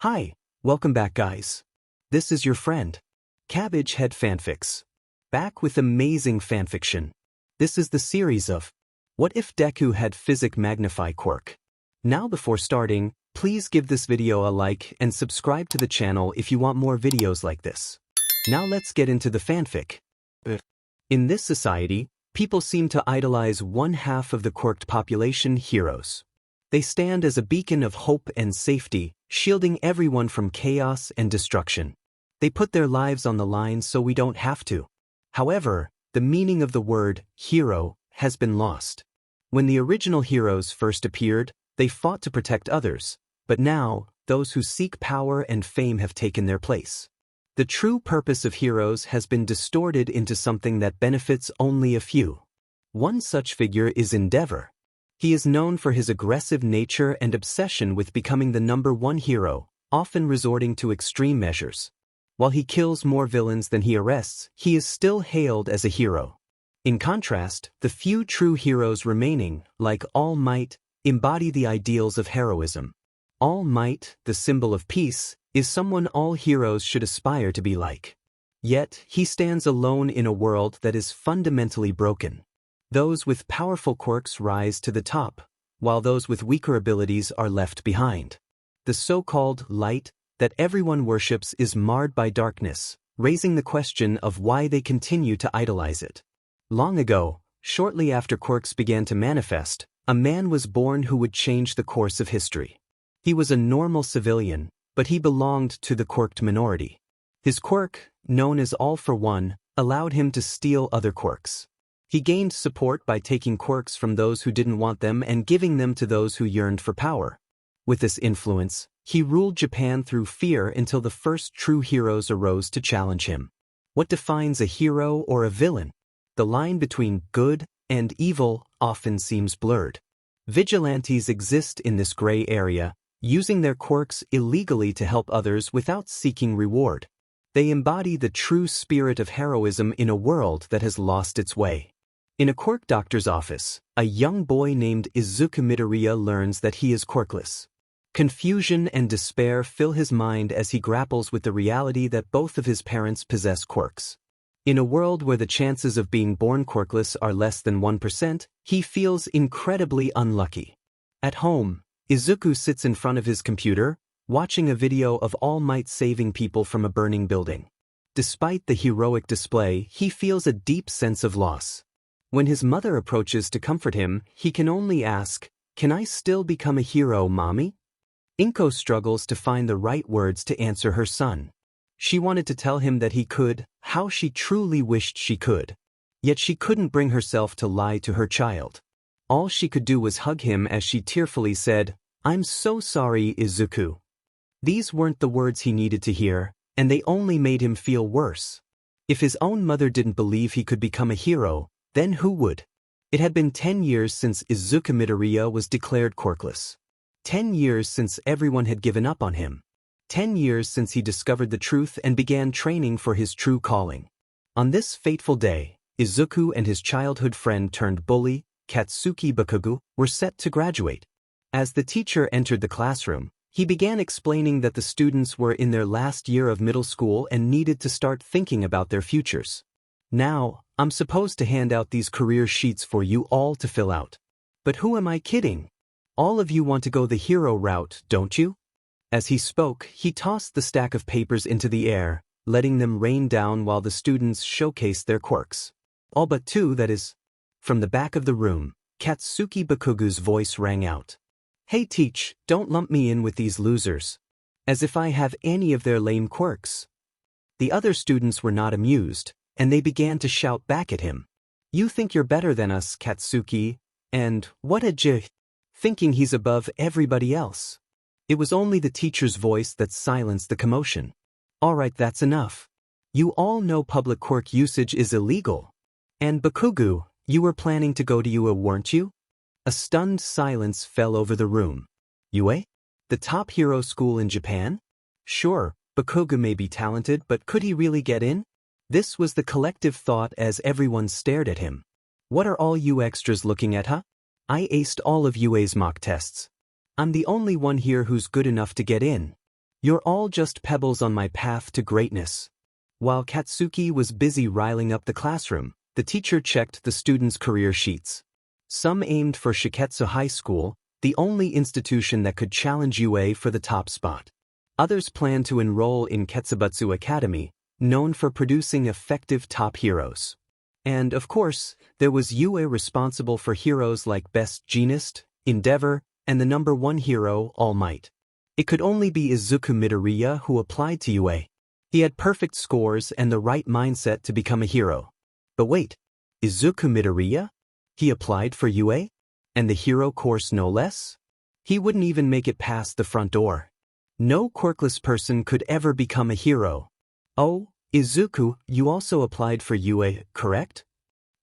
Hi, welcome back guys. This is your friend, Cabbage Head Fanfics. Back with amazing fanfiction. This is the series of What If Deku Had Physic Magnify Quirk. Now before starting, please give this video a like and subscribe to the channel if you want more videos like this. Now let's get into the fanfic. In this society, people seem to idolize one half of the quirked population, heroes. They stand as a beacon of hope and safety, shielding everyone from chaos and destruction. They put their lives on the line so we don't have to. However, the meaning of the word hero has been lost. When the original heroes first appeared, they fought to protect others, but now, those who seek power and fame have taken their place. The true purpose of heroes has been distorted into something that benefits only a few. One such figure is Endeavor. He is known for his aggressive nature and obsession with becoming the #1 hero, often resorting to extreme measures. While he kills more villains than he arrests, he is still hailed as a hero. In contrast, the few true heroes remaining, like All Might, embody the ideals of heroism. All Might, the symbol of peace, is someone all heroes should aspire to be like. Yet, he stands alone in a world that is fundamentally broken. Those with powerful quirks rise to the top, while those with weaker abilities are left behind. The so-called light that everyone worships is marred by darkness, raising the question of why they continue to idolize it. Long ago, shortly after quirks began to manifest, a man was born who would change the course of history. He was a normal civilian, but he belonged to the quirked minority. His quirk, known as All for One, allowed him to steal other quirks. He gained support by taking quirks from those who didn't want them and giving them to those who yearned for power. With this influence, he ruled Japan through fear until the first true heroes arose to challenge him. What defines a hero or a villain? The line between good and evil often seems blurred. Vigilantes exist in this gray area, using their quirks illegally to help others without seeking reward. They embody the true spirit of heroism in a world that has lost its way. In a quirk doctor's office, a young boy named Izuku learns that he is quirkless. Confusion and despair fill his mind as he grapples with the reality that both of his parents possess quirks. In a world where the chances of being born quirkless are less than 1%, he feels incredibly unlucky. At home, Izuku sits in front of his computer, watching a video of All Might saving people from a burning building. Despite the heroic display, he feels a deep sense of loss. When his mother approaches to comfort him, he can only ask, "Can I still become a hero, Mommy?" Inko struggles to find the right words to answer her son. She wanted to tell him that he could, how she truly wished she could. Yet she couldn't bring herself to lie to her child. All she could do was hug him as she tearfully said, "I'm so sorry, Izuku." These weren't the words he needed to hear, and they only made him feel worse. If his own mother didn't believe he could become a hero, then who would? It had been 10 years since Izuku was declared quirkless. 10 years since everyone had given up on him. 10 years since he discovered the truth and began training for his true calling. On this fateful day, Izuku and his childhood friend turned bully, Katsuki Bakugo, were set to graduate. As the teacher entered the classroom, he began explaining that the students were in their last year of middle school and needed to start thinking about their futures. "Now, I'm supposed to hand out these career sheets for you all to fill out. But who am I kidding? All of you want to go the hero route, don't you?" As he spoke, he tossed the stack of papers into the air, letting them rain down while the students showcased their quirks. All but two, that is. From the back of the room, Katsuki Bakugo's voice rang out. "Hey teach, don't lump me in with these losers. As if I have any of their lame quirks." The other students were not amused, and they began to shout back at him. "You think you're better than us, Katsuki, and what a j..." Thinking he's above everybody else. It was only the teacher's voice that silenced the commotion. "Alright, that's enough. You all know public quirk usage is illegal. And Bakugo, you were planning to go to UA, weren't you?" A stunned silence fell over the room. UA? The top hero school in Japan? Sure, Bakugo may be talented, but could he really get in? This was the collective thought as everyone stared at him. "What are all you extras looking at, huh? I aced all of UA's mock tests. I'm the only one here who's good enough to get in." You're all just pebbles on my path to greatness. While Katsuki was busy riling up the classroom, the teacher checked the students' career sheets. Some aimed for Shiketsu High School, the only institution that could challenge UA for the top spot. Others planned to enroll in Ketsubutsu Academy, known for producing effective top heroes. And, of course, there was UA responsible for heroes like Best Jeanist, Endeavor, and the #1 hero, All Might. It could only be Izuku Midoriya who applied to UA. He had perfect scores and the right mindset to become a hero. But wait, Izuku Midoriya? He applied for UA? And the hero course no less? He wouldn't even make it past the front door. No quirkless person could ever become a hero. Oh, Izuku, you also applied for UA, correct?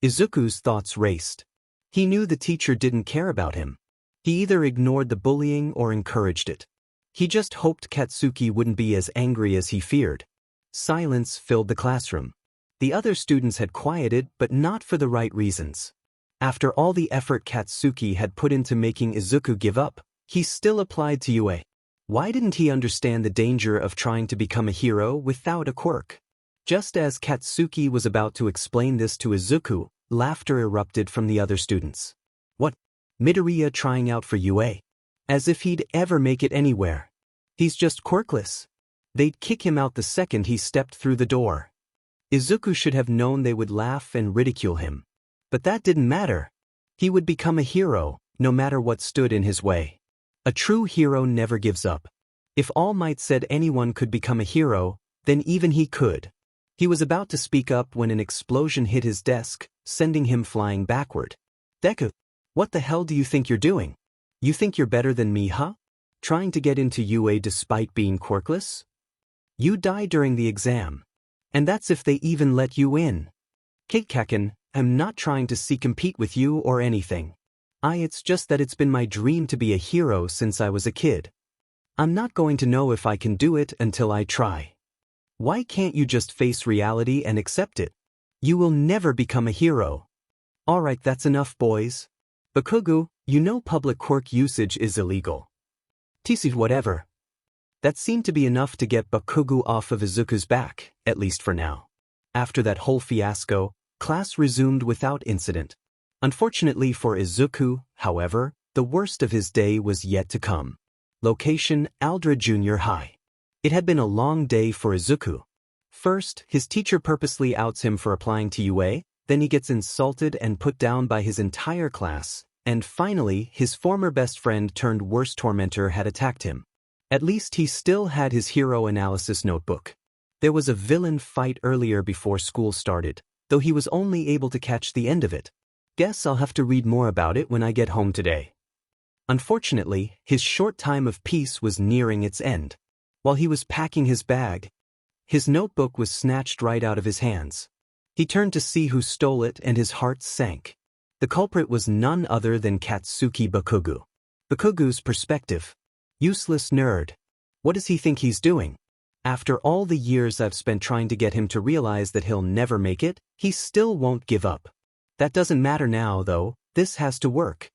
Izuku's thoughts raced. He knew the teacher didn't care about him. He either ignored the bullying or encouraged it. He just hoped Katsuki wouldn't be as angry as he feared. Silence filled the classroom. The other students had quieted, but not for the right reasons. After all the effort Katsuki had put into making Izuku give up, he still applied to UA. Why didn't he understand the danger of trying to become a hero without a quirk? Just as Katsuki was about to explain this to Izuku, laughter erupted from the other students. What? Midoriya trying out for UA? As if he'd ever make it anywhere. He's just quirkless. They'd kick him out the second he stepped through the door. Izuku should have known they would laugh and ridicule him. But that didn't matter. He would become a hero, no matter what stood in his way. A true hero never gives up. If All Might said anyone could become a hero, then even he could. He was about to speak up when an explosion hit his desk, sending him flying backward. Deku, what the hell do you think you're doing? You think you're better than me, huh? Trying to get into UA despite being quirkless? You die during the exam. And that's if they even let you in. Kaken, I'm not trying to compete with you or anything. It's just that it's been my dream to be a hero since I was a kid. I'm not going to know if I can do it until I try. Why can't you just face reality and accept it? You will never become a hero. Alright, that's enough, boys. Bakugo, you know public quirk usage is illegal. TC whatever. That seemed to be enough to get Bakugo off of Izuku's back, at least for now. After that whole fiasco, class resumed without incident. Unfortunately for Izuku, however, the worst of his day was yet to come. Location, Aldra Junior High. It had been a long day for Izuku. First, his teacher purposely outs him for applying to UA, then he gets insulted and put down by his entire class, and finally, his former best friend turned worst tormentor had attacked him. At least he still had his hero analysis notebook. There was a villain fight earlier before school started, though he was only able to catch the end of it. Guess I'll have to read more about it when I get home today. Unfortunately, his short time of peace was nearing its end. While he was packing his bag, his notebook was snatched right out of his hands. He turned to see who stole it and his heart sank. The culprit was none other than Katsuki Bakugo. Bakugo's perspective. Useless nerd. What does he think he's doing? After all the years I've spent trying to get him to realize that he'll never make it, he still won't give up. That doesn't matter now, though. This has to work.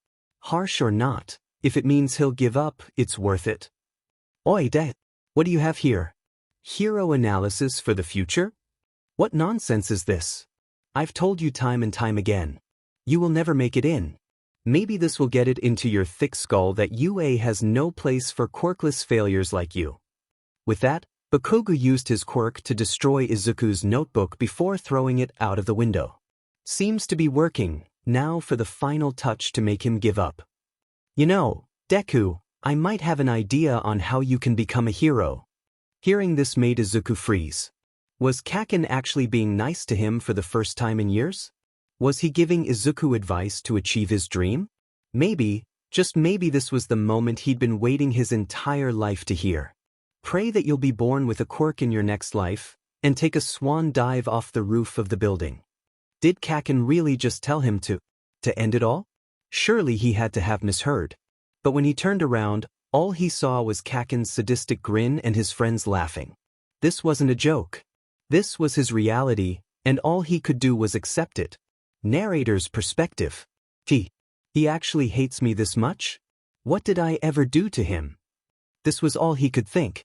Harsh or not, if it means he'll give up, it's worth it. Oi, Dad, what do you have here? Hero analysis for the future? What nonsense is this? I've told you time and time again. You will never make it in. Maybe this will get it into your thick skull that UA has no place for quirkless failures like you. With that, Bakugo used his quirk to destroy Izuku's notebook before throwing it out of the window. Seems to be working. Now for the final touch to make him give up. You know, Deku, I might have an idea on how you can become a hero. Hearing this made Izuku freeze. Was Kaken actually being nice to him for the first time in years? Was he giving Izuku advice to achieve his dream? Maybe, just maybe this was the moment he'd been waiting his entire life to hear. Pray that you'll be born with a quirk in your next life, and take a swan dive off the roof of the building. Did Kaken really just tell him to end it all? Surely he had to have misheard. But when he turned around, all he saw was Kaken's sadistic grin and his friends laughing. This wasn't a joke. This was his reality, and all he could do was accept it. Narrator's perspective. He actually hates me this much? What did I ever do to him? This was all he could think.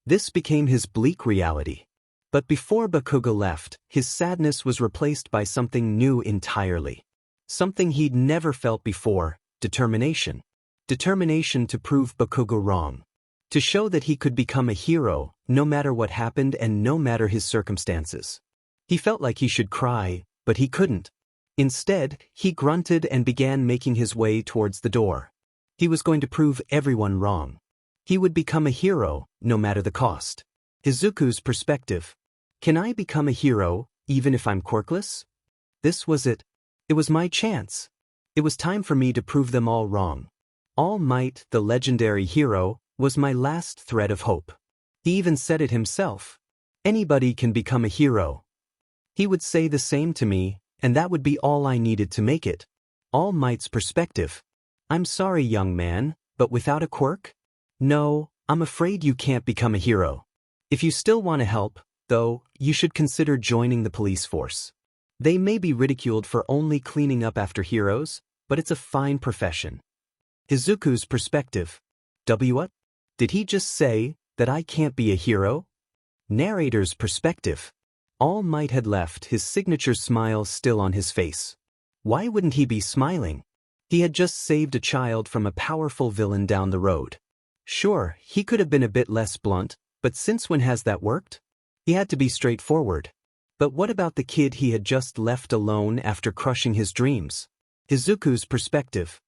This became his bleak reality. But before Bakugo left, his sadness was replaced by something new entirely. Something he'd never felt before: determination. Determination to prove Bakugo wrong. To show that he could become a hero, no matter what happened and no matter his circumstances. He felt like he should cry, but he couldn't. Instead, he grunted and began making his way towards the door. He was going to prove everyone wrong. He would become a hero, no matter the cost. Izuku's perspective. Can I become a hero, even if I'm quirkless? This was it. It was my chance. It was time for me to prove them all wrong. All Might, the legendary hero, was my last thread of hope. He even said it himself. Anybody can become a hero. He would say the same to me, and that would be all I needed to make it. All Might's perspective. I'm sorry, young man, but without a quirk? No, I'm afraid you can't become a hero. If you still want to help, though, you should consider joining the police force. They may be ridiculed for only cleaning up after heroes, but it's a fine profession. Izuku's perspective. What? Did he just say that I can't be a hero? Narrator's perspective. All Might had left, his signature smile still on his face. Why wouldn't he be smiling? He had just saved a child from a powerful villain down the road. Sure, he could have been a bit less blunt, but since when has that worked? He had to be straightforward. But what about the kid he had just left alone after crushing his dreams? Izuku's perspective.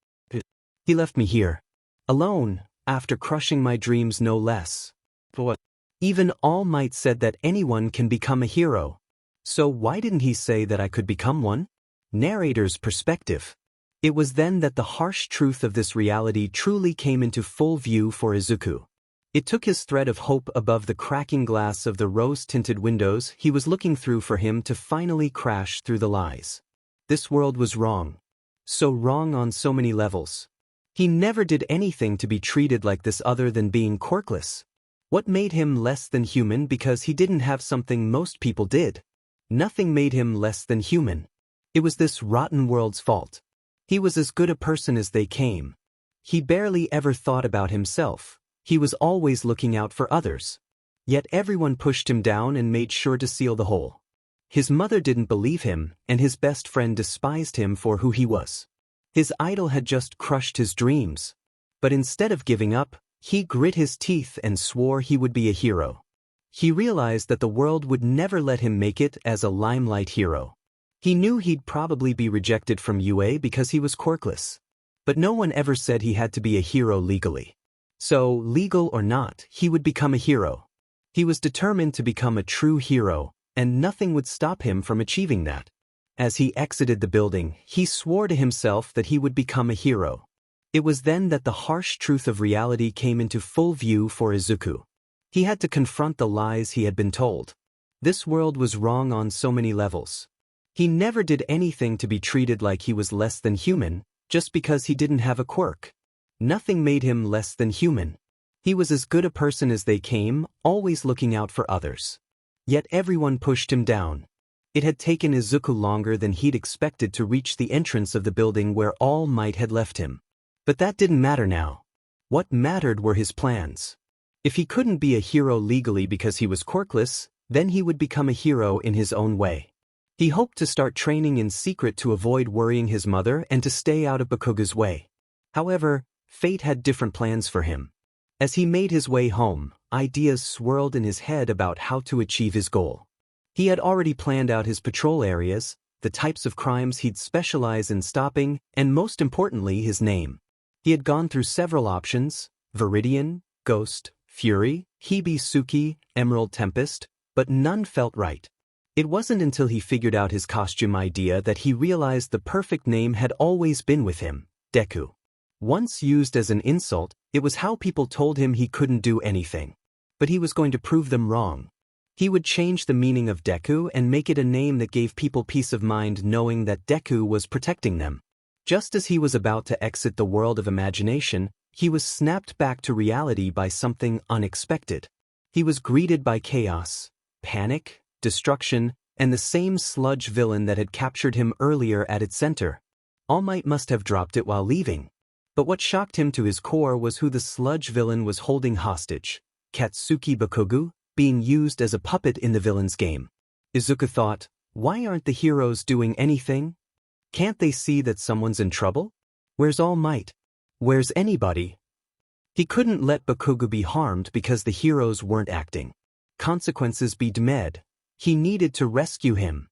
He left me here. Alone, after crushing my dreams no less. For what? Even All Might said that anyone can become a hero. So why didn't he say that I could become one? Narrator's perspective. It was then that the harsh truth of this reality truly came into full view for Izuku. It took his thread of hope above the cracking glass of the rose-tinted windows he was looking through for him to finally crash through the lies. This world was wrong. So wrong on so many levels. He never did anything to be treated like this other than being quirkless. What made him less than human because he didn't have something most people did? Nothing made him less than human. It was this rotten world's fault. He was as good a person as they came. He barely ever thought about himself. He was always looking out for others. Yet everyone pushed him down and made sure to seal the hole. His mother didn't believe him, and his best friend despised him for who he was. His idol had just crushed his dreams. But instead of giving up, he grit his teeth and swore he would be a hero. He realized that the world would never let him make it as a limelight hero. He knew he'd probably be rejected from UA because he was quirkless. But no one ever said he had to be a hero legally. So, legal or not, he would become a hero. He was determined to become a true hero, and nothing would stop him from achieving that. As he exited the building, he swore to himself that he would become a hero. It was then that the harsh truth of reality came into full view for Izuku. He had to confront the lies he had been told. This world was wrong on so many levels. He never did anything to be treated like he was less than human, just because he didn't have a quirk. Nothing made him less than human. He was as good a person as they came, always looking out for others. Yet everyone pushed him down. It had taken Izuku longer than he'd expected to reach the entrance of the building where All Might had left him. But that didn't matter now. What mattered were his plans. If he couldn't be a hero legally because he was quirkless, then he would become a hero in his own way. He hoped to start training in secret to avoid worrying his mother and to stay out of Bakugo's way. However, fate had different plans for him. As he made his way home, ideas swirled in his head about how to achieve his goal. He had already planned out his patrol areas, the types of crimes he'd specialize in stopping, and most importantly, his name. He had gone through several options: Viridian, Ghost, Fury, Hibisuki, Emerald Tempest, but none felt right. It wasn't until he figured out his costume idea that he realized the perfect name had always been with him: Deku. Once used as an insult, it was how people told him he couldn't do anything. But he was going to prove them wrong. He would change the meaning of Deku and make it a name that gave people peace of mind knowing that Deku was protecting them. Just as he was about to exit the world of imagination, he was snapped back to reality by something unexpected. He was greeted by chaos, panic, destruction, and the same sludge villain that had captured him earlier at its center. All Might must have dropped it while leaving. But what shocked him to his core was who the sludge villain was holding hostage: Katsuki Bakugo, being used as a puppet in the villain's game. Izuku thought, why aren't the heroes doing anything? Can't they see that someone's in trouble? Where's All Might? Where's anybody? He couldn't let Bakugo be harmed because the heroes weren't acting. Consequences be demanded. He needed to rescue him.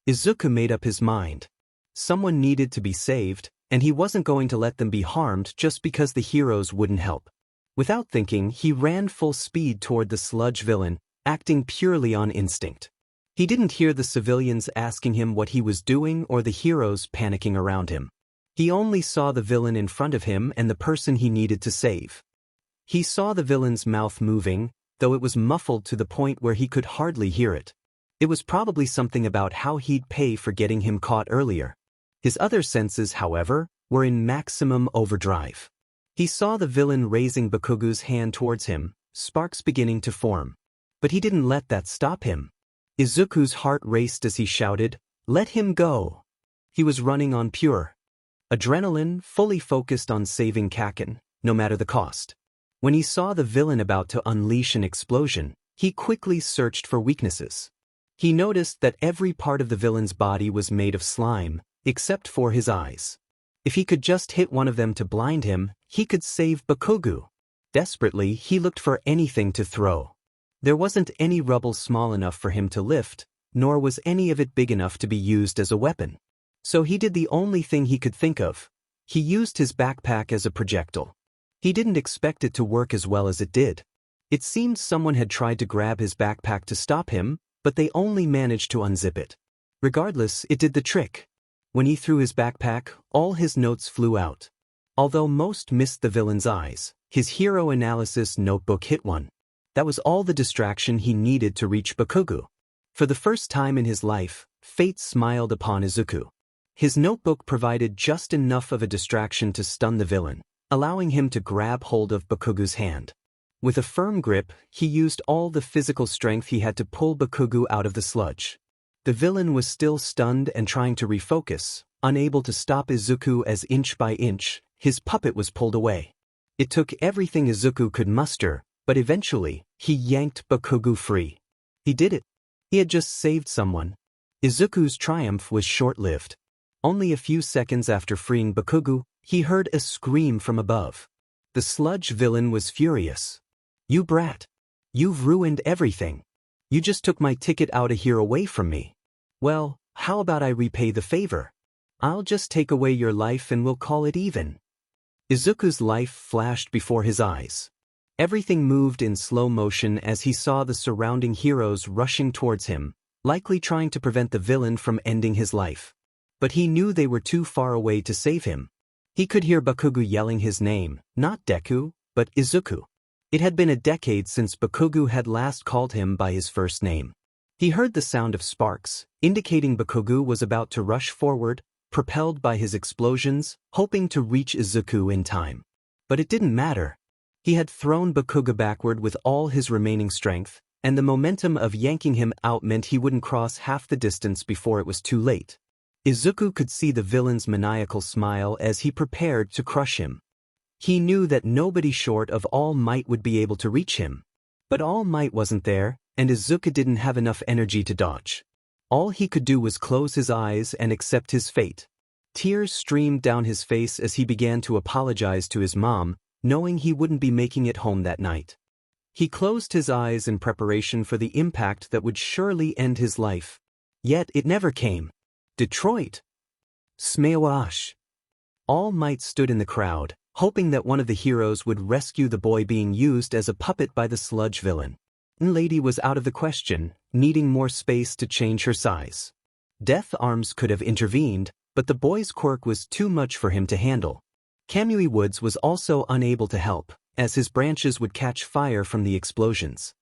Izuku made up his mind. Someone needed to be saved, and he wasn't going to let them be harmed just because the heroes wouldn't help. Without thinking, he ran full speed toward the sludge villain, acting purely on instinct. He didn't hear the civilians asking him what he was doing or the heroes panicking around him. He only saw the villain in front of him and the person he needed to save. He saw the villain's mouth moving, though it was muffled to the point where he could hardly hear it. It was probably something about how he'd pay for getting him caught earlier. His other senses, however, were in maximum overdrive. He saw the villain raising Bakugo's hand towards him, sparks beginning to form. But he didn't let that stop him. Izuku's heart raced as he shouted, "Let him go!" He was running on pure adrenaline, fully focused on saving Kaken, no matter the cost. When he saw the villain about to unleash an explosion, he quickly searched for weaknesses. He noticed that every part of the villain's body was made of slime, except for his eyes. If he could just hit one of them to blind him, he could save Bakugo. Desperately, he looked for anything to throw. There wasn't any rubble small enough for him to lift, nor was any of it big enough to be used as a weapon. So he did the only thing he could think of. He used his backpack as a projectile. He didn't expect it to work as well as it did. It seemed someone had tried to grab his backpack to stop him, but they only managed to unzip it. Regardless, it did the trick. When he threw his backpack, all his notes flew out. Although most missed the villain's eyes, his hero analysis notebook hit one. That was all the distraction he needed to reach Bakugo. For the first time in his life, fate smiled upon Izuku. His notebook provided just enough of a distraction to stun the villain, allowing him to grab hold of Bakugo's hand. With a firm grip, he used all the physical strength he had to pull Bakugo out of the sludge. The villain was still stunned and trying to refocus, unable to stop Izuku as inch by inch, his puppet was pulled away. It took everything Izuku could muster, but eventually, he yanked Bakugo free. He did it. He had just saved someone. Izuku's triumph was short-lived. Only a few seconds after freeing Bakugo, he heard a scream from above. The sludge villain was furious. "You brat! You've ruined everything. You just took my ticket out of here away from me. Well, how about I repay the favor? I'll just take away your life and we'll call it even." Izuku's life flashed before his eyes. Everything moved in slow motion as he saw the surrounding heroes rushing towards him, likely trying to prevent the villain from ending his life. But he knew they were too far away to save him. He could hear Bakugo yelling his name, not Deku, but Izuku. It had been a decade since Bakugo had last called him by his first name. He heard the sound of sparks, indicating Bakugo was about to rush forward, propelled by his explosions, hoping to reach Izuku in time. But it didn't matter. He had thrown Bakugo backward with all his remaining strength, and the momentum of yanking him out meant he wouldn't cross half the distance before it was too late. Izuku could see the villain's maniacal smile as he prepared to crush him. He knew that nobody short of All Might would be able to reach him. But All Might wasn't there, and Izuku didn't have enough energy to dodge. All he could do was close his eyes and accept his fate. Tears streamed down his face as he began to apologize to his mom, knowing he wouldn't be making it home that night. He closed his eyes in preparation for the impact that would surely end his life. Yet it never came. Detroit. Smawash. All Might stood in the crowd, hoping that one of the heroes would rescue the boy being used as a puppet by the sludge villain. Lady was out of the question, needing more space to change her size. Death Arms could have intervened, but the boy's quirk was too much for him to handle. Kamui Woods was also unable to help, as his branches would catch fire from the explosions.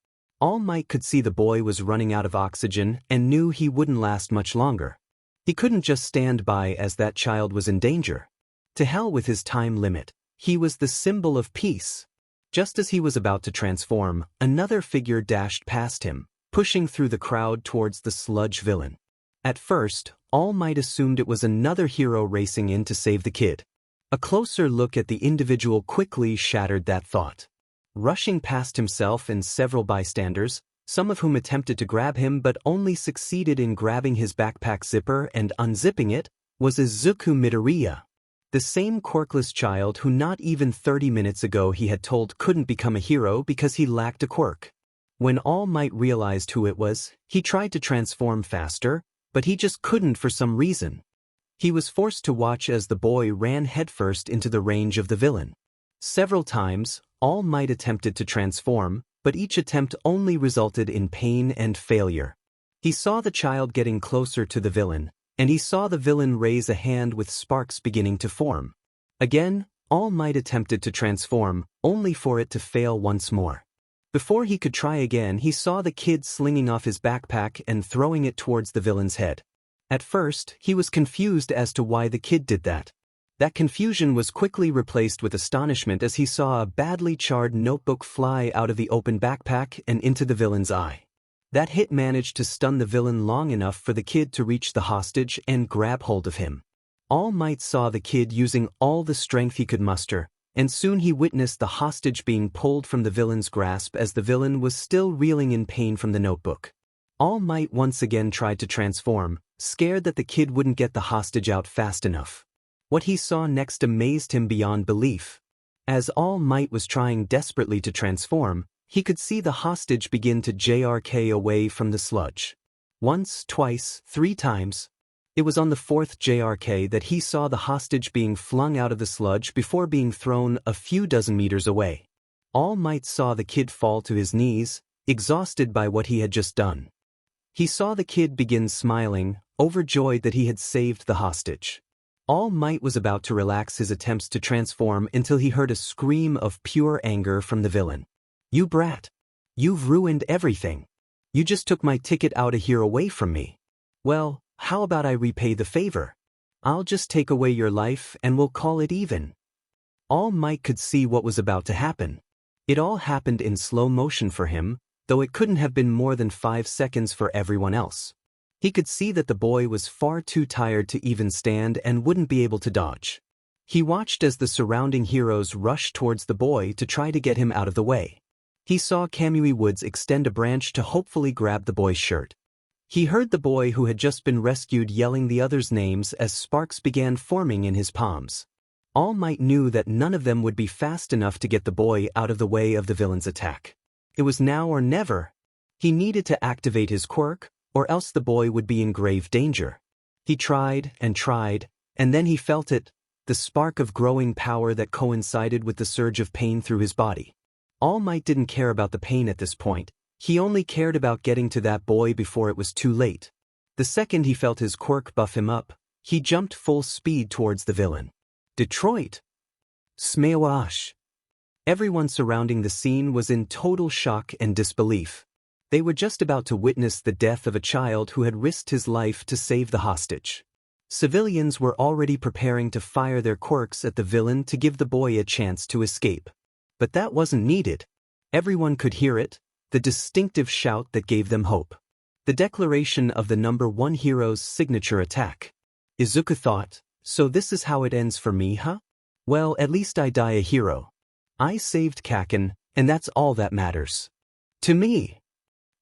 All Might could see the boy was running out of oxygen and knew he wouldn't last much longer. He couldn't just stand by as that child was in danger. To hell with his time limit. He was the symbol of peace. Just as he was about to transform, another figure dashed past him, pushing through the crowd towards the sludge villain. At first, All Might assumed it was another hero racing in to save the kid. A closer look at the individual quickly shattered that thought. rushing past himself and several bystanders, some of whom attempted to grab him but only succeeded in grabbing his backpack zipper and unzipping it, was Izuku Midoriya. The same quirkless child who not even 30 minutes ago he had told couldn't become a hero because he lacked a quirk. When All Might realized who it was, he tried to transform faster, but he just couldn't for some reason. He was forced to watch as the boy ran headfirst into the range of the villain. Several times, All Might attempted to transform, but each attempt only resulted in pain and failure. He saw the child getting closer to the villain, and he saw the villain raise a hand with sparks beginning to form. Again, All Might attempted to transform, only for it to fail once more. Before he could try again, he saw the kid slinging off his backpack and throwing it towards the villain's head. At first, he was confused as to why the kid did that. That confusion was quickly replaced with astonishment as he saw a badly charred notebook fly out of the open backpack and into the villain's eye. That hit managed to stun the villain long enough for the kid to reach the hostage and grab hold of him. All Might saw the kid using all the strength he could muster, and soon he witnessed the hostage being pulled from the villain's grasp as the villain was still reeling in pain from the notebook. All Might once again tried to transform, scared that the kid wouldn't get the hostage out fast enough. What he saw next amazed him beyond belief. As All Might was trying desperately to transform, he could see the hostage begin to JRK away from the sludge. Once, twice, 3 times. It was on the 4th JRK that he saw the hostage being flung out of the sludge before being thrown a few dozen meters away. All Might saw the kid fall to his knees, exhausted by what he had just done. He saw the kid begin smiling, overjoyed that he had saved the hostage. All Might was about to relax his attempts to transform until he heard a scream of pure anger from the villain. "You brat! You've ruined everything! You just took my ticket out of here away from me. Well, how about I repay the favor? I'll just take away your life and we'll call it even." All Might could see what was about to happen. It all happened in slow motion for him, though it couldn't have been more than 5 seconds for everyone else. He could see that the boy was far too tired to even stand and wouldn't be able to dodge. He watched as the surrounding heroes rushed towards the boy to try to get him out of the way. He saw Kamui Woods extend a branch to hopefully grab the boy's shirt. He heard the boy who had just been rescued yelling the others' names as sparks began forming in his palms. All Might knew that none of them would be fast enough to get the boy out of the way of the villain's attack. It was now or never. He needed to activate his quirk, or else the boy would be in grave danger. He tried, and then he felt it, the spark of growing power that coincided with the surge of pain through his body. All Might didn't care about the pain at this point. He only cared about getting to that boy before it was too late. The second he felt his quirk buff him up, he jumped full speed towards the villain. Detroit! Smawash! Everyone surrounding the scene was in total shock and disbelief. They were just about to witness the death of a child who had risked his life to save the hostage. Civilians were already preparing to fire their quirks at the villain to give the boy a chance to escape. But that wasn't needed. Everyone could hear it, the distinctive shout that gave them hope. The declaration of the number 1 hero's signature attack. Izuku thought, so this is how it ends for me, huh? Well, at least I die a hero. I saved Kaken, and that's all that matters. To me.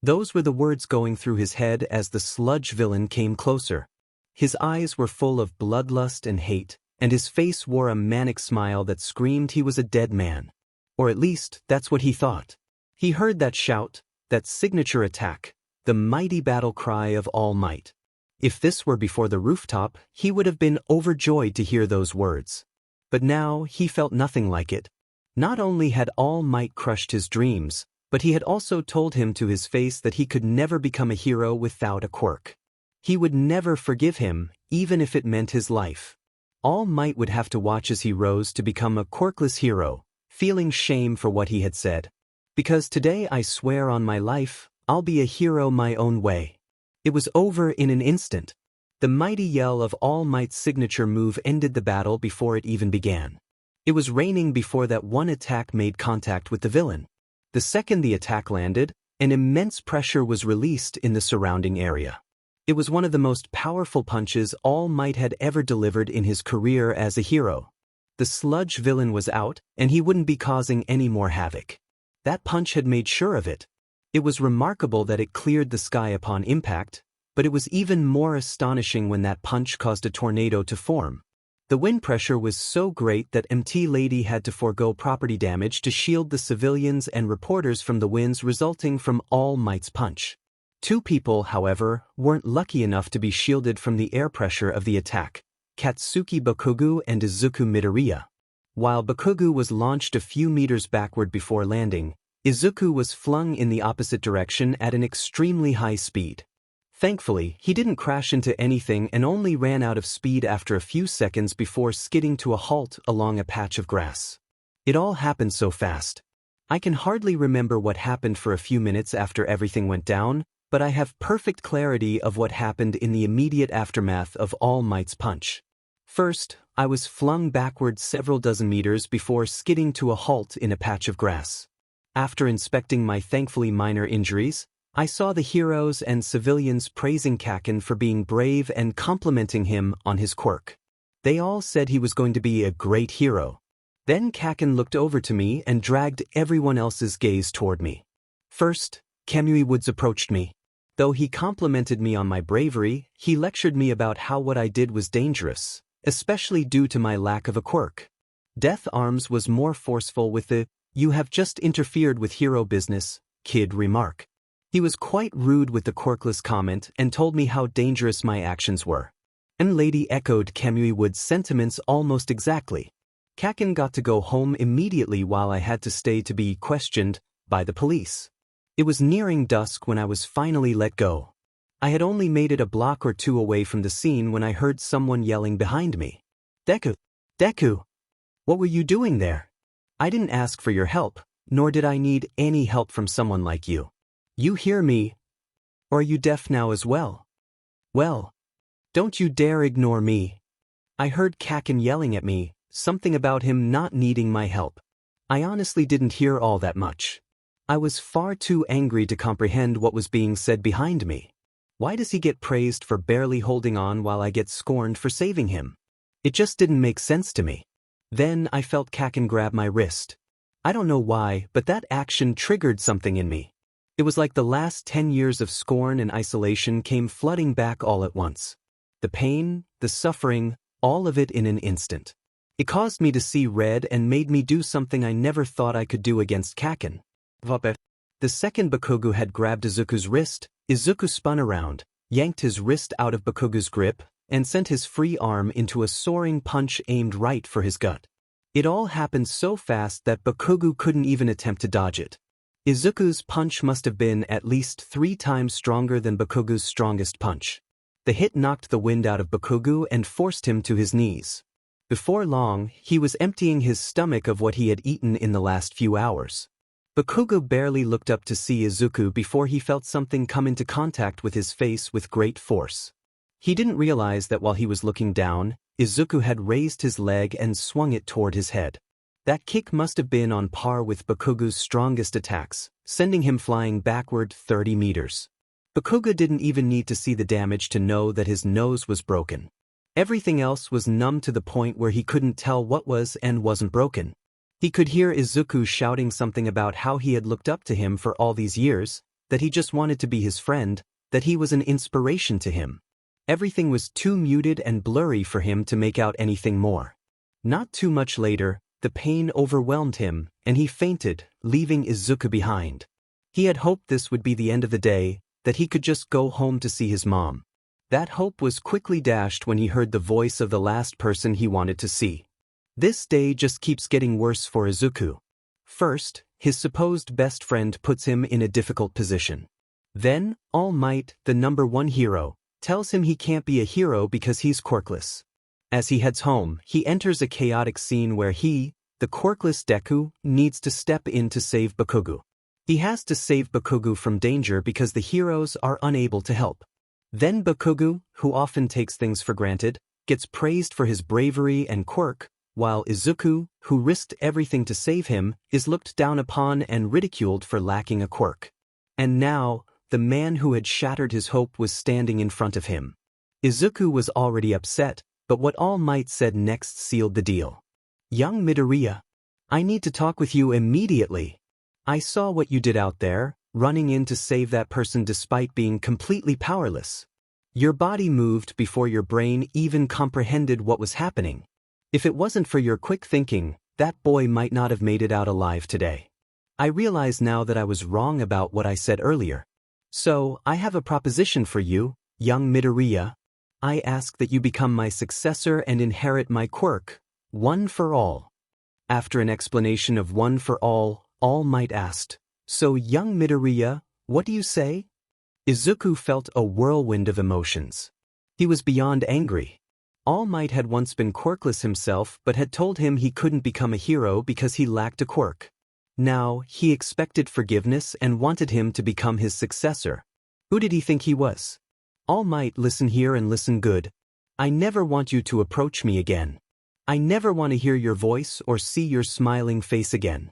Those were the words going through his head as the sludge villain came closer. His eyes were full of bloodlust and hate, and his face wore a manic smile that screamed he was a dead man. Or at least, that's what he thought. He heard that shout, that signature attack, the mighty battle cry of All Might. If this were before the rooftop, he would have been overjoyed to hear those words. But now, he felt nothing like it. Not only had All Might crushed his dreams, but he had also told him to his face that he could never become a hero without a quirk. He would never forgive him, even if it meant his life. All Might would have to watch as he rose to become a quirkless hero, feeling shame for what he had said. Because today I swear on my life, I'll be a hero my own way. It was over in an instant. The mighty yell of All Might's signature move ended the battle before it even began. It was raining before that one attack made contact with the villain. The second the attack landed, an immense pressure was released in the surrounding area. It was one of the most powerful punches All Might had ever delivered in his career as a hero. The sludge villain was out, and he wouldn't be causing any more havoc. That punch had made sure of it. It was remarkable that it cleared the sky upon impact, but it was even more astonishing when that punch caused a tornado to form. The wind pressure was so great that MT Lady had to forego property damage to shield the civilians and reporters from the winds resulting from All Might's punch. 2 people, however, weren't lucky enough to be shielded from the air pressure of the attack: Katsuki Bakugo and Izuku Midoriya. While Bakugo was launched a few meters backward before landing, Izuku was flung in the opposite direction at an extremely high speed. Thankfully, he didn't crash into anything and only ran out of speed after a few seconds before skidding to a halt along a patch of grass. It all happened so fast. I can hardly remember what happened for a few minutes after everything went down, but I have perfect clarity of what happened in the immediate aftermath of All Might's punch. First, I was flung backward several dozen meters before skidding to a halt in a patch of grass. After inspecting my thankfully minor injuries, I saw the heroes and civilians praising Kaken for being brave and complimenting him on his quirk. They all said he was going to be a great hero. Then Kaken looked over to me and dragged everyone else's gaze toward me. First, Kamui Woods approached me. Though he complimented me on my bravery, he lectured me about how what I did was dangerous, especially due to my lack of a quirk. Death Arms was more forceful with the "you have just interfered with hero business, kid" remark. He was quite rude with the quirkless comment and told me how dangerous my actions were. And Lady echoed Kamui Wood's sentiments almost exactly. Kaken got to go home immediately while I had to stay to be questioned by the police. It was nearing dusk when I was finally let go. I had only made it a block or 2 away from the scene when I heard someone yelling behind me. "Deku! Deku! What were you doing there? I didn't ask for your help, nor did I need any help from someone like you. You hear me? Or are you deaf now as well? Well, don't you dare ignore me." I heard Kaken yelling at me, something about him not needing my help. I honestly didn't hear all that much. I was far too angry to comprehend what was being said behind me. Why does he get praised for barely holding on while I get scorned for saving him? It just didn't make sense to me. Then I felt Kaken grab my wrist. I don't know why, but that action triggered something in me. It was like the last 10 years of scorn and isolation came flooding back all at once. The pain, the suffering, all of it in an instant. It caused me to see red and made me do something I never thought I could do against Kaken. The second Bakugo had grabbed Izuku's wrist, Izuku spun around, yanked his wrist out of Bakugo's grip, and sent his free arm into a soaring punch aimed right for his gut. It all happened so fast that Bakugo couldn't even attempt to dodge it. Izuku's punch must have been at least 3 times stronger than Bakugo's strongest punch. The hit knocked the wind out of Bakugo and forced him to his knees. Before long, he was emptying his stomach of what he had eaten in the last few hours. Bakugo barely looked up to see Izuku before he felt something come into contact with his face with great force. He didn't realize that while he was looking down, Izuku had raised his leg and swung it toward his head. That kick must have been on par with Bakugo's strongest attacks, sending him flying backward 30 meters. Bakugo didn't even need to see the damage to know that his nose was broken. Everything else was numb to the point where he couldn't tell what was and wasn't broken. He could hear Izuku shouting something about how he had looked up to him for all these years, that he just wanted to be his friend, that he was an inspiration to him. Everything was too muted and blurry for him to make out anything more. Not too much later, the pain overwhelmed him, and he fainted, leaving Izuku behind. He had hoped this would be the end of the day, that he could just go home to see his mom. That hope was quickly dashed when he heard the voice of the last person he wanted to see. This day just keeps getting worse for Izuku. First, his supposed best friend puts him in a difficult position. Then, All Might, the #1 hero, tells him he can't be a hero because he's quirkless. As he heads home, he enters a chaotic scene where he, the quirkless Deku, needs to step in to save Bakugo. He has to save Bakugo from danger because the heroes are unable to help. Then Bakugo, who often takes things for granted, gets praised for his bravery and quirk, while Izuku, who risked everything to save him, is looked down upon and ridiculed for lacking a quirk. And now, the man who had shattered his hope was standing in front of him. Izuku was already upset, but what All Might said next sealed the deal. "Young Midoriya, I need to talk with you immediately. I saw what you did out there, running in to save that person despite being completely powerless. Your body moved before your brain even comprehended what was happening. If it wasn't for your quick thinking, that boy might not have made it out alive today. I realize now that I was wrong about what I said earlier. So, I have a proposition for you, young Midoriya. I ask that you become my successor and inherit my quirk, One for All. After an explanation of One for All Might asked, "So young Midoriya, what do you say?" Izuku felt a whirlwind of emotions. He was beyond angry. All Might had once been quirkless himself but had told him he couldn't become a hero because he lacked a quirk. Now, he expected forgiveness and wanted him to become his successor. Who did he think he was? All Might, listen here and listen good. I never want you to approach me again. I never want to hear your voice or see your smiling face again.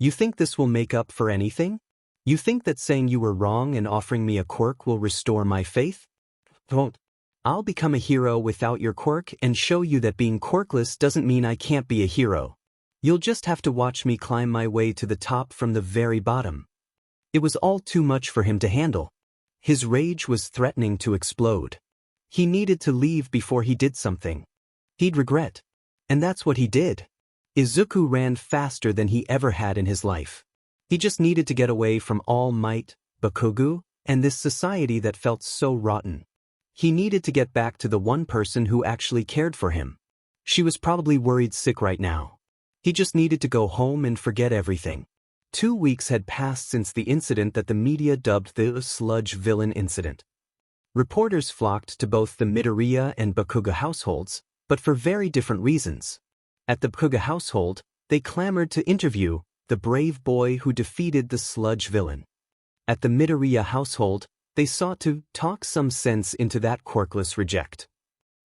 You think this will make up for anything? You think that saying you were wrong and offering me a quirk will restore my faith? Won't. I'll become a hero without your quirk and show you that being quirkless doesn't mean I can't be a hero. You'll just have to watch me climb my way to the top from the very bottom. It was all too much for him to handle. His rage was threatening to explode. He needed to leave before he did something he'd regret. And that's what he did. Izuku ran faster than he ever had in his life. He just needed to get away from All Might, Bakugo, and this society that felt so rotten. He needed to get back to the one person who actually cared for him. She was probably worried sick right now. He just needed to go home and forget everything. 2 weeks had passed since the incident that the media dubbed the sludge villain incident. Reporters flocked to both the Midoriya and Bakugo households, but for very different reasons. At the Bakugo household, they clamored to interview the brave boy who defeated the sludge villain. At the Midoriya household, they sought to talk some sense into that quirkless reject.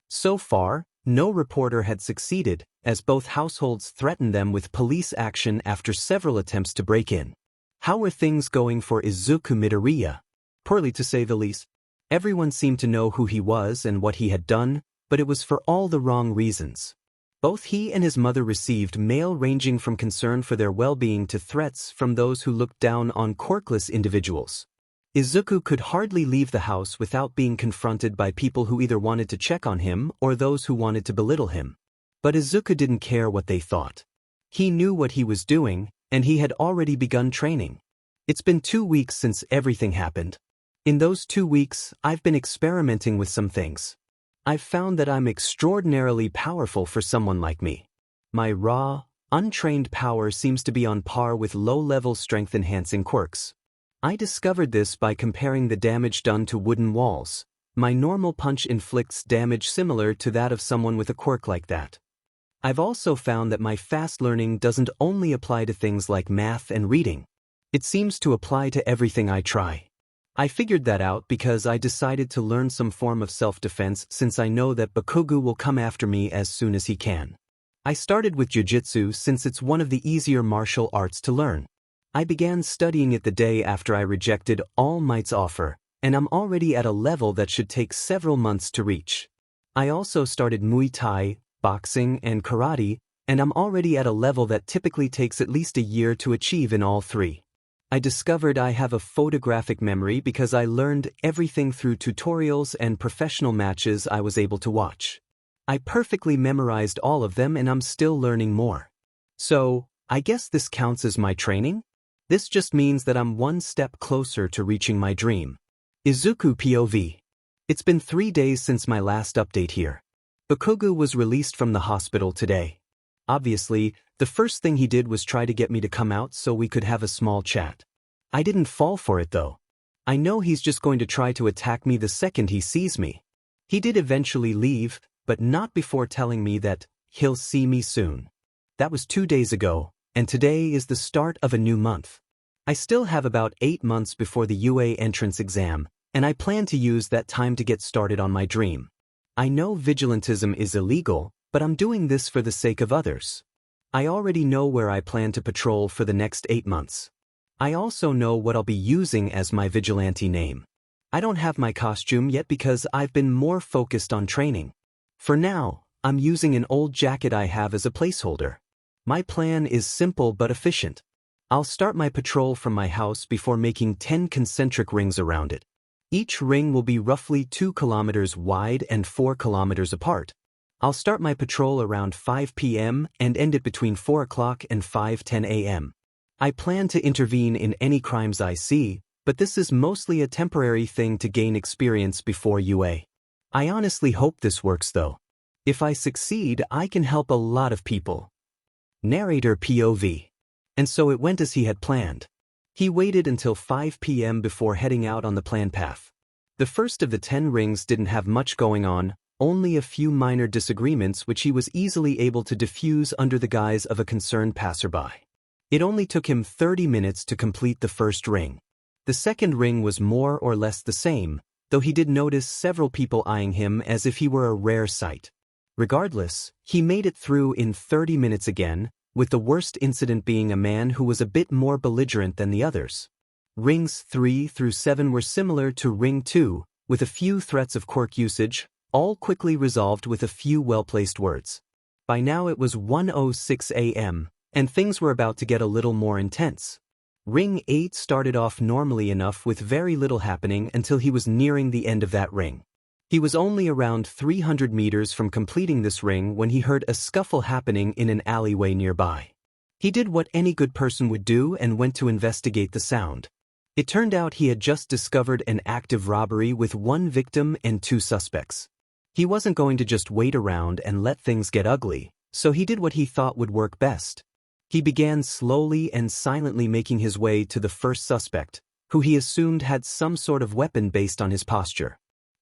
So far, no reporter had succeeded, as both households threatened them with police action after several attempts to break in. How were things going for Izuku Midoriya? Poorly, to say the least. Everyone seemed to know who he was and what he had done, but it was for all the wrong reasons. Both he and his mother received mail ranging from concern for their well-being to threats from those who looked down on quirkless individuals. Izuku could hardly leave the house without being confronted by people who either wanted to check on him or those who wanted to belittle him. But Izuku didn't care what they thought. He knew what he was doing, and he had already begun training. It's been 2 weeks since everything happened. In those 2 weeks, I've been experimenting with some things. I've found that I'm extraordinarily powerful for someone like me. My raw, untrained power seems to be on par with low-level strength-enhancing quirks. I discovered this by comparing the damage done to wooden walls. My normal punch inflicts damage similar to that of someone with a quirk like that. I've also found that my fast learning doesn't only apply to things like math and reading. It seems to apply to everything I try. I figured that out because I decided to learn some form of self-defense since I know that Bakugo will come after me as soon as he can. I started with jiu-jitsu since it's one of the easier martial arts to learn. I began studying it the day after I rejected All Might's offer, and I'm already at a level that should take several months to reach. I also started Muay Thai, boxing, and karate, and I'm already at a level that typically takes at least a year to achieve in all three. I discovered I have a photographic memory because I learned everything through tutorials and professional matches I was able to watch. I perfectly memorized all of them and I'm still learning more. So, I guess this counts as my training? This just means that I'm one step closer to reaching my dream. Izuku POV. It's been 3 days since my last update here. Bakugo was released from the hospital today. Obviously, the first thing he did was try to get me to come out so we could have a small chat. I didn't fall for it though. I know he's just going to try to attack me the second he sees me. He did eventually leave, but not before telling me that he'll see me soon. That was 2 days ago, and today is the start of a new month. I still have about 8 months before the UA entrance exam, and I plan to use that time to get started on my dream. I know vigilantism is illegal, but I'm doing this for the sake of others. I already know where I plan to patrol for the next 8 months. I also know what I'll be using as my vigilante name. I don't have my costume yet because I've been more focused on training. For now, I'm using an old jacket I have as a placeholder. My plan is simple but efficient. I'll start my patrol from my house before making 10 concentric rings around it. Each ring will be roughly 2 kilometers wide and 4 kilometers apart. I'll start my patrol around 5 p.m. and end it between 4 o'clock and 5:10 a.m. I plan to intervene in any crimes I see, but this is mostly a temporary thing to gain experience before UA. I honestly hope this works though. If I succeed, I can help a lot of people. Narrator POV. And so it went as he had planned. He waited until 5 p.m. before heading out on the planned path. The first of the 10 rings didn't have much going on, only a few minor disagreements which he was easily able to diffuse under the guise of a concerned passerby. It only took him 30 minutes to complete the first ring. The second ring was more or less the same, though he did notice several people eyeing him as if he were a rare sight. Regardless, he made it through in 30 minutes again, with the worst incident being a man who was a bit more belligerent than the others. Rings 3 through 7 were similar to Ring 2, with a few threats of quirk usage, all quickly resolved with a few well-placed words. By now it was 1:06 a.m., and things were about to get a little more intense. Ring 8 started off normally enough with very little happening until he was nearing the end of that ring. He was only around 300 meters from completing this ring when he heard a scuffle happening in an alleyway nearby. He did what any good person would do and went to investigate the sound. It turned out he had just discovered an active robbery with 1 victim and 2 suspects. He wasn't going to just wait around and let things get ugly, so he did what he thought would work best. He began slowly and silently making his way to the first suspect, who he assumed had some sort of weapon based on his posture.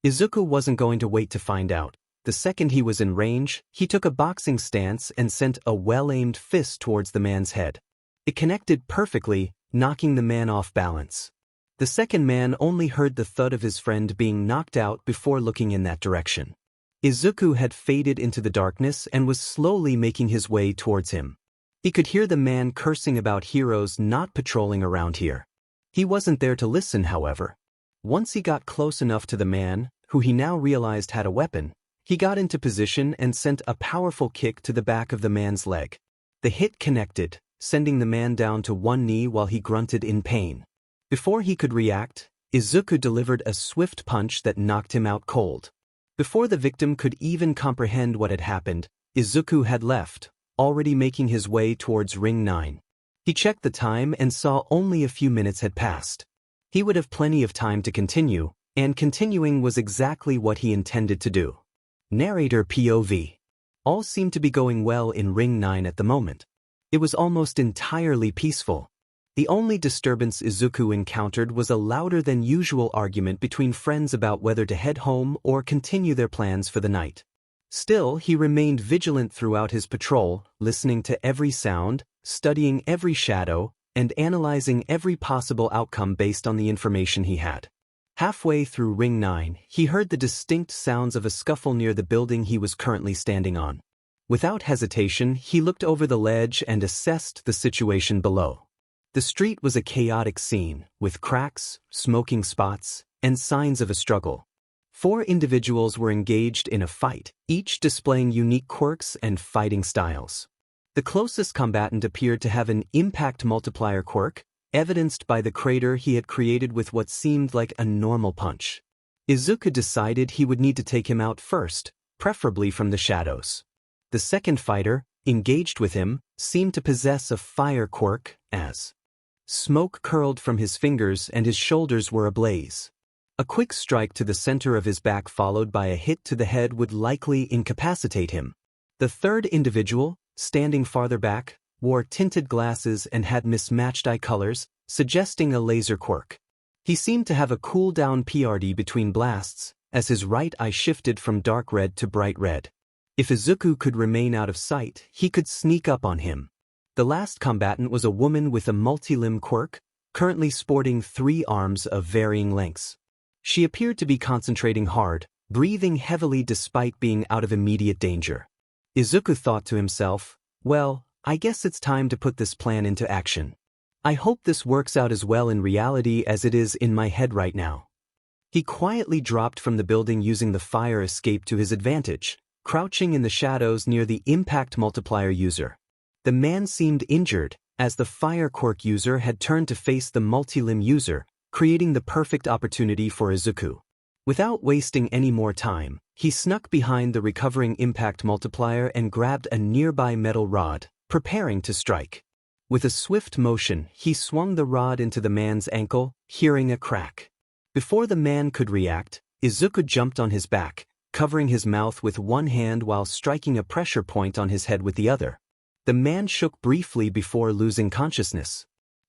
Izuku wasn't going to wait to find out. The second he was in range, he took a boxing stance and sent a well-aimed fist towards the man's head. It connected perfectly, knocking the man off balance. The second man only heard the thud of his friend being knocked out before looking in that direction. Izuku had faded into the darkness and was slowly making his way towards him. He could hear the man cursing about heroes not patrolling around here. He wasn't there to listen, however. Once he got close enough to the man, who he now realized had a weapon, he got into position and sent a powerful kick to the back of the man's leg. The hit connected, sending the man down to one knee while he grunted in pain. Before he could react, Izuku delivered a swift punch that knocked him out cold. Before the victim could even comprehend what had happened, Izuku had left, already making his way towards Ring 9. He checked the time and saw only a few minutes had passed. He would have plenty of time to continue, and continuing was exactly what he intended to do. Narrator POV. All seemed to be going well in Ring 9 at the moment. It was almost entirely peaceful. The only disturbance Izuku encountered was a louder than usual argument between friends about whether to head home or continue their plans for the night. Still, he remained vigilant throughout his patrol, listening to every sound, studying every shadow, and analyzing every possible outcome based on the information he had. Halfway through Ring 9, he heard the distinct sounds of a scuffle near the building he was currently standing on. Without hesitation, he looked over the ledge and assessed the situation below. The street was a chaotic scene, with cracks, smoking spots, and signs of a struggle. 4 individuals were engaged in a fight, each displaying unique quirks and fighting styles. The closest combatant appeared to have an impact multiplier quirk, evidenced by the crater he had created with what seemed like a normal punch. Izuku decided he would need to take him out first, preferably from the shadows. The second fighter, engaged with him, seemed to possess a fire quirk, as smoke curled from his fingers and his shoulders were ablaze. A quick strike to the center of his back followed by a hit to the head would likely incapacitate him. The third individual, standing farther back, wore tinted glasses and had mismatched eye colors, suggesting a laser quirk. He seemed to have a cooldown PRD between blasts, as his right eye shifted from dark red to bright red. If Izuku could remain out of sight, he could sneak up on him. The last combatant was a woman with a multi-limb quirk, currently sporting 3 arms of varying lengths. She appeared to be concentrating hard, breathing heavily despite being out of immediate danger. Izuku thought to himself, well, I guess it's time to put this plan into action. I hope this works out as well in reality as it is in my head right now. He quietly dropped from the building using the fire escape to his advantage, crouching in the shadows near the impact multiplier user. The man seemed injured, as the fire quirk user had turned to face the multi-limb user, creating the perfect opportunity for Izuku. Without wasting any more time, he snuck behind the recovering impact multiplier and grabbed a nearby metal rod, preparing to strike. With a swift motion, he swung the rod into the man's ankle, hearing a crack. Before the man could react, Izuku jumped on his back, covering his mouth with one hand while striking a pressure point on his head with the other. The man shook briefly before losing consciousness.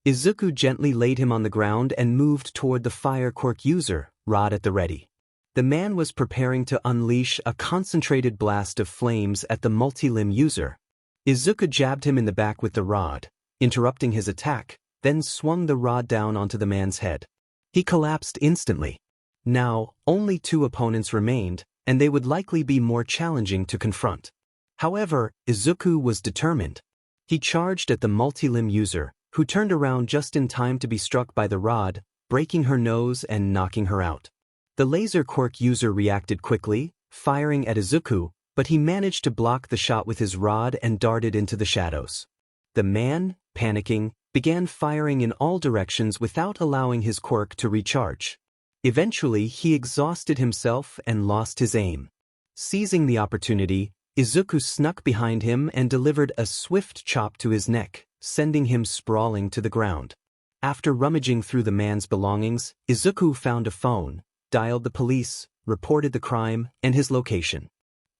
Izuku gently laid him on the ground and moved toward the fire quirk user, rod at the ready. The man was preparing to unleash a concentrated blast of flames at the multi-limb user. Izuku jabbed him in the back with the rod, interrupting his attack, then swung the rod down onto the man's head. He collapsed instantly. Now, only 2 opponents remained, and they would likely be more challenging to confront. However, Izuku was determined. He charged at the multi-limb user, who turned around just in time to be struck by the rod, breaking her nose and knocking her out. The laser quirk user reacted quickly, firing at Izuku, but he managed to block the shot with his rod and darted into the shadows. The man, panicking, began firing in all directions without allowing his quirk to recharge. Eventually, he exhausted himself and lost his aim. Seizing the opportunity, Izuku snuck behind him and delivered a swift chop to his neck, sending him sprawling to the ground. After rummaging through the man's belongings, Izuku found a phone, dialed the police, reported the crime, and his location.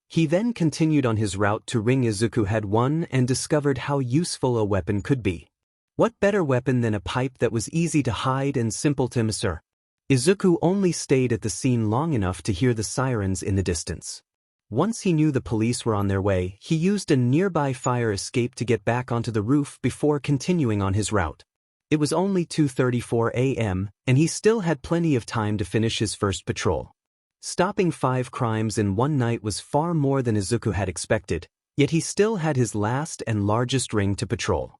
He then continued on his route to ring Izuku had won and discovered how useful a weapon could be. What better weapon than a pipe that was easy to hide and simple to master? Izuku only stayed at the scene long enough to hear the sirens in the distance. Once he knew the police were on their way, he used a nearby fire escape to get back onto the roof before continuing on his route. It was only 2:34 a.m., and he still had plenty of time to finish his first patrol. Stopping 5 crimes in one night was far more than Izuku had expected, yet he still had his last and largest ring to patrol.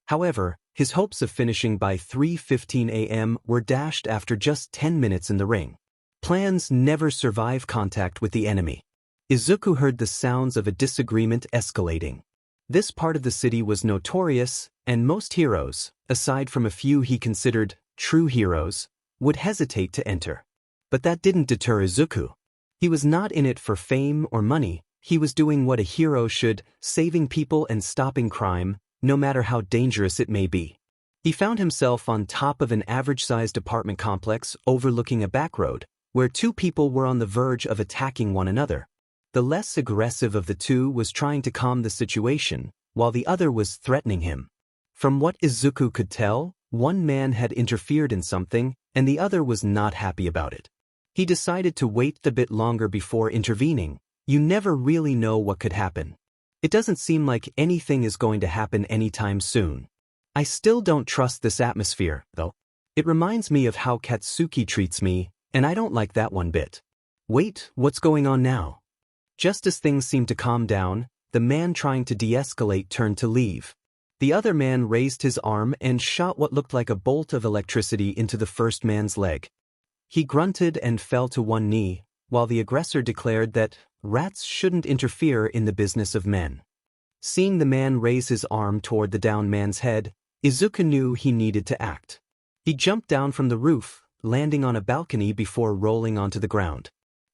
However, his hopes of finishing by 3:15 a.m. were dashed after just 10 minutes in the ring. Plans never survive contact with the enemy. Izuku heard the sounds of a disagreement escalating. This part of the city was notorious, and most heroes, aside from a few he considered true heroes, would hesitate to enter. But that didn't deter Izuku. He was not in it for fame or money, he was doing what a hero should, saving people and stopping crime, no matter how dangerous it may be. He found himself on top of an average-sized apartment complex overlooking a back road, where 2 people were on the verge of attacking one another. The less aggressive of the 2 was trying to calm the situation, while the other was threatening him. From what Izuku could tell, one man had interfered in something, and the other was not happy about it. He decided to wait a bit longer before intervening. You never really know what could happen. It doesn't seem like anything is going to happen anytime soon. I still don't trust this atmosphere, though. It reminds me of how Katsuki treats me, and I don't like that one bit. Wait, what's going on now? Just as things seemed to calm down, the man trying to de-escalate turned to leave. The other man raised his arm and shot what looked like a bolt of electricity into the first man's leg. He grunted and fell to one knee, while the aggressor declared that rats shouldn't interfere in the business of men. Seeing the man raise his arm toward the downed man's head, Izuku knew he needed to act. He jumped down from the roof, landing on a balcony before rolling onto the ground.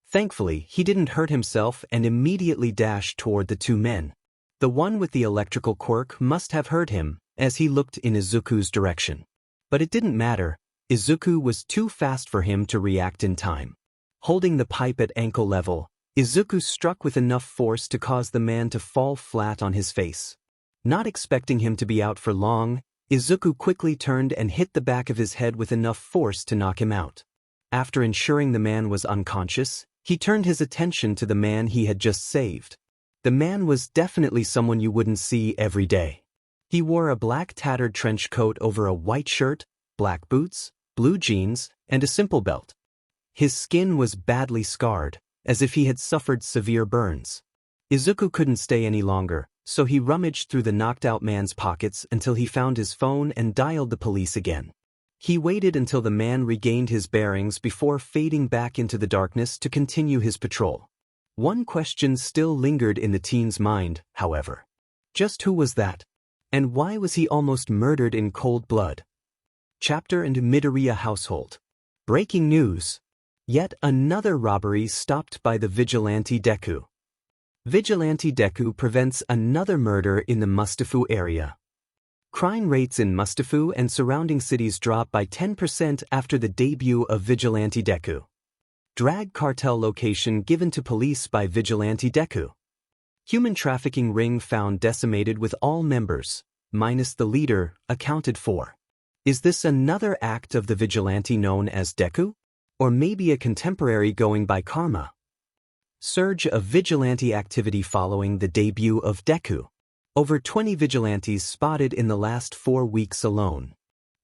Thankfully, he didn't hurt himself and immediately dashed toward the 2 men. The one with the electrical quirk must have heard him, as he looked in Izuku's direction. But it didn't matter. Izuku was too fast for him to react in time. Holding the pipe at ankle level, Izuku struck with enough force to cause the man to fall flat on his face. Not expecting him to be out for long, Izuku quickly turned and hit the back of his head with enough force to knock him out. After ensuring the man was unconscious, he turned his attention to the man he had just saved. The man was definitely someone you wouldn't see every day. He wore a black tattered trench coat over a white shirt, black boots, blue jeans, and a simple belt. His skin was badly scarred, as if he had suffered severe burns. Izuku couldn't stay any longer, so he rummaged through the knocked-out man's pockets until he found his phone and dialed the police again. He waited until the man regained his bearings before fading back into the darkness to continue his patrol. One question still lingered in the teen's mind, however. Just who was that? And why was he almost murdered in cold blood? Chapter and Midoriya household. Breaking news. Yet another robbery stopped by the Vigilante Deku. Vigilante Deku prevents another murder in the Mustafu area. Crime rates in Mustafu and surrounding cities drop by 10% after the debut of Vigilante Deku. Drag cartel location given to police by Vigilante Deku. Human trafficking ring found decimated with all members, minus the leader, accounted for. Is this another act of the vigilante known as Deku? Or maybe a contemporary going by Karma? Surge of vigilante activity following the debut of Deku. Over 20 vigilantes spotted in the last 4 weeks alone.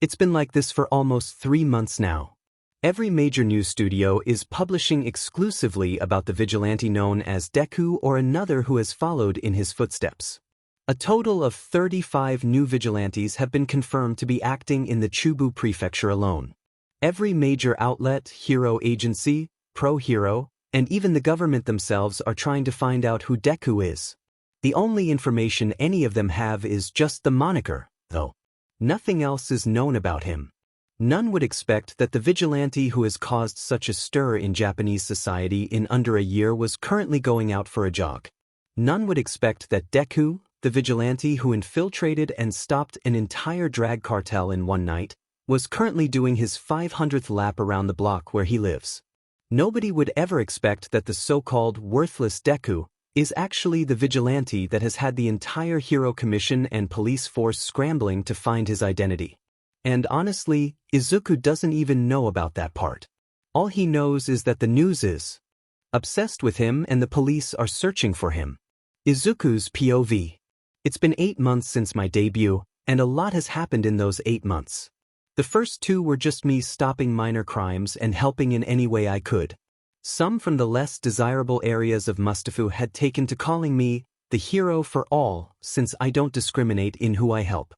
It's been like this for almost 3 months now. Every major news studio is publishing exclusively about the vigilante known as Deku or another who has followed in his footsteps. A total of 35 new vigilantes have been confirmed to be acting in the Chubu prefecture alone. Every major outlet, hero agency, pro-hero, and even the government themselves are trying to find out who Deku is. The only information any of them have is just the moniker, though. Nothing else is known about him. None would expect that the vigilante who has caused such a stir in Japanese society in under a year was currently going out for a jog. None would expect that Deku, the vigilante who infiltrated and stopped an entire drag cartel in one night, was currently doing his 500th lap around the block where he lives. Nobody would ever expect that the so-called worthless Deku is actually the vigilante that has had the entire hero commission and police force scrambling to find his identity. And honestly, Izuku doesn't even know about that part. All he knows is that the news is obsessed with him and the police are searching for him. Izuku's POV. It's been 8 months since my debut, and a lot has happened in those 8 months. The first 2 were just me stopping minor crimes and helping in any way I could. Some from the less desirable areas of Mustafu had taken to calling me the hero for all, since I don't discriminate in who I help.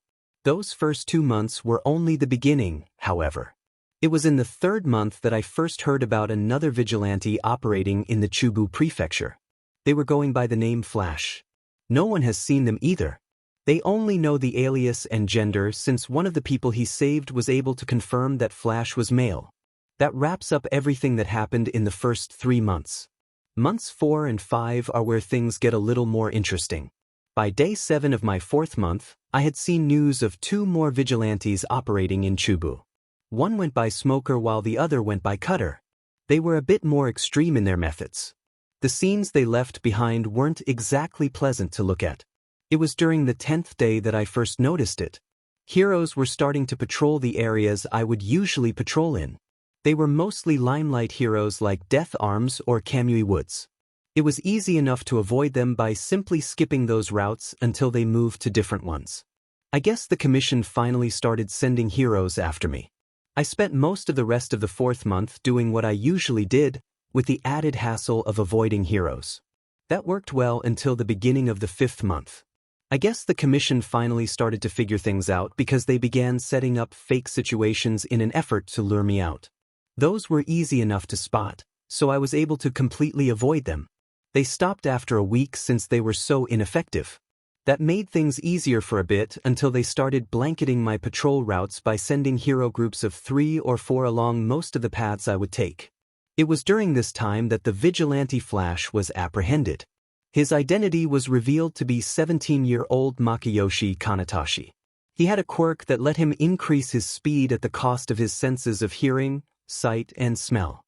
Those first 2 months were only the beginning, however. It was in the 3rd month that I first heard about another vigilante operating in the Chubu prefecture. They were going by the name Flash. No one has seen them either. They only know the alias and gender since one of the people he saved was able to confirm that Flash was male. That wraps up everything that happened in the first 3 months. Months 4 and 5 are where things get a little more interesting. By day 7 of my 4th month, I had seen news of 2 more vigilantes operating in Chubu. One went by Smoker while the other went by Cutter. They were a bit more extreme in their methods. The scenes they left behind weren't exactly pleasant to look at. It was during the 10th day that I first noticed it. Heroes were starting to patrol the areas I would usually patrol in. They were mostly limelight heroes like Death Arms or Kamui Woods. It was easy enough to avoid them by simply skipping those routes until they moved to different ones. I guess the commission finally started sending heroes after me. I spent most of the rest of the 4th month doing what I usually did, with the added hassle of avoiding heroes. That worked well until the beginning of the 5th month. I guess the commission finally started to figure things out because they began setting up fake situations in an effort to lure me out. Those were easy enough to spot, so I was able to completely avoid them. They stopped after a week since they were so ineffective. That made things easier for a bit until they started blanketing my patrol routes by sending hero groups of 3 or 4 along most of the paths I would take. It was during this time that the vigilante Flash was apprehended. His identity was revealed to be 17-year-old Makiyoshi Kanatashi. He had a quirk that let him increase his speed at the cost of his senses of hearing, sight, and smell.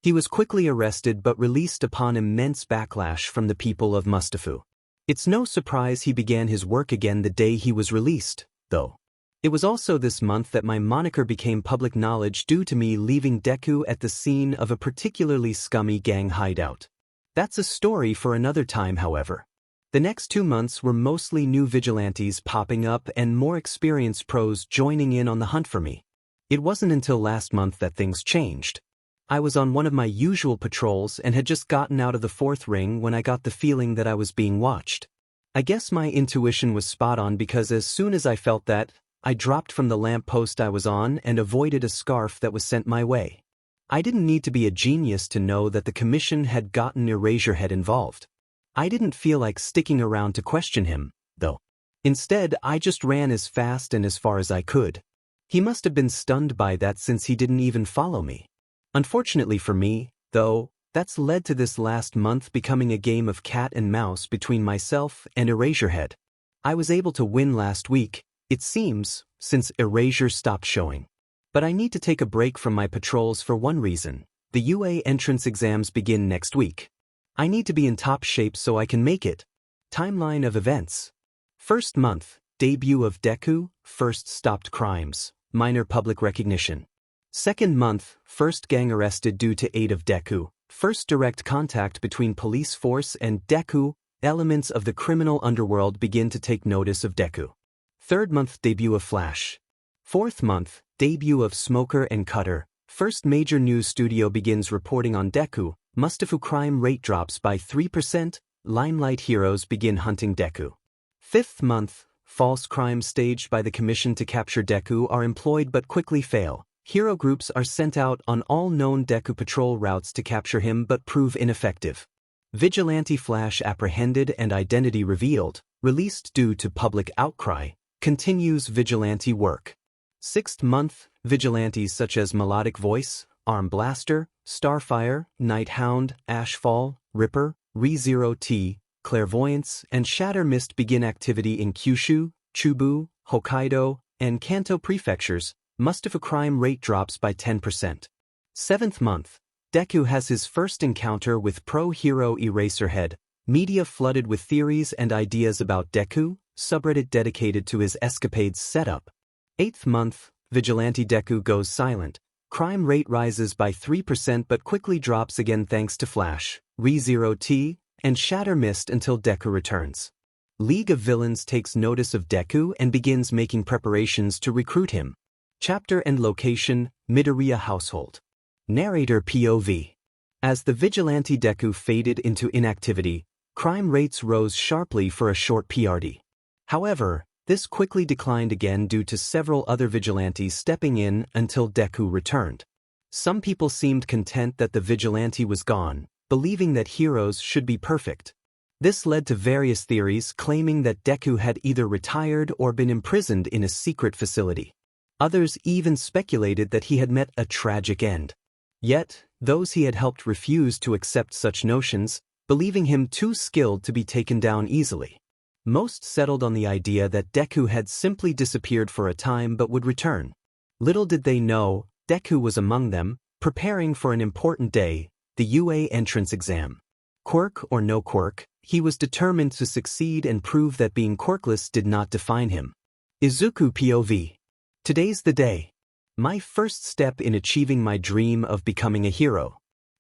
He was quickly arrested but released upon immense backlash from the people of Mustafu. It's no surprise he began his work again the day he was released, though. It was also this month that my moniker became public knowledge due to me leaving Deku at the scene of a particularly scummy gang hideout. That's a story for another time, however. The next 2 months were mostly new vigilantes popping up and more experienced pros joining in on the hunt for me. It wasn't until last month that things changed. I was on one of my usual patrols and had just gotten out of the 4th ring when I got the feeling that I was being watched. I guess my intuition was spot on because as soon as I felt that, I dropped from the lamppost I was on and avoided a scarf that was sent my way. I didn't need to be a genius to know that the commission had gotten Eraserhead involved. I didn't feel like sticking around to question him, though. Instead, I just ran as fast and as far as I could. He must have been stunned by that since he didn't even follow me. Unfortunately for me, though, that's led to this last month becoming a game of cat and mouse between myself and Eraserhead. I was able to win last week, it seems, since Erasure stopped showing. But I need to take a break from my patrols for one reason. The UA entrance exams begin next week. I need to be in top shape so I can make it. Timeline of events. First month, debut of Deku, first stopped crimes, minor public recognition. Second month, first gang arrested due to aid of Deku, first direct contact between police force and Deku, elements of the criminal underworld begin to take notice of Deku. Third month, debut of Flash. Fourth month, debut of Smoker and Cutter, first major news studio begins reporting on Deku, Mustafu crime rate drops by 3%, Limelight heroes begin hunting Deku. Fifth month, false crimes staged by the commission to capture Deku are employed but quickly fail. Hero groups are sent out on all known Deku patrol routes to capture him but prove ineffective. Vigilante Flash apprehended and identity revealed, released due to public outcry, continues vigilante work. Sixth month, vigilantes such as Melodic Voice, Arm Blaster, Starfire, Nighthound, Ashfall, Ripper, ReZero-T, Clairvoyance, and Shatter Mist begin activity in Kyushu, Chubu, Hokkaido, and Kanto prefectures. Mustafa crime rate drops by 10%. Seventh month, Deku has his first encounter with pro-hero Eraserhead, media flooded with theories and ideas about Deku, subreddit dedicated to his escapades setup. Eighth month, Vigilante Deku goes silent, crime rate rises by 3% but quickly drops again thanks to Flash, ReZero-T, and Shatter Mist until Deku returns. League of Villains takes notice of Deku and begins making preparations to recruit him. Chapter and location, Midoriya household. Narrator POV. As the vigilante Deku faded into inactivity, crime rates rose sharply for a short PRD. However, this quickly declined again due to several other vigilantes stepping in until Deku returned. Some people seemed content that the vigilante was gone, believing that heroes should be perfect. This led to various theories claiming that Deku had either retired or been imprisoned in a secret facility. Others even speculated that he had met a tragic end. Yet, those he had helped refused to accept such notions, believing him too skilled to be taken down easily. Most settled on the idea that Deku had simply disappeared for a time but would return. Little did they know, Deku was among them, preparing for an important day, the UA entrance exam. Quirk or no quirk, he was determined to succeed and prove that being quirkless did not define him. Izuku POV. Today's the day. My first step in achieving my dream of becoming a hero.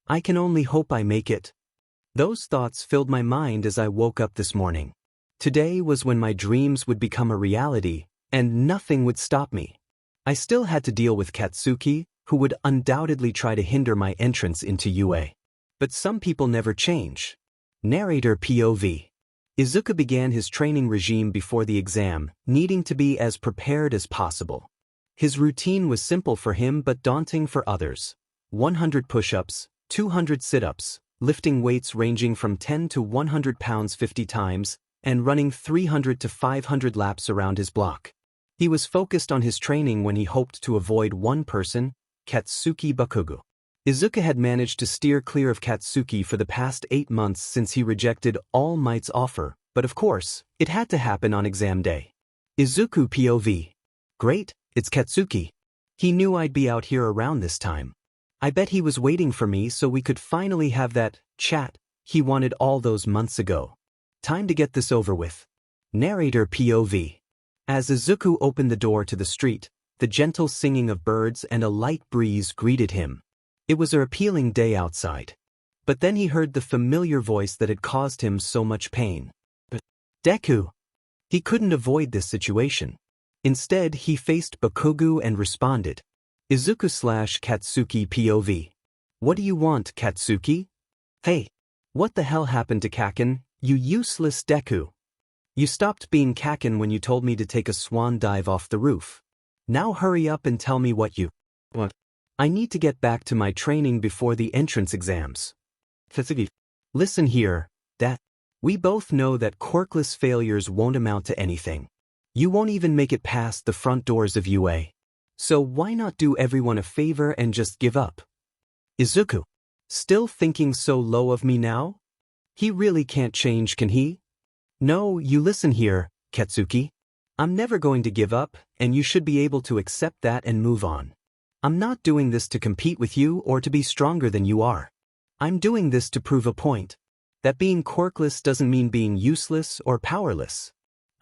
I can only hope I make it. Those thoughts filled my mind as I woke up this morning. Today was when my dreams would become a reality, and nothing would stop me. I still had to deal with Katsuki, who would undoubtedly try to hinder my entrance into UA. But some people never change. Narrator POV. Izuku began his training regime before the exam, needing to be as prepared as possible. His routine was simple for him but daunting for others. 100 push-ups, 200 sit-ups, lifting weights ranging from 10 to 100 pounds 50 times, and running 300 to 500 laps around his block. He was focused on his training when he hoped to avoid one person, Katsuki Bakugo. Izuku had managed to steer clear of Katsuki for the past 8 months since he rejected All Might's offer, but of course, it had to happen on exam day. Izuku POV. Great, it's Katsuki. He knew I'd be out here around this time. I bet he was waiting for me so we could finally have that chat he wanted all those months ago. Time to get this over with. Narrator POV. As Izuku opened the door to the street, the gentle singing of birds and a light breeze greeted him. It was an appealing day outside. But then he heard the familiar voice that had caused him so much pain. Deku. He couldn't avoid this situation. Instead, he faced Bakugo and responded. Izuku/Katsuki POV. What do you want, Katsuki? Hey. What the hell happened to Kaken, you useless Deku? You stopped being Kaken when you told me to take a swan dive off the roof. Now hurry up and tell me what you... What? I need to get back to my training before the entrance exams. Listen here, that... We both know that quirkless failures won't amount to anything. You won't even make it past the front doors of UA. So why not do everyone a favor and just give up? Izuku. Still thinking so low of me now? He really can't change, can he? No, you listen here, Katsuki. I'm never going to give up, and you should be able to accept that and move on. I'm not doing this to compete with you or to be stronger than you are. I'm doing this to prove a point. That being quirkless doesn't mean being useless or powerless.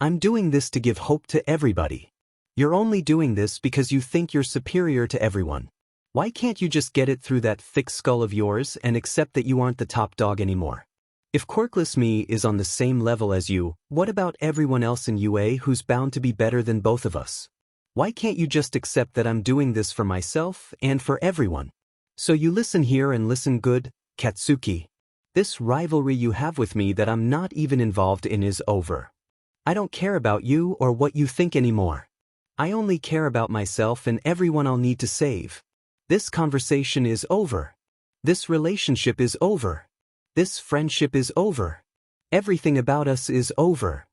I'm doing this to give hope to everybody. You're only doing this because you think you're superior to everyone. Why can't you just get it through that thick skull of yours and accept that you aren't the top dog anymore? If quirkless me is on the same level as you, what about everyone else in UA who's bound to be better than both of us? Why can't you just accept that I'm doing this for myself and for everyone? So you listen here and listen good, Katsuki. This rivalry you have with me that I'm not even involved in is over. I don't care about you or what you think anymore. I only care about myself and everyone I'll need to save. This conversation is over. This relationship is over. This friendship is over. Everything about us is over.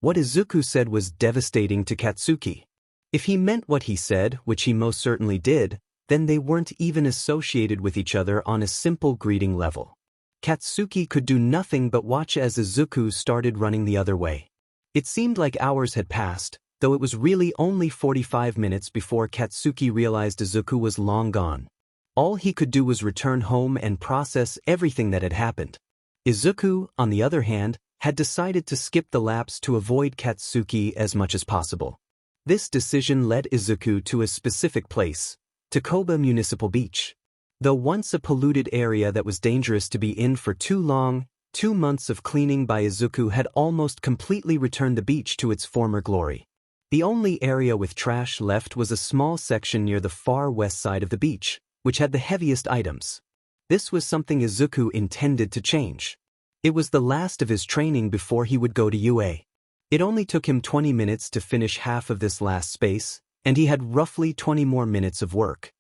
What Izuku said was devastating to Katsuki. If he meant what he said, which he most certainly did, then they weren't even associated with each other on a simple greeting level. Katsuki could do nothing but watch as Izuku started running the other way. It seemed like hours had passed, though it was really only 45 minutes before Katsuki realized Izuku was long gone. All he could do was return home and process everything that had happened. Izuku, on the other hand, had decided to skip the laps to avoid Katsuki as much as possible. This decision led Izuku to a specific place, Takoba Municipal Beach. Though once a polluted area that was dangerous to be in for too long, 2 months of cleaning by Izuku had almost completely returned the beach to its former glory. The only area with trash left was a small section near the far west side of the beach, which had the heaviest items. This was something Izuku intended to change. It was the last of his training before he would go to UA. It only took him 20 minutes to finish half of this last space, and he had roughly 20 more minutes of work.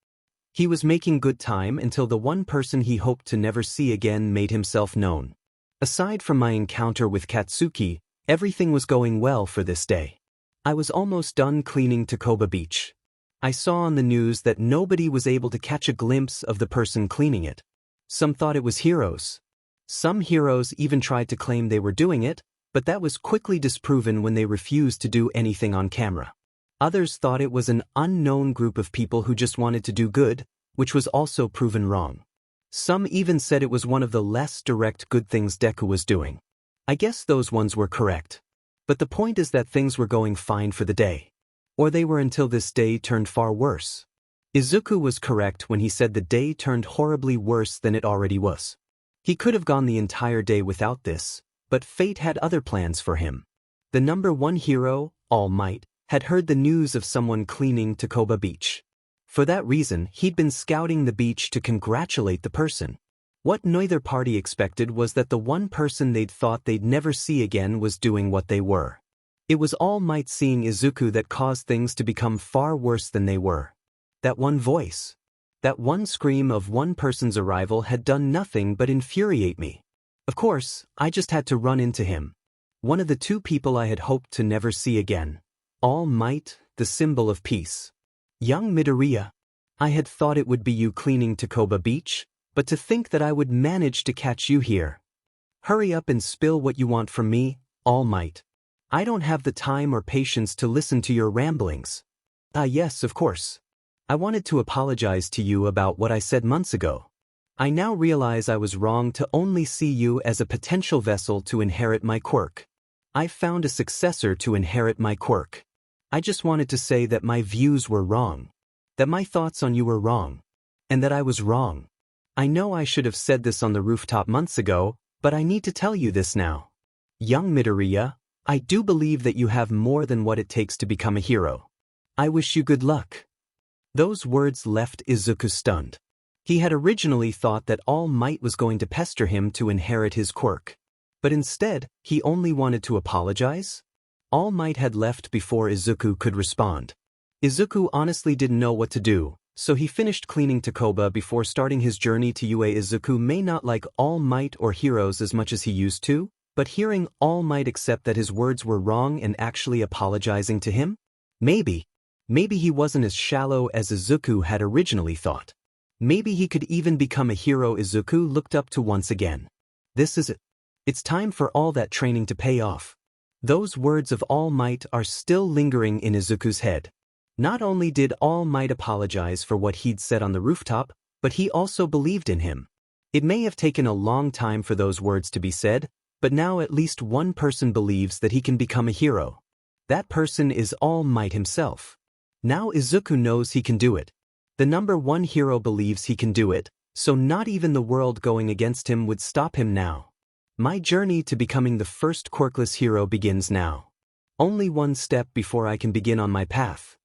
He was making good time until the one person he hoped to never see again made himself known. Aside from my encounter with Katsuki, everything was going well for this day. I was almost done cleaning Takoba Beach. I saw on the news that nobody was able to catch a glimpse of the person cleaning it. Some thought it was heroes. Some heroes even tried to claim they were doing it, but that was quickly disproven when they refused to do anything on camera. Others thought it was an unknown group of people who just wanted to do good, which was also proven wrong. Some even said it was one of the less direct good things Deku was doing. I guess those ones were correct. But the point is that things were going fine for the day. Or they were until this day turned far worse. Izuku was correct when he said the day turned horribly worse than it already was. He could have gone the entire day without this, but fate had other plans for him. The number one hero, All Might, had heard the news of someone cleaning Takoba Beach. For that reason, he'd been scouting the beach to congratulate the person. What neither party expected was that the one person they'd thought they'd never see again was doing what they were. It was All Might seeing Izuku that caused things to become far worse than they were. That one voice, that one scream of one person's arrival had done nothing but infuriate me. Of course, I just had to run into him. One of the two people I had hoped to never see again. All Might, the symbol of peace. Young Midoriya. I had thought it would be you cleaning Takoba Beach, but to think that I would manage to catch you here. Hurry up and spill what you want from me, All Might. I don't have the time or patience to listen to your ramblings. Yes, of course. I wanted to apologize to you about what I said months ago. I now realize I was wrong to only see you as a potential vessel to inherit my quirk. I found a successor to inherit my quirk. I just wanted to say that my views were wrong. That my thoughts on you were wrong. And that I was wrong. I know I should have said this on the rooftop months ago, but I need to tell you this now. Young Midoriya, I do believe that you have more than what it takes to become a hero. I wish you good luck. Those words left Izuku stunned. He had originally thought that All Might was going to pester him to inherit his quirk. But instead, he only wanted to apologize? All Might had left before Izuku could respond. Izuku honestly didn't know what to do, so he finished cleaning Takoba before starting his journey to UA. Izuku may not like All Might or heroes as much as he used to, But hearing All Might accept that his words were wrong and actually apologizing to him? Maybe he wasn't as shallow as Izuku had originally thought. Maybe he could even become a hero Izuku looked up to once again. This is it. It's time for all that training to pay off. Those words of All Might are still lingering in Izuku's head. Not only did All Might apologize for what he'd said on the rooftop, but he also believed in him. It may have taken a long time for those words to be said, but now at least one person believes that he can become a hero. That person is All Might himself. Now Izuku knows he can do it. The #1 hero believes he can do it, so not even the world going against him would stop him now. My journey to becoming the first quirkless hero begins now. Only one step before I can begin on my path.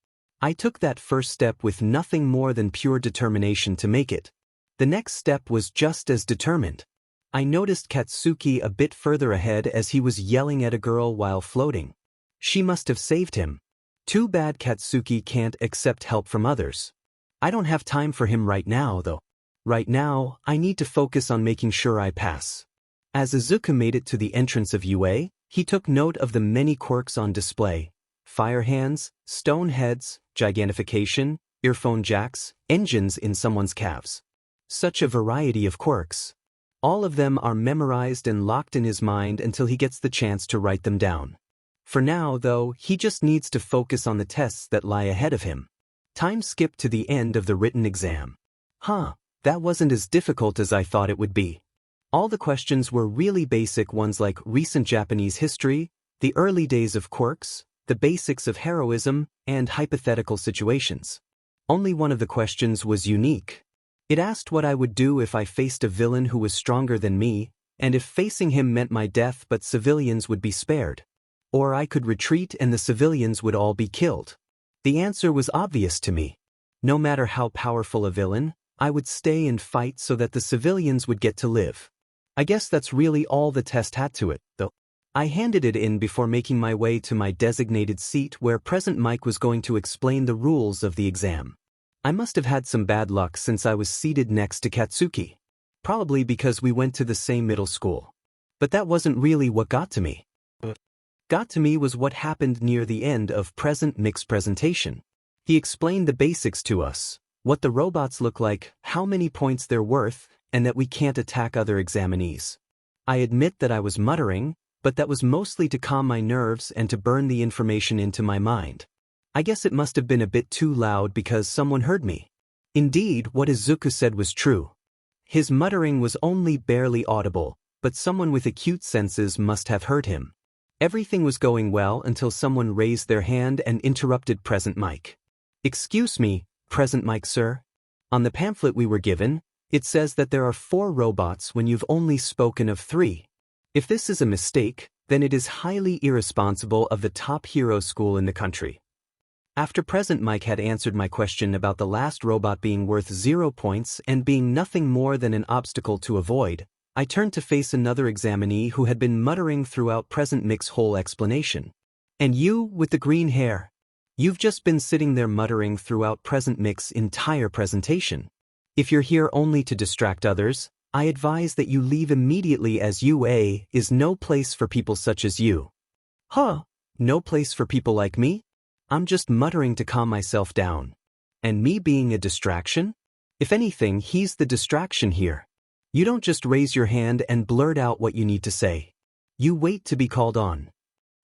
I took that first step with nothing more than pure determination to make it. The next step was just as determined. I noticed Katsuki a bit further ahead as he was yelling at a girl while floating. She must have saved him. Too bad Katsuki can't accept help from others. I don't have time for him right now, though. Right now, I need to focus on making sure I pass. As Izuku made it to the entrance of UA, he took note of the many quirks on display. Fire hands, stone heads, gigantification, earphone jacks, engines in someone's calves. Such a variety of quirks. All of them are memorized and locked in his mind until he gets the chance to write them down. For now, though, he just needs to focus on the tests that lie ahead of him. Time skipped to the end of the written exam. That wasn't as difficult as I thought it would be. All the questions were really basic ones like recent Japanese history, the early days of quirks, the basics of heroism, and hypothetical situations. Only one of the questions was unique. It asked what I would do if I faced a villain who was stronger than me, and if facing him meant my death but civilians would be spared. Or I could retreat and the civilians would all be killed. The answer was obvious to me. No matter how powerful a villain, I would stay and fight so that the civilians would get to live. I guess that's really all the test had to it, though. I handed it in before making my way to my designated seat where Present Mike was going to explain the rules of the exam. I must have had some bad luck since I was seated next to Katsuki. Probably because we went to the same middle school. But that wasn't really what got to me. What got to me was what happened near the end of Present Mike's presentation. He explained the basics to us, what the robots look like, how many points they're worth, and that we can't attack other examinees. I admit that I was muttering, but that was mostly to calm my nerves and to burn the information into my mind. I guess it must have been a bit too loud because someone heard me. Indeed, what Izuku said was true. His muttering was only barely audible, but someone with acute senses must have heard him. Everything was going well until someone raised their hand and interrupted Present Mike. "Excuse me, Present Mike, sir. On the pamphlet we were given, it says that there are 4 robots when you've only spoken of 3. If this is a mistake, then it is highly irresponsible of the top hero school in the country." After Present Mike had answered my question about the last robot being worth 0 points and being nothing more than an obstacle to avoid, I turned to face another examinee who had been muttering throughout Present Mike's whole explanation. "And you, with the green hair. You've just been sitting there muttering throughout Present Mike's entire presentation. If you're here only to distract others, I advise that you leave immediately as UA is no place for people such as you." No place for people like me? I'm just muttering to calm myself down. And me being a distraction? If anything, he's the distraction here. You don't just raise your hand and blurt out what you need to say. You wait to be called on.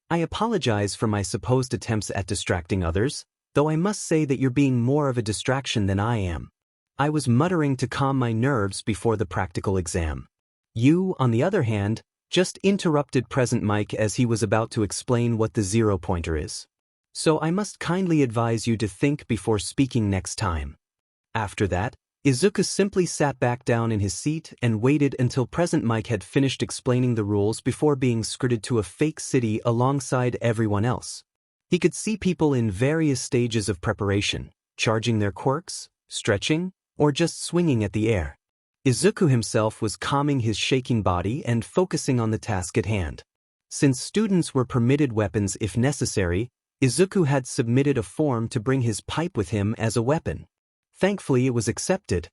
I apologize for my supposed attempts at distracting others, though I must say that you're being more of a distraction than I am. I was muttering to calm my nerves before the practical exam. You, on the other hand, just interrupted Present Mike as he was about to explain what the 0-pointer is. So I must kindly advise you to think before speaking next time. After that, Izuku simply sat back down in his seat and waited until Present Mike had finished explaining the rules before being escorted to a fake city alongside everyone else. He could see people in various stages of preparation, charging their quirks, stretching, or just swinging at the air. Izuku himself was calming his shaking body and focusing on the task at hand. Since students were permitted weapons if necessary, Izuku had submitted a form to bring his pipe with him as a weapon. Thankfully it was accepted.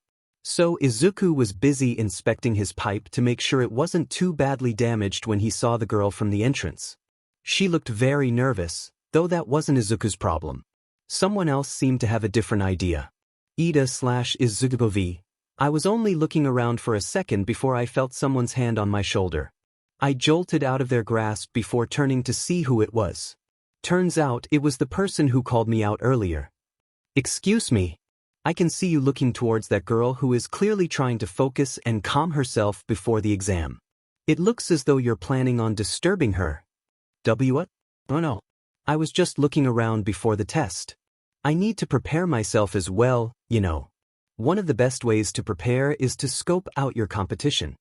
So Izuku was busy inspecting his pipe to make sure it wasn't too badly damaged when he saw the girl from the entrance. She looked very nervous, though that wasn't Izuku's problem. Someone else seemed to have a different idea. Ida/Izuku. I was only looking around for a second before I felt someone's hand on my shoulder. I jolted out of their grasp before turning to see who it was. Turns out it was the person who called me out earlier. Excuse me. I can see you looking towards that girl who is clearly trying to focus and calm herself before the exam. It looks as though you're planning on disturbing her. What? Oh no. I was just looking around before the test. I need to prepare myself as well, you know. One of the best ways to prepare is to scope out your competition.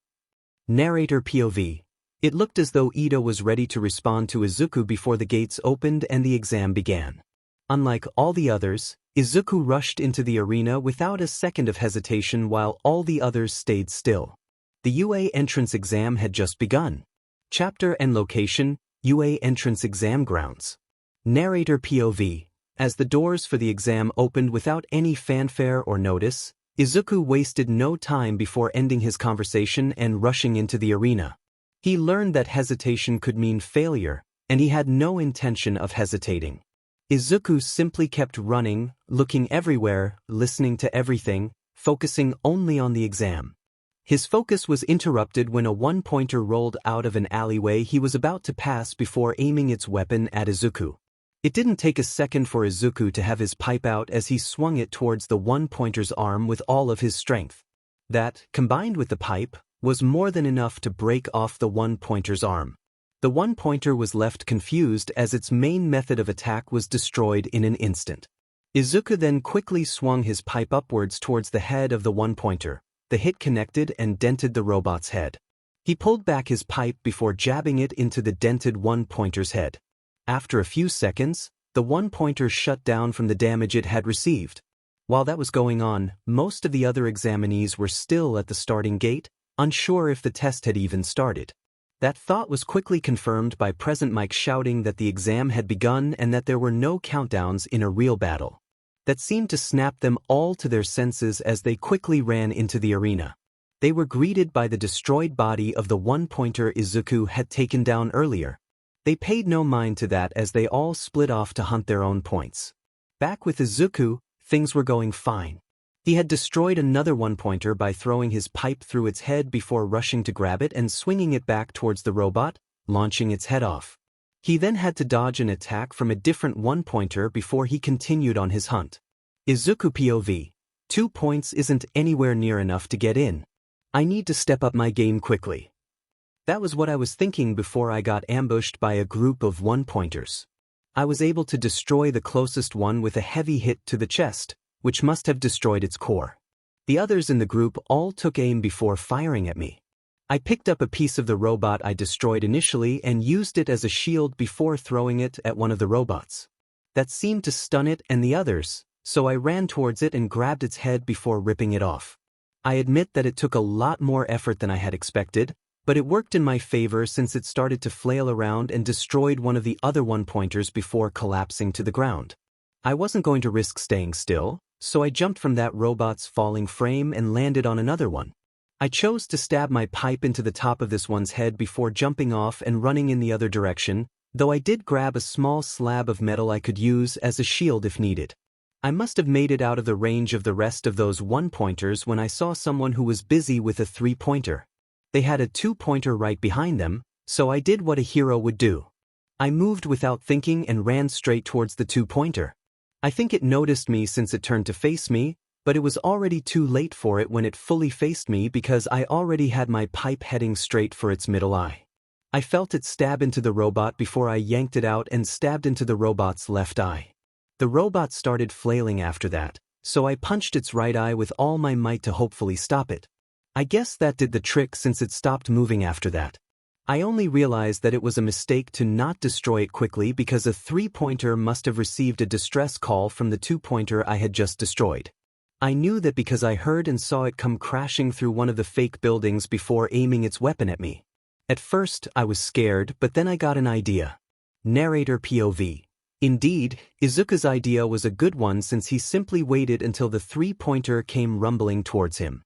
Narrator POV. It looked as though Ida was ready to respond to Izuku before the gates opened and the exam began. Unlike all the others, Izuku rushed into the arena without a second of hesitation while all the others stayed still. The UA entrance exam had just begun. Chapter and location, UA entrance exam grounds. Narrator POV. As the doors for the exam opened without any fanfare or notice, Izuku wasted no time before ending his conversation and rushing into the arena. He learned that hesitation could mean failure, and he had no intention of hesitating. Izuku simply kept running, looking everywhere, listening to everything, focusing only on the exam. His focus was interrupted when a one-pointer rolled out of an alleyway he was about to pass before aiming its weapon at Izuku. It didn't take a second for Izuku to have his pipe out as he swung it towards the one-pointer's arm with all of his strength. That, combined with the pipe, was more than enough to break off the one-pointer's arm. The one-pointer was left confused as its main method of attack was destroyed in an instant. Izuku then quickly swung his pipe upwards towards the head of the one-pointer. The hit connected and dented the robot's head. He pulled back his pipe before jabbing it into the dented one-pointer's head. After a few seconds, the one-pointer shut down from the damage it had received. While that was going on, most of the other examinees were still at the starting gate, unsure if the test had even started. That thought was quickly confirmed by Present Mike shouting that the exam had begun and that there were no countdowns in a real battle. That seemed to snap them all to their senses as they quickly ran into the arena. They were greeted by the destroyed body of the one-pointer Izuku had taken down earlier. They paid no mind to that as they all split off to hunt their own points. Back with Izuku, things were going fine. He had destroyed another one-pointer by throwing his pipe through its head before rushing to grab it and swinging it back towards the robot, launching its head off. He then had to dodge an attack from a different one-pointer before he continued on his hunt. Izuku POV. 2 points isn't anywhere near enough to get in. I need to step up my game quickly. That was what I was thinking before I got ambushed by a group of one-pointers. I was able to destroy the closest one with a heavy hit to the chest, which must have destroyed its core. The others in the group all took aim before firing at me. I picked up a piece of the robot I destroyed initially and used it as a shield before throwing it at one of the robots. That seemed to stun it and the others, so I ran towards it and grabbed its head before ripping it off. I admit that it took a lot more effort than I had expected, but it worked in my favor since it started to flail around and destroyed one of the other one-pointers before collapsing to the ground. I wasn't going to risk staying still, so I jumped from that robot's falling frame and landed on another one. I chose to stab my pipe into the top of this one's head before jumping off and running in the other direction, though I did grab a small slab of metal I could use as a shield if needed. I must have made it out of the range of the rest of those one-pointers when I saw someone who was busy with a 3-pointer. They had a 2-pointer right behind them, so I did what a hero would do. I moved without thinking and ran straight towards the 2-pointer. I think it noticed me since it turned to face me, but it was already too late for it when it fully faced me because I already had my pipe heading straight for its middle eye. I felt it stab into the robot before I yanked it out and stabbed into the robot's left eye. The robot started flailing after that, so I punched its right eye with all my might to hopefully stop it. I guess that did the trick since it stopped moving after that. I only realized that it was a mistake to not destroy it quickly because a 3-pointer must have received a distress call from the 2-pointer I had just destroyed. I knew that because I heard and saw it come crashing through one of the fake buildings before aiming its weapon at me. At first, I was scared, but then I got an idea. Narrator POV. Indeed, Izuku's idea was a good one since he simply waited until the 3-pointer came rumbling towards him.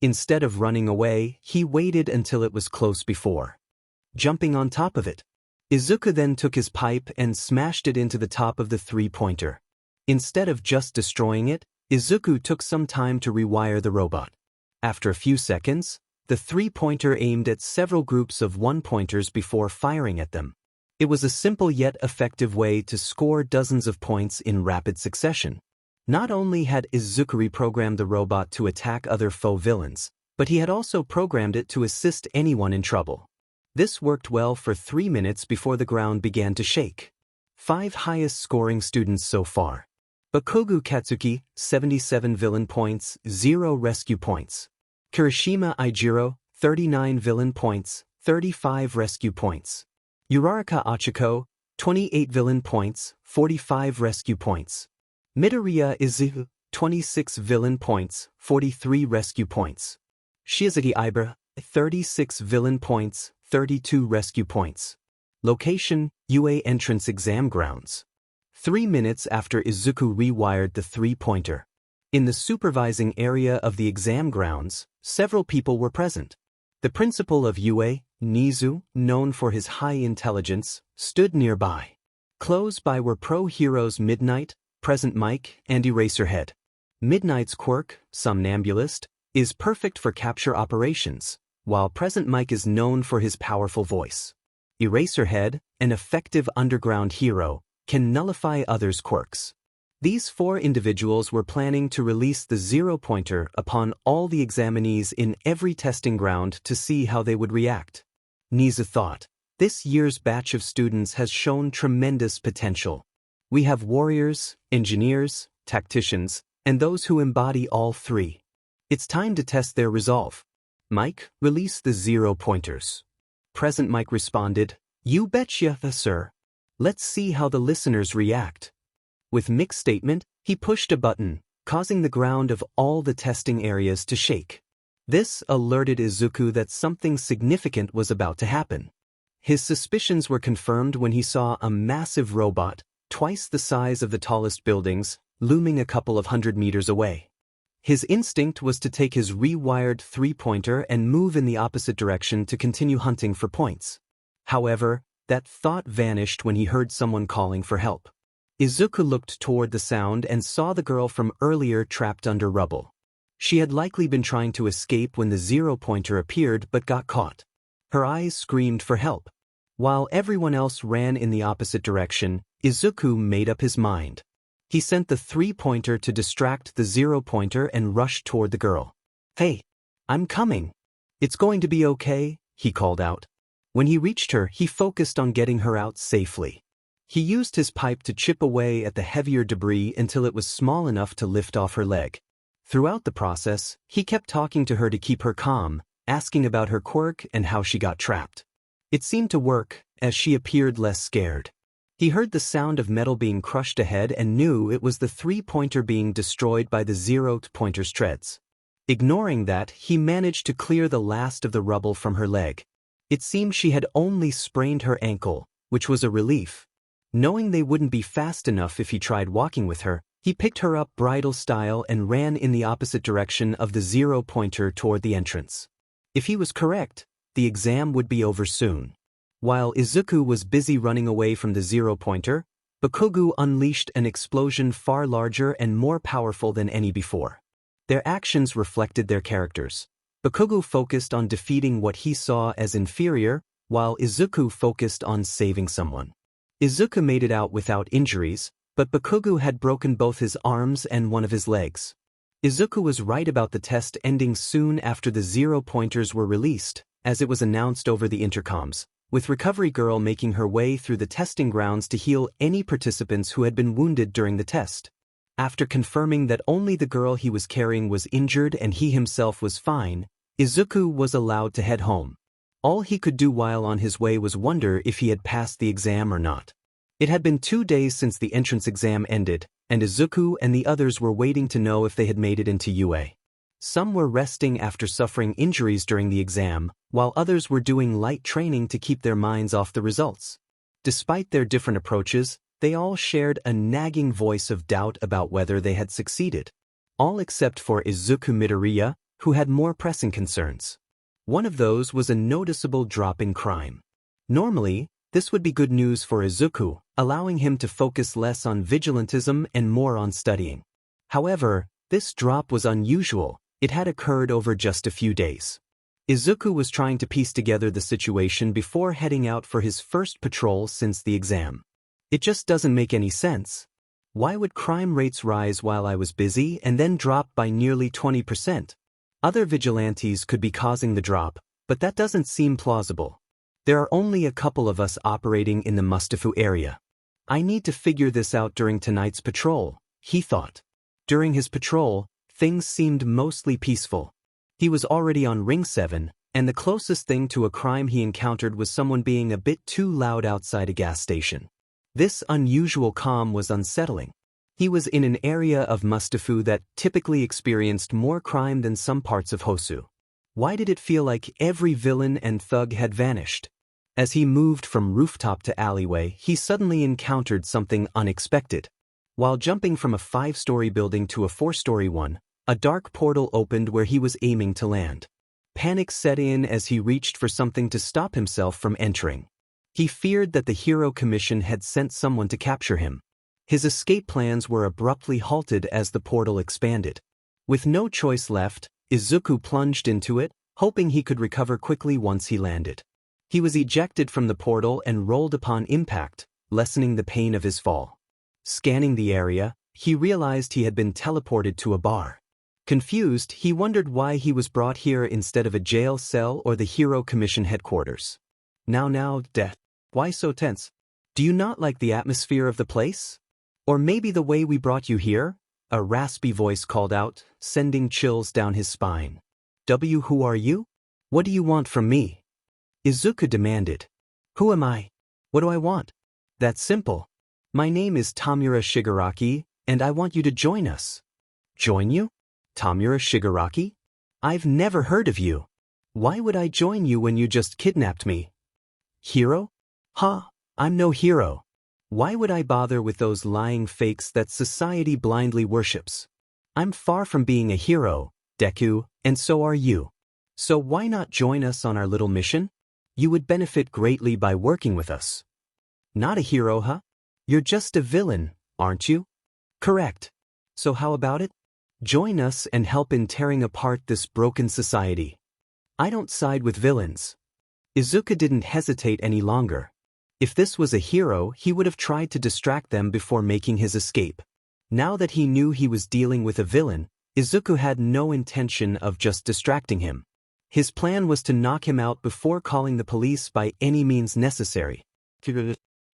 Instead of running away, he waited until it was close before jumping on top of it. Izuku then took his pipe and smashed it into the top of the three-pointer. Instead of just destroying it, Izuku took some time to rewire the robot. After a few seconds, the three-pointer aimed at several groups of one-pointers before firing at them. It was a simple yet effective way to score dozens of points in rapid succession. Not only had Izuku reprogrammed the robot to attack other foe villains, but he had also programmed it to assist anyone in trouble. This worked well for 3 minutes before the ground began to shake. 5 highest scoring students so far. Bakugo Katsuki, 77 villain points, 0 rescue points. Kirishima Ijiro, 39 villain points, 35 rescue points. Uraraka Achiko, 28 villain points, 45 rescue points. Midoriya Izuku, 26 villain points, 43 rescue points. Shizuki Ibara, 36 villain points, 32 rescue points. Location, UA Entrance Exam Grounds. 3 minutes after Izuku rewired the three-pointer. In the supervising area of the exam grounds, several people were present. The principal of UA, Nizu, known for his high intelligence, stood nearby. Close by were pro heroes Midnight, Present Mike, and Eraserhead. Midnight's quirk, Somnambulist, is perfect for capture operations, while Present Mike is known for his powerful voice. Eraserhead, an effective underground hero, can nullify others' quirks. These 4 individuals were planning to release the zero-pointer upon all the examinees in every testing ground to see how they would react. Nizu thought, this year's batch of students has shown tremendous potential. We have warriors, engineers, tacticians, and those who embody all 3. It's time to test their resolve. Mike, release the zero-pointers. Present Mike responded, you betcha, sir. Let's see how the listeners react. With Mick's statement, he pushed a button, causing the ground of all the testing areas to shake. This alerted Izuku that something significant was about to happen. His suspicions were confirmed when he saw a massive robot, twice the size of the tallest buildings, looming a couple of 100 meters away. His instinct was to take his rewired three-pointer and move in the opposite direction to continue hunting for points. However, that thought vanished when he heard someone calling for help. Izuku looked toward the sound and saw the girl from earlier trapped under rubble. She had likely been trying to escape when the zero-pointer appeared but got caught. Her eyes screamed for help. While everyone else ran in the opposite direction, Izuku made up his mind. He sent the three-pointer to distract the zero-pointer and rushed toward the girl. Hey, I'm coming. It's going to be okay, he called out. When he reached her, he focused on getting her out safely. He used his pipe to chip away at the heavier debris until it was small enough to lift off her leg. Throughout the process, he kept talking to her to keep her calm, asking about her quirk and how she got trapped. It seemed to work, as she appeared less scared. He heard the sound of metal being crushed ahead and knew it was the three-pointer being destroyed by the zero-pointer's treads. Ignoring that, he managed to clear the last of the rubble from her leg. It seemed she had only sprained her ankle, which was a relief. Knowing they wouldn't be fast enough if he tried walking with her, he picked her up bridle style and ran in the opposite direction of the zero-pointer toward the entrance. If he was correct, the exam would be over soon. While Izuku was busy running away from the zero-pointer, Bakugo unleashed an explosion far larger and more powerful than any before. Their actions reflected their characters. Bakugo focused on defeating what he saw as inferior, while Izuku focused on saving someone. Izuku made it out without injuries, but Bakugo had broken both his arms and one of his legs. Izuku was right about the test ending soon after the zero-pointers were released, as it was announced over the intercoms, with Recovery Girl making her way through the testing grounds to heal any participants who had been wounded during the test. After confirming that only the girl he was carrying was injured and he himself was fine, Izuku was allowed to head home. All he could do while on his way was wonder if he had passed the exam or not. It had been 2 days since the entrance exam ended, and Izuku and the others were waiting to know if they had made it into UA. Some were resting after suffering injuries during the exam, while others were doing light training to keep their minds off the results. Despite their different approaches, they all shared a nagging voice of doubt about whether they had succeeded. All except for Izuku Midoriya, who had more pressing concerns. One of those was a noticeable drop in crime. Normally, this would be good news for Izuku, allowing him to focus less on vigilantism and more on studying. However, this drop was unusual. It had occurred over just a few days. Izuku was trying to piece together the situation before heading out for his first patrol since the exam. It just doesn't make any sense. Why would crime rates rise while I was busy and then drop by nearly 20%? Other vigilantes could be causing the drop, but that doesn't seem plausible. There are only a couple of us operating in the Mustafu area. I need to figure this out during tonight's patrol, he thought. During his patrol, things seemed mostly peaceful. He was already on Ring 7, and the closest thing to a crime he encountered was someone being a bit too loud outside a gas station. This unusual calm was unsettling. He was in an area of Mustafu that typically experienced more crime than some parts of Hosu. Why did it feel like every villain and thug had vanished? As he moved from rooftop to alleyway, he suddenly encountered something unexpected. While jumping from a 5-story building to a 4-story one, a dark portal opened where he was aiming to land. Panic set in as he reached for something to stop himself from entering. He feared that the Hero Commission had sent someone to capture him. His escape plans were abruptly halted as the portal expanded. With no choice left, Izuku plunged into it, hoping he could recover quickly once he landed. He was ejected from the portal and rolled upon impact, lessening the pain of his fall. Scanning the area, he realized he had been teleported to a bar. Confused, he wondered why he was brought here instead of a jail cell or the Hero Commission headquarters. Now, death. Why so tense? Do you not like the atmosphere of the place? Or maybe the way we brought you here? A raspy voice called out, sending chills down his spine. Who are you? What do you want from me? Izuku demanded. Who am I? What do I want? That's simple. My name is Tamura Shigaraki, and I want you to join us. Join you? Tamura Shigaraki? I've never heard of you. Why would I join you when you just kidnapped me? Hero? I'm no hero. Why would I bother with those lying fakes that society blindly worships? I'm far from being a hero, Deku, and so are you. So why not join us on our little mission? You would benefit greatly by working with us. Not a hero, huh? You're just a villain, aren't you? Correct. So how about it? Join us and help in tearing apart this broken society. I don't side with villains. Izuku didn't hesitate any longer. If this was a hero, he would have tried to distract them before making his escape. Now that he knew he was dealing with a villain, Izuku had no intention of just distracting him. His plan was to knock him out before calling the police by any means necessary.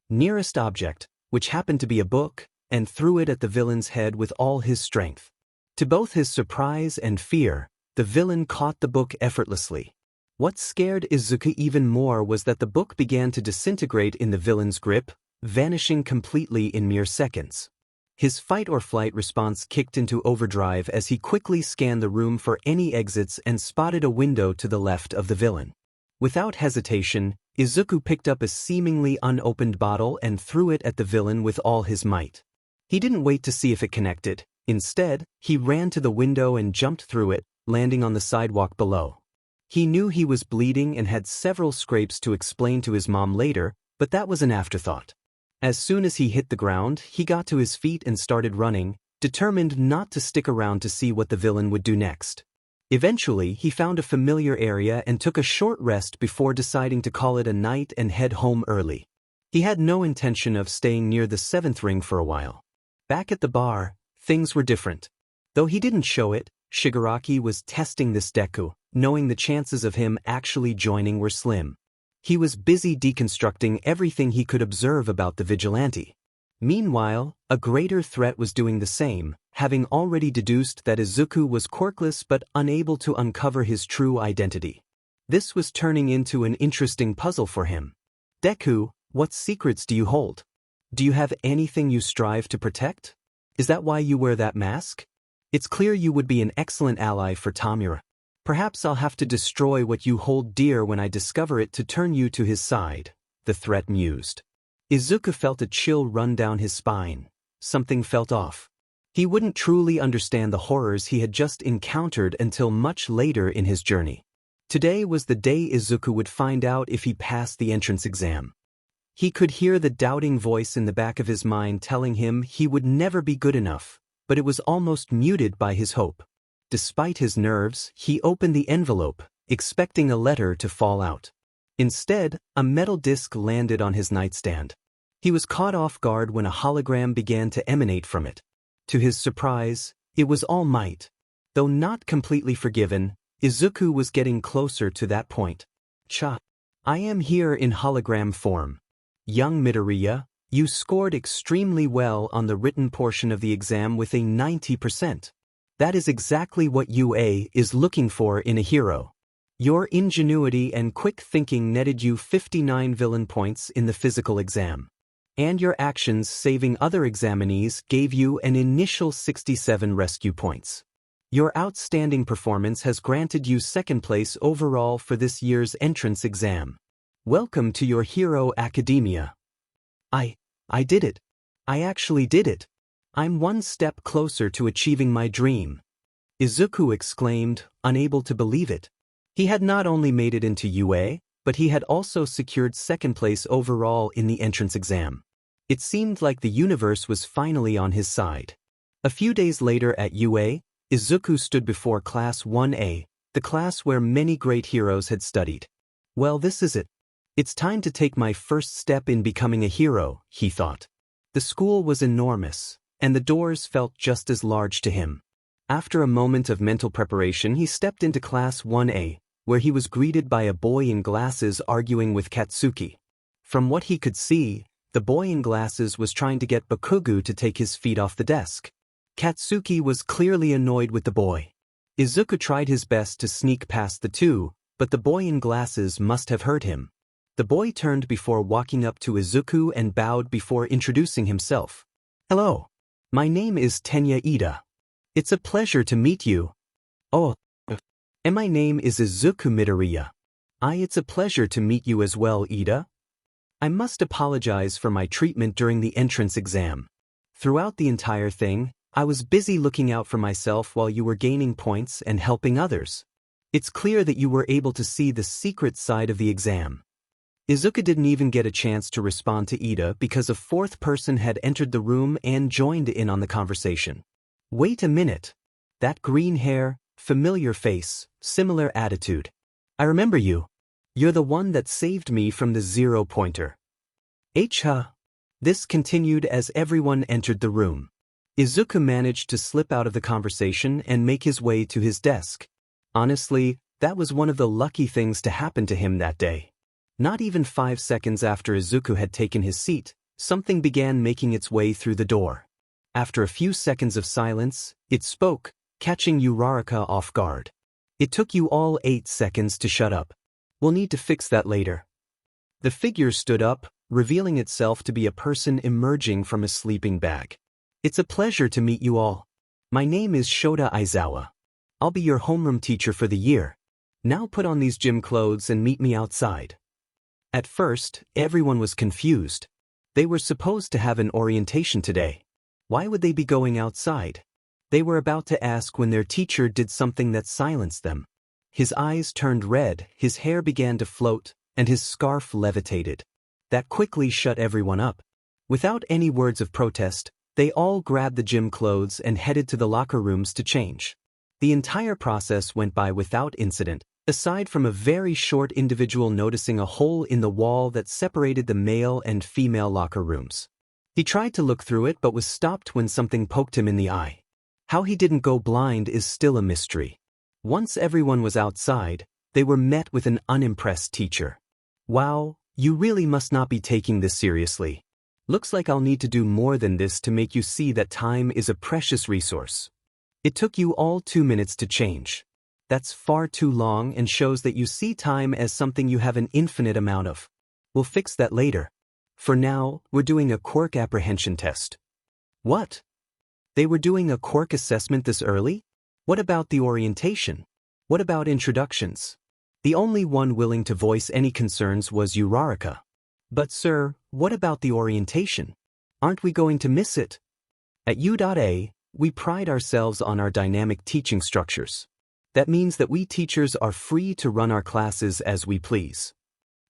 Nearest object, which happened to be a book, and threw it at the villain's head with all his strength. To both his surprise and fear, the villain caught the book effortlessly. What scared Izuku even more was that the book began to disintegrate in the villain's grip, vanishing completely in mere seconds. His fight-or-flight response kicked into overdrive as he quickly scanned the room for any exits and spotted a window to the left of the villain. Without hesitation, Izuku picked up a seemingly unopened bottle and threw it at the villain with all his might. He didn't wait to see if it connected. Instead, he ran to the window and jumped through it, landing on the sidewalk below. He knew he was bleeding and had several scrapes to explain to his mom later, but that was an afterthought. As soon as he hit the ground, he got to his feet and started running, determined not to stick around to see what the villain would do next. Eventually, he found a familiar area and took a short rest before deciding to call it a night and head home early. He had no intention of staying near the 7th ring for a while. Back at the bar, things were different. Though he didn't show it, Shigaraki was testing this Deku, knowing the chances of him actually joining were slim. He was busy deconstructing everything he could observe about the Vigilante. Meanwhile, a greater threat was doing the same, having already deduced that Izuku was quirkless but unable to uncover his true identity. This was turning into an interesting puzzle for him. Deku, what secrets do you hold? Do you have anything you strive to protect? Is that why you wear that mask? It's clear you would be an excellent ally for Tamura. Perhaps I'll have to destroy what you hold dear when I discover it to turn you to his side, the threat mused. Izuku felt a chill run down his spine. Something felt off. He wouldn't truly understand the horrors he had just encountered until much later in his journey. Today was the day Izuku would find out if he passed the entrance exam. He could hear the doubting voice in the back of his mind telling him he would never be good enough, but it was almost muted by his hope. Despite his nerves, he opened the envelope, expecting a letter to fall out. Instead, a metal disc landed on his nightstand. He was caught off guard when a hologram began to emanate from it. To his surprise, it was All Might. Though not completely forgiven, Izuku was getting closer to that point. Cha. I am here in hologram form. Young Midoriya, you scored extremely well on the written portion of the exam with a 90%. That is exactly what UA is looking for in a hero. Your ingenuity and quick thinking netted you 59 villain points in the physical exam. And your actions saving other examinees gave you an initial 67 rescue points. Your outstanding performance has granted you second place overall for this year's entrance exam. Welcome to your hero academia. I did it. I actually did it. I'm one step closer to achieving my dream. Izuku exclaimed, unable to believe it. He had not only made it into UA, but he had also secured second place overall in the entrance exam. It seemed like the universe was finally on his side. A few days later at UA, Izuku stood before Class 1A, the class where many great heroes had studied. Well, this is it. It's time to take my first step in becoming a hero, he thought. The school was enormous, and the doors felt just as large to him. After a moment of mental preparation, he stepped into Class 1A, where he was greeted by a boy in glasses arguing with Katsuki. From what he could see, the boy in glasses was trying to get Bakugo to take his feet off the desk. Katsuki was clearly annoyed with the boy. Izuku tried his best to sneak past the two, but the boy in glasses must have heard him. The boy turned before walking up to Izuku and bowed before introducing himself. Hello. My name is Tenya Ida. It's a pleasure to meet you. Oh. And my name is Izuku Midoriya. It's a pleasure to meet you as well, Ida. I must apologize for my treatment during the entrance exam. Throughout the entire thing, I was busy looking out for myself while you were gaining points and helping others. It's clear that you were able to see the secret side of the exam. Izuku didn't even get a chance to respond to Ida because a fourth person had entered the room and joined in on the conversation. Wait a minute. That green hair, familiar face, similar attitude. I remember you. You're the one that saved me from the zero-pointer. H-ha. This continued as everyone entered the room. Izuku managed to slip out of the conversation and make his way to his desk. Honestly, that was one of the lucky things to happen to him that day. Not even 5 seconds after Izuku had taken his seat, something began making its way through the door. After a few seconds of silence, it spoke, catching Uraraka off guard. It took you all 8 seconds to shut up. We'll need to fix that later. The figure stood up, revealing itself to be a person emerging from a sleeping bag. It's a pleasure to meet you all. My name is Shota Aizawa. I'll be your homeroom teacher for the year. Now put on these gym clothes and meet me outside. At first, everyone was confused. They were supposed to have an orientation today. Why would they be going outside? They were about to ask when their teacher did something that silenced them. His eyes turned red, his hair began to float, and his scarf levitated. That quickly shut everyone up. Without any words of protest, they all grabbed the gym clothes and headed to the locker rooms to change. The entire process went by without incident, aside from a very short individual noticing a hole in the wall that separated the male and female locker rooms. He tried to look through it but was stopped when something poked him in the eye. How he didn't go blind is still a mystery. Once everyone was outside, they were met with an unimpressed teacher. Wow, you really must not be taking this seriously. Looks like I'll need to do more than this to make you see that time is a precious resource. It took you all 2 minutes to change. That's far too long and shows that you see time as something you have an infinite amount of. We'll fix that later. For now, we're doing a quirk apprehension test. What? They were doing a quirk assessment this early? What about the orientation? What about introductions? The only one willing to voice any concerns was Uraraka. But sir, what about the orientation? Aren't we going to miss it? At U.A, We pride ourselves on our dynamic teaching structures. That means that we teachers are free to run our classes as we please.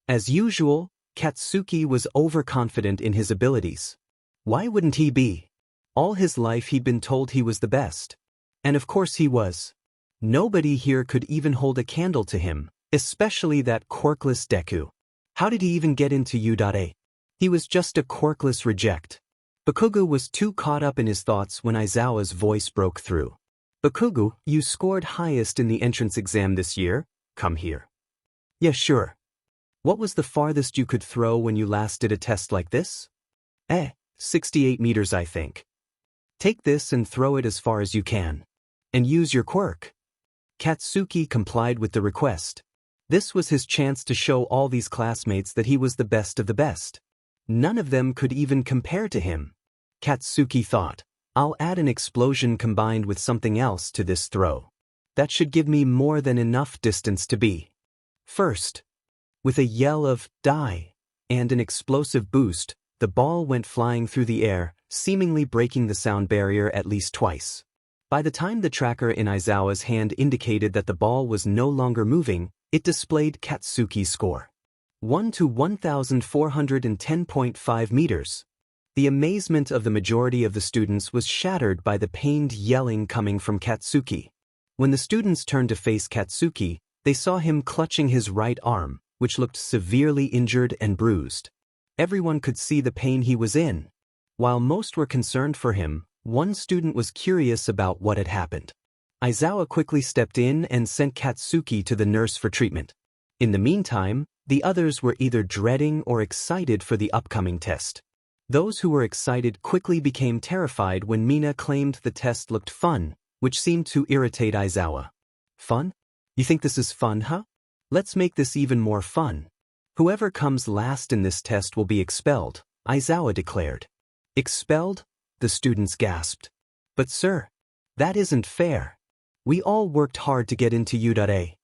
As usual, Katsuki was overconfident in his abilities. Why wouldn't he be? All his life he'd been told he was the best. And of course he was. Nobody here could even hold a candle to him, especially that quirkless Deku. How did he even get into U.A? He was just a quirkless reject. Bakugo was too caught up in his thoughts when Aizawa's voice broke through. Bakugo, you scored highest in the entrance exam this year. Come here. Yeah, sure. What was the farthest you could throw when you last did a test like this? 68 meters I think. Take this and throw it as far as you can. And use your quirk. Katsuki complied with the request. This was his chance to show all these classmates that he was the best of the best. None of them could even compare to him. Katsuki thought, I'll add an explosion combined with something else to this throw. That should give me more than enough distance to be first. With a yell of, die, and an explosive boost, the ball went flying through the air, seemingly breaking the sound barrier at least twice. By the time the tracker in Aizawa's hand indicated that the ball was no longer moving, it displayed Katsuki's score. 1 to 1,410.5 meters. The amazement of the majority of the students was shattered by the pained yelling coming from Katsuki. When the students turned to face Katsuki, they saw him clutching his right arm, which looked severely injured and bruised. Everyone could see the pain he was in. While most were concerned for him, one student was curious about what had happened. Aizawa quickly stepped in and sent Katsuki to the nurse for treatment. In the meantime, the others were either dreading or excited for the upcoming test. Those who were excited quickly became terrified when Mina claimed the test looked fun, which seemed to irritate Aizawa. Fun? You think this is fun, huh? Let's make this even more fun. Whoever comes last in this test will be expelled, Aizawa declared. Expelled? The students gasped. But sir, that isn't fair. We all worked hard to get into U.A.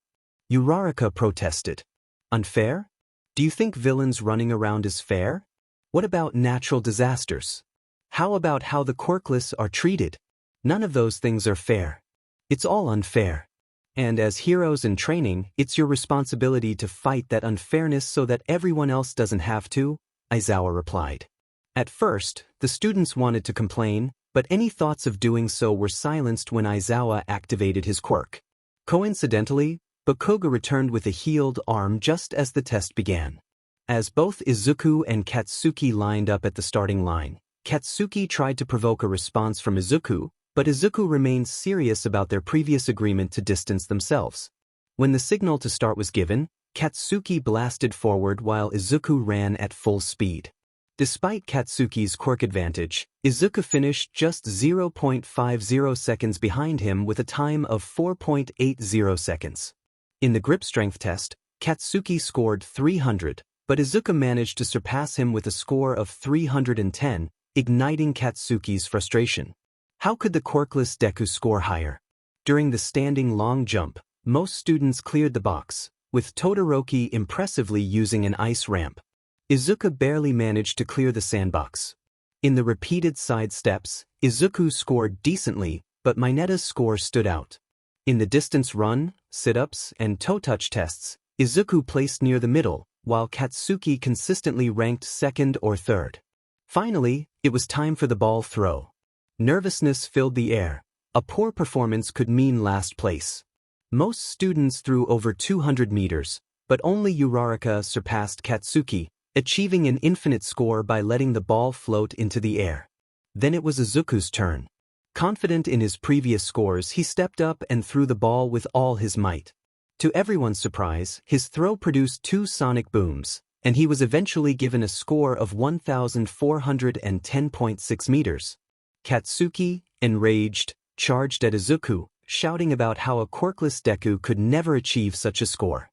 Uraraka protested. Unfair? Do you think villains running around is fair? What about natural disasters? How about how the quirkless are treated? None of those things are fair. It's all unfair. And as heroes in training, it's your responsibility to fight that unfairness so that everyone else doesn't have to, Aizawa replied. At first, the students wanted to complain, but any thoughts of doing so were silenced when Aizawa activated his quirk. Coincidentally, Bakugo returned with a healed arm just as the test began. As both Izuku and Katsuki lined up at the starting line, Katsuki tried to provoke a response from Izuku, but Izuku remained serious about their previous agreement to distance themselves. When the signal to start was given, Katsuki blasted forward while Izuku ran at full speed. Despite Katsuki's quirk advantage, Izuku finished just 0.50 seconds behind him with a time of 4.80 seconds. In the grip strength test, Katsuki scored 300, but Izuku managed to surpass him with a score of 310, igniting Katsuki's frustration. How could the quirkless Deku score higher? During the standing long jump, most students cleared the box, with Todoroki impressively using an ice ramp. Izuku barely managed to clear the sandbox. In the repeated side steps, Izuku scored decently, but Mineta's score stood out. In the distance run, sit-ups, and toe-touch tests, Izuku placed near the middle, while Katsuki consistently ranked second or third. Finally, it was time for the ball throw. Nervousness filled the air. A poor performance could mean last place. Most students threw over 200 meters, but only Uraraka surpassed Katsuki, achieving an infinite score by letting the ball float into the air. Then it was Izuku's turn. Confident in his previous scores, he stepped up and threw the ball with all his might. To everyone's surprise, his throw produced 2 sonic booms, and he was eventually given a score of 1,410.6 meters. Katsuki, enraged, charged at Izuku, shouting about how a quirkless Deku could never achieve such a score.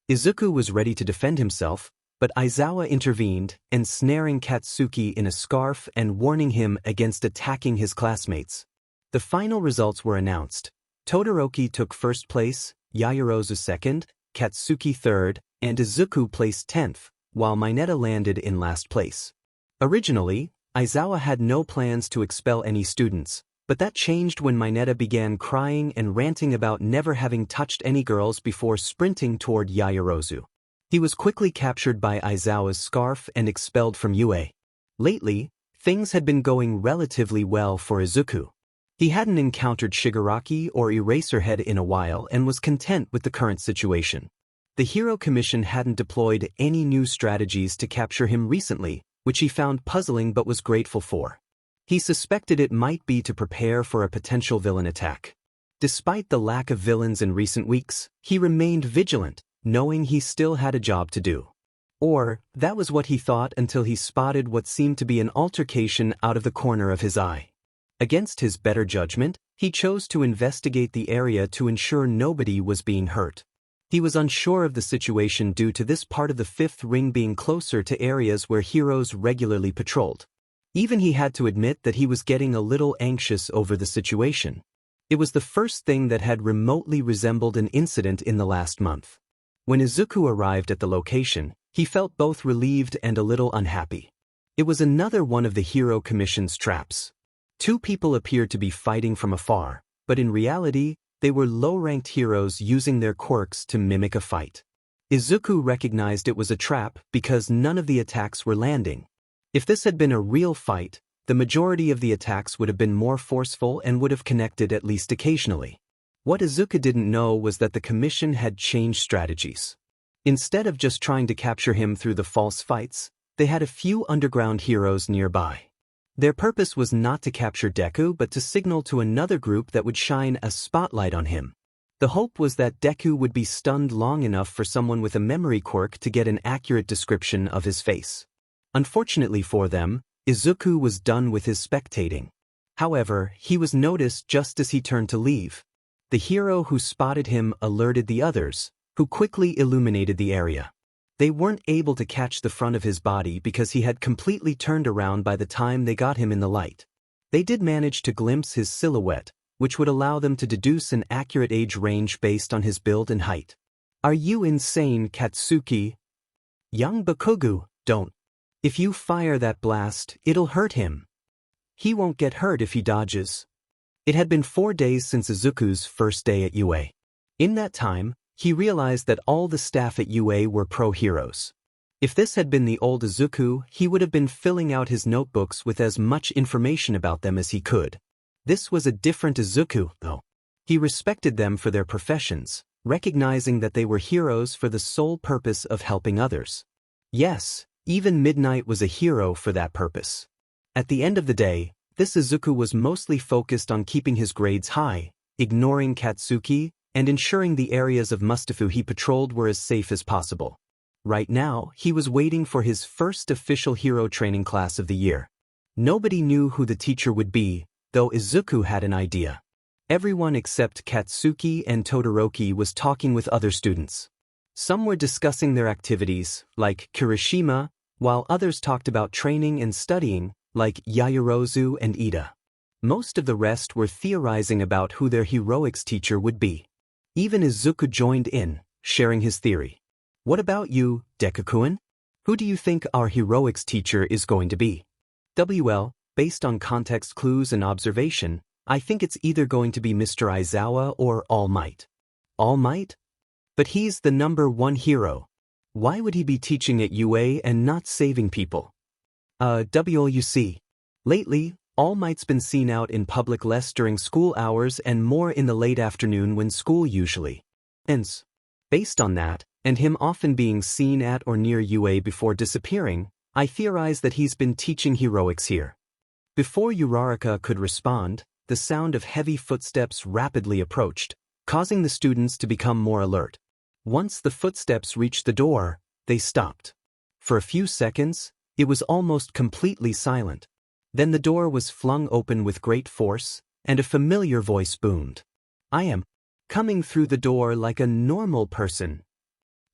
Izuku was ready to defend himself, but Aizawa intervened, ensnaring Katsuki in a scarf and warning him against attacking his classmates. The final results were announced. Todoroki took first place, Yaoyorozu second, Katsuki third, and Izuku placed 10th, while Mineta landed in last place. Originally, Aizawa had no plans to expel any students, But that changed when Mineta began crying and ranting about never having touched any girls before sprinting toward Yaoyorozu. He was quickly captured by Aizawa's scarf and expelled from UA. Lately, things had been going relatively well for Izuku. He hadn't encountered Shigaraki or Eraserhead in a while and was content with the current situation. The Hero Commission hadn't deployed any new strategies to capture him recently, which he found puzzling but was grateful for. He suspected it might be to prepare for a potential villain attack. Despite the lack of villains in recent weeks, he remained vigilant, knowing he still had a job to do. Or, that was what he thought until he spotted what seemed to be an altercation out of the corner of his eye. Against his better judgment, he chose to investigate the area to ensure nobody was being hurt. He was unsure of the situation due to this part of the Fifth Ring being closer to areas where heroes regularly patrolled. Even he had to admit that he was getting a little anxious over the situation. It was the first thing that had remotely resembled an incident in the last month. When Izuku arrived at the location, he felt both relieved and a little unhappy. It was another one of the Hero Commission's traps. Two people appeared to be fighting from afar, but in reality, they were low-ranked heroes using their quirks to mimic a fight. Izuku recognized it was a trap because none of the attacks were landing. If this had been a real fight, the majority of the attacks would have been more forceful and would have connected at least occasionally. What Izuku didn't know was that the Commission had changed strategies. Instead of just trying to capture him through the false fights, they had a few underground heroes nearby. Their purpose was not to capture Deku but to signal to another group that would shine a spotlight on him. The hope was that Deku would be stunned long enough for someone with a memory quirk to get an accurate description of his face. Unfortunately for them, Izuku was done with his spectating. However, he was noticed just as he turned to leave. The hero who spotted him alerted the others, who quickly illuminated the area. They weren't able to catch the front of his body because he had completely turned around by the time they got him in the light. They did manage to glimpse his silhouette, which would allow them to deduce an accurate age range based on his build and height. "Are you insane, Katsuki? Young Bakugo, don't. If you fire that blast, it'll hurt him. He won't get hurt if he dodges." It had been 4 days since Izuku's first day at UA. In that time, he realized that all the staff at UA were pro-heroes. If this had been the old Izuku, he would have been filling out his notebooks with as much information about them as he could. This was a different Izuku, though. He respected them for their professions, recognizing that they were heroes for the sole purpose of helping others. Yes, even Midnight was a hero for that purpose. At the end of the day, this Izuku was mostly focused on keeping his grades high, ignoring Katsuki, and ensuring the areas of Mustafu he patrolled were as safe as possible. Right now, he was waiting for his first official hero training class of the year. Nobody knew who the teacher would be, though Izuku had an idea. Everyone except Katsuki and Todoroki was talking with other students. Some were discussing their activities, like Kirishima, while others talked about training and studying, like Yaoyorozu and Ida. Most of the rest were theorizing about who their heroics teacher would be. Even Izuku joined in, sharing his theory. "What about you, Deku-kun? Who do you think our heroics teacher is going to be?" "Well, based on context clues and observation, I think it's either going to be Mr. Aizawa or All Might." "All Might? But he's the #1 hero. Why would he be teaching at UA and not saving people?" You see. Lately, All Might's been seen out in public less during school hours and more in the late afternoon when school usually ends. Based on that, and him often being seen at or near UA before disappearing, I theorize that he's been teaching heroics here. Before Uraraka could respond, the sound of heavy footsteps rapidly approached, causing the students to become more alert. Once the footsteps reached the door, they stopped. For a few seconds, it was almost completely silent. Then the door was flung open with great force, and a familiar voice boomed. "I am coming through the door like a normal person."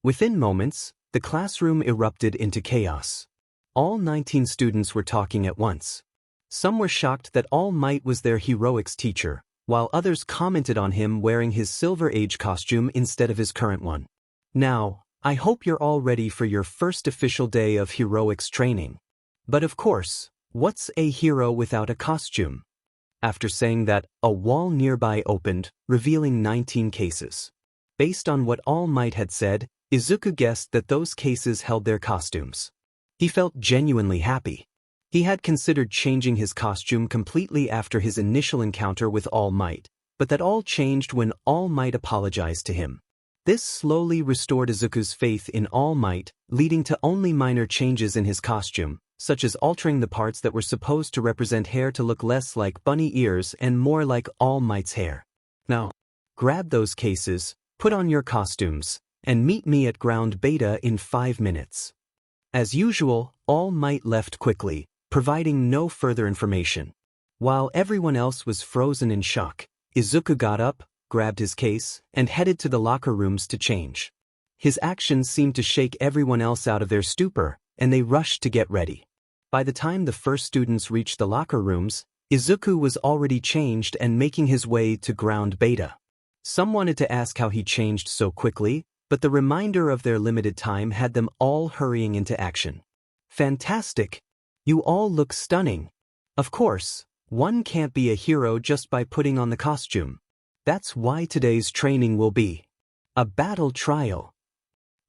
Within moments, the classroom erupted into chaos. All 19 students were talking at once. Some were shocked that All Might was their heroics teacher, while others commented on him wearing his Silver Age costume instead of his current one. "Now, I hope you're all ready for your first official day of heroics training. But of course, what's a hero without a costume?" After saying that, a wall nearby opened, revealing 19 cases. Based on what All Might had said, Izuku guessed that those cases held their costumes. He felt genuinely happy. He had considered changing his costume completely after his initial encounter with All Might, but that all changed when All Might apologized to him. This slowly restored Izuku's faith in All Might, leading to only minor changes in his costume, such as altering the parts that were supposed to represent hair to look less like bunny ears and more like All Might's hair. Now, grab those cases, put on your costumes, and meet me at ground beta in 5 minutes. As usual, All Might left quickly, providing no further information. While everyone else was frozen in shock, Izuku got up, grabbed his case, and headed to the locker rooms to change. His actions seemed to shake everyone else out of their stupor, and they rushed to get ready. By the time the first students reached the locker rooms, Izuku was already changed and making his way to ground beta. Some wanted to ask how he changed so quickly, but the reminder of their limited time had them all hurrying into action. Fantastic! You all look stunning. Of course, one can't be a hero just by putting on the costume. That's why today's training will be a battle trial.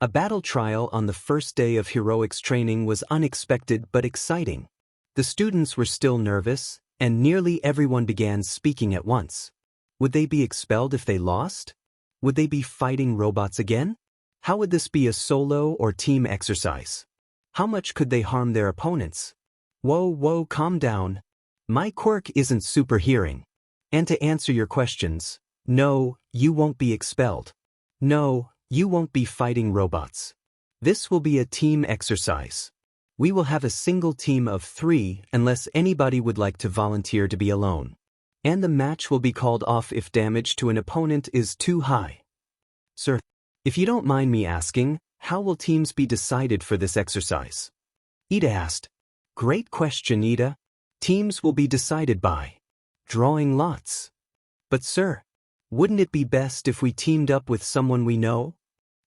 A battle trial on the first day of heroics training was unexpected but exciting. The students were still nervous, and nearly everyone began speaking at once. Would they be expelled if they lost? Would they be fighting robots again? How would this be a solo or team exercise? How much could they harm their opponents? Whoa, calm down. My quirk isn't super hearing. And to answer your questions, no, you won't be expelled. No, you won't be fighting robots. This will be a team exercise. We will have a single team of 3 unless anybody would like to volunteer to be alone. And the match will be called off if damage to an opponent is too high. Sir, if you don't mind me asking, how will teams be decided for this exercise? Ida asked. Great question, Ida. Teams will be decided by drawing lots. But sir, wouldn't it be best if we teamed up with someone we know?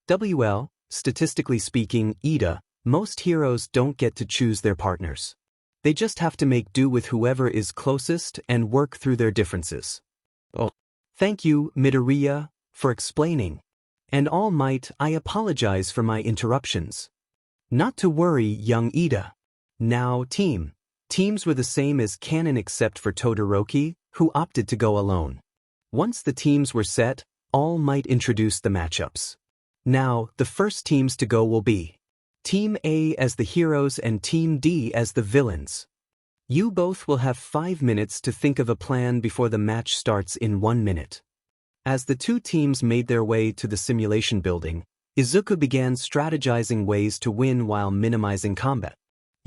Well, statistically speaking, Ida, most heroes don't get to choose their partners. They just have to make do with whoever is closest and work through their differences. Oh, thank you, Midoriya, for explaining. And All Might, I apologize for my interruptions. Not to worry, young Ida. Now, Teams were the same as canon except for Todoroki, who opted to go alone. Once the teams were set, All Might introduced the matchups. Now, the first teams to go will be Team A as the heroes and Team D as the villains. You both will have 5 minutes to think of a plan before the match starts in 1 minute. As the two teams made their way to the simulation building, Izuku began strategizing ways to win while minimizing combat.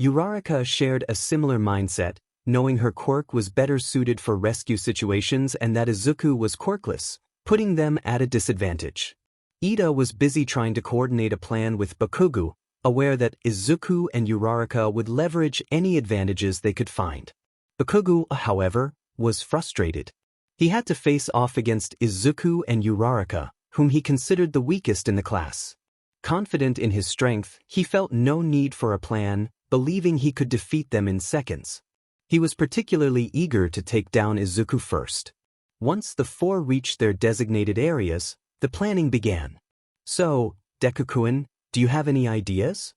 Uraraka shared a similar mindset, knowing her quirk was better suited for rescue situations and that Izuku was quirkless, putting them at a disadvantage. Ida was busy trying to coordinate a plan with Bakugo, aware that Izuku and Uraraka would leverage any advantages they could find. Bakugo, however, was frustrated. He had to face off against Izuku and Uraraka, whom he considered the weakest in the class. Confident in his strength, he felt no need for a plan, believing he could defeat them in seconds. He was particularly eager to take down Izuku first. Once the 4 reached their designated areas, the planning began. So, Deku-kun, do you have any ideas?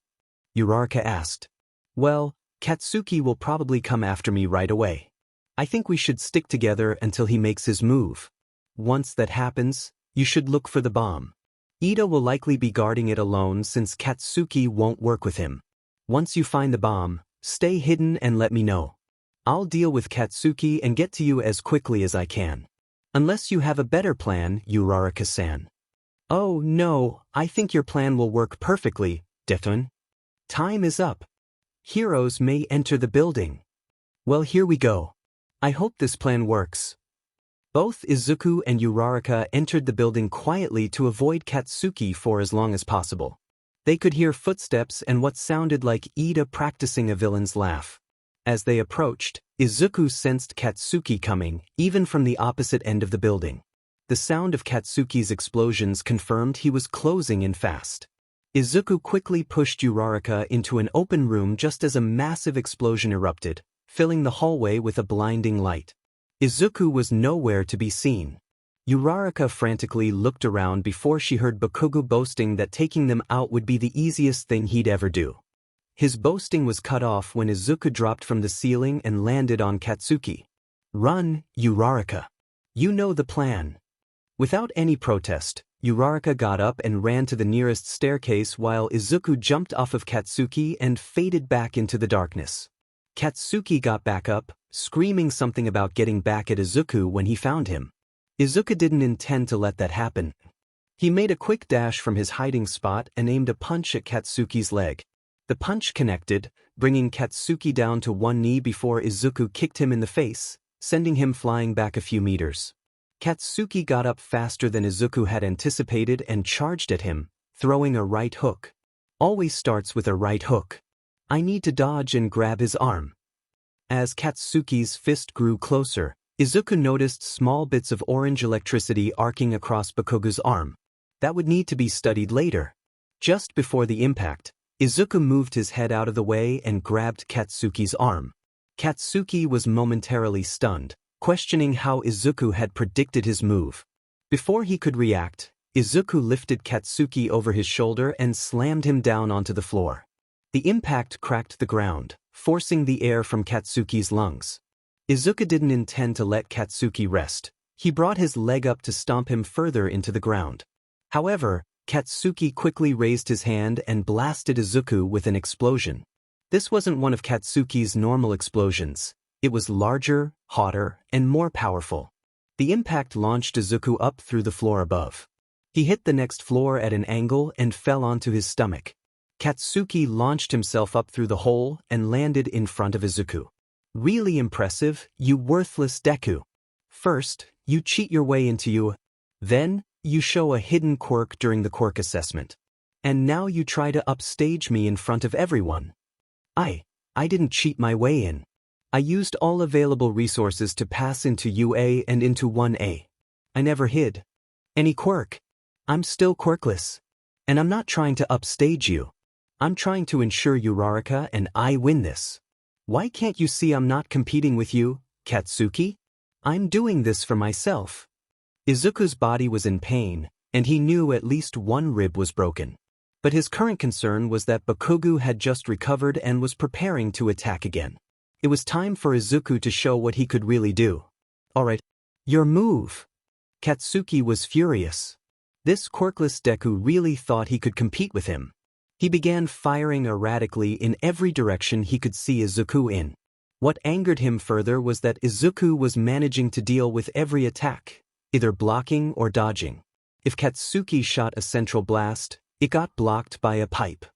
Uraraka asked. Well, Katsuki will probably come after me right away. I think we should stick together until he makes his move. Once that happens, you should look for the bomb. Ida will likely be guarding it alone since Katsuki won't work with him. Once you find the bomb, stay hidden and let me know. I'll deal with Katsuki and get to you as quickly as I can. Unless you have a better plan, Uraraka-san. Oh no, I think your plan will work perfectly, Defton. Time is up. Heroes may enter the building. Well, here we go. I hope this plan works. Both Izuku and Uraraka entered the building quietly to avoid Katsuki for as long as possible. They could hear footsteps and what sounded like Ida practicing a villain's laugh. As they approached, Izuku sensed Katsuki coming, even from the opposite end of the building. The sound of Katsuki's explosions confirmed he was closing in fast. Izuku quickly pushed Uraraka into an open room just as a massive explosion erupted, filling the hallway with a blinding light. Izuku was nowhere to be seen. Uraraka frantically looked around before she heard Bakugo boasting that taking them out would be the easiest thing he'd ever do. His boasting was cut off when Izuku dropped from the ceiling and landed on Katsuki. "Run, Uraraka. You know the plan." Without any protest, Uraraka got up and ran to the nearest staircase while Izuku jumped off of Katsuki and faded back into the darkness. Katsuki got back up, screaming something about getting back at Izuku when he found him. Izuku didn't intend to let that happen. He made a quick dash from his hiding spot and aimed a punch at Katsuki's leg. The punch connected, bringing Katsuki down to one knee before Izuku kicked him in the face, sending him flying back a few meters. Katsuki got up faster than Izuku had anticipated and charged at him, throwing a right hook. Always starts with a right hook. I need to dodge and grab his arm. As Katsuki's fist grew closer, Izuku noticed small bits of orange electricity arcing across Bakugo's arm. That would need to be studied later. Just before the impact, Izuku moved his head out of the way and grabbed Katsuki's arm. Katsuki was momentarily stunned, questioning how Izuku had predicted his move. Before he could react, Izuku lifted Katsuki over his shoulder and slammed him down onto the floor. The impact cracked the ground, forcing the air from Katsuki's lungs. Izuku didn't intend to let Katsuki rest. He brought his leg up to stomp him further into the ground. However, Katsuki quickly raised his hand and blasted Izuku with an explosion. This wasn't one of Katsuki's normal explosions. It was larger, hotter, and more powerful. The impact launched Izuku up through the floor above. He hit the next floor at an angle and fell onto his stomach. Katsuki launched himself up through the hole and landed in front of Izuku. "Really impressive, you worthless Deku. First, you cheat your way into you. Then, you show a hidden quirk during the quirk assessment. And now you try to upstage me in front of everyone. I didn't cheat my way in. I used all available resources to pass into UA and into 1A. I never hid any quirk. I'm still quirkless. And I'm not trying to upstage you. I'm trying to ensure Uraraka and I win this. Why can't you see I'm not competing with you, Katsuki? I'm doing this for myself." Izuku's body was in pain, and he knew at least one rib was broken. But his current concern was that Bakugo had just recovered and was preparing to attack again. It was time for Izuku to show what he could really do. "Alright, your move." Katsuki was furious. This quirkless Deku really thought he could compete with him. He began firing erratically in every direction he could see Izuku in. What angered him further was that Izuku was managing to deal with every attack, either blocking or dodging. If Katsuki shot a central blast, it got blocked by a pipe.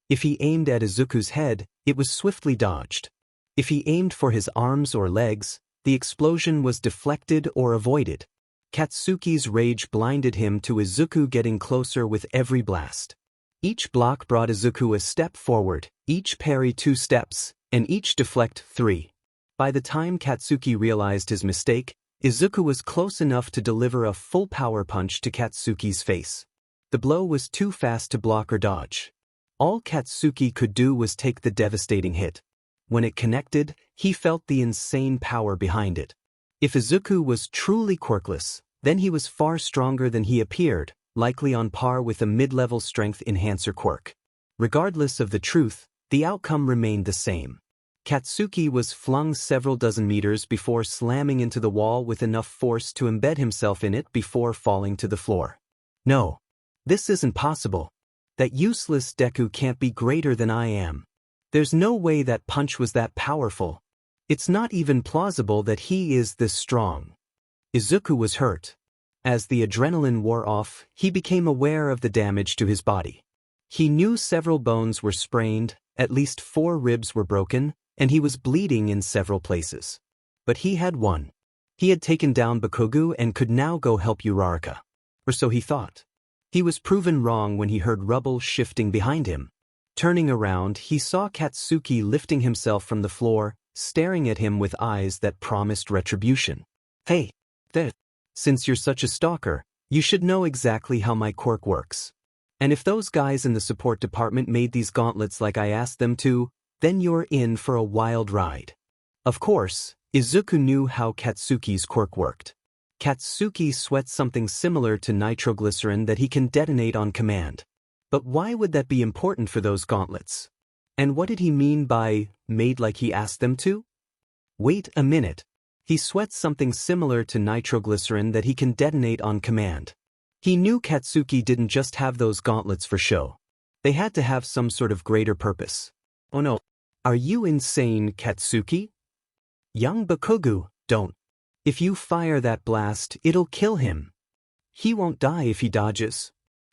If he aimed at Izuku's head, it was swiftly dodged. If he aimed for his arms or legs, the explosion was deflected or avoided. Katsuki's rage blinded him to Izuku getting closer with every blast. Each block brought Izuku a step forward, each parry 2 steps, and each deflect 3. By the time Katsuki realized his mistake, Izuku was close enough to deliver a full power punch to Katsuki's face. The blow was too fast to block or dodge. All Katsuki could do was take the devastating hit. When it connected, he felt the insane power behind it. If Izuku was truly quirkless, then he was far stronger than he appeared, likely on par with a mid-level strength enhancer quirk. Regardless of the truth, the outcome remained the same. Katsuki was flung several dozen meters before slamming into the wall with enough force to embed himself in it before falling to the floor. "No. This isn't possible. That useless Deku can't be greater than I am. There's no way that punch was that powerful. It's not even plausible that he is this strong." Izuku was hurt. As the adrenaline wore off, he became aware of the damage to his body. He knew several bones were sprained, at least 4 ribs were broken, and he was bleeding in several places. But he had won. He had taken down Bakugo and could now go help Uraraka. Or so he thought. He was proven wrong when he heard rubble shifting behind him. Turning around, he saw Katsuki lifting himself from the floor, staring at him with eyes that promised retribution. "Hey, there. Since you're such a stalker, you should know exactly how my quirk works. And if those guys in the support department made these gauntlets like I asked them to, then you're in for a wild ride." Of course, Izuku knew how Katsuki's quirk worked. Katsuki sweats something similar to nitroglycerin that he can detonate on command. But why would that be important for those gauntlets? And what did he mean by, made like he asked them to? Wait a minute. He sweats something similar to nitroglycerin that he can detonate on command. He knew Katsuki didn't just have those gauntlets for show. They had to have some sort of greater purpose. Oh no. Are you insane, Katsuki? Young Bakugo, don't. If you fire that blast, it'll kill him. He won't die if he dodges.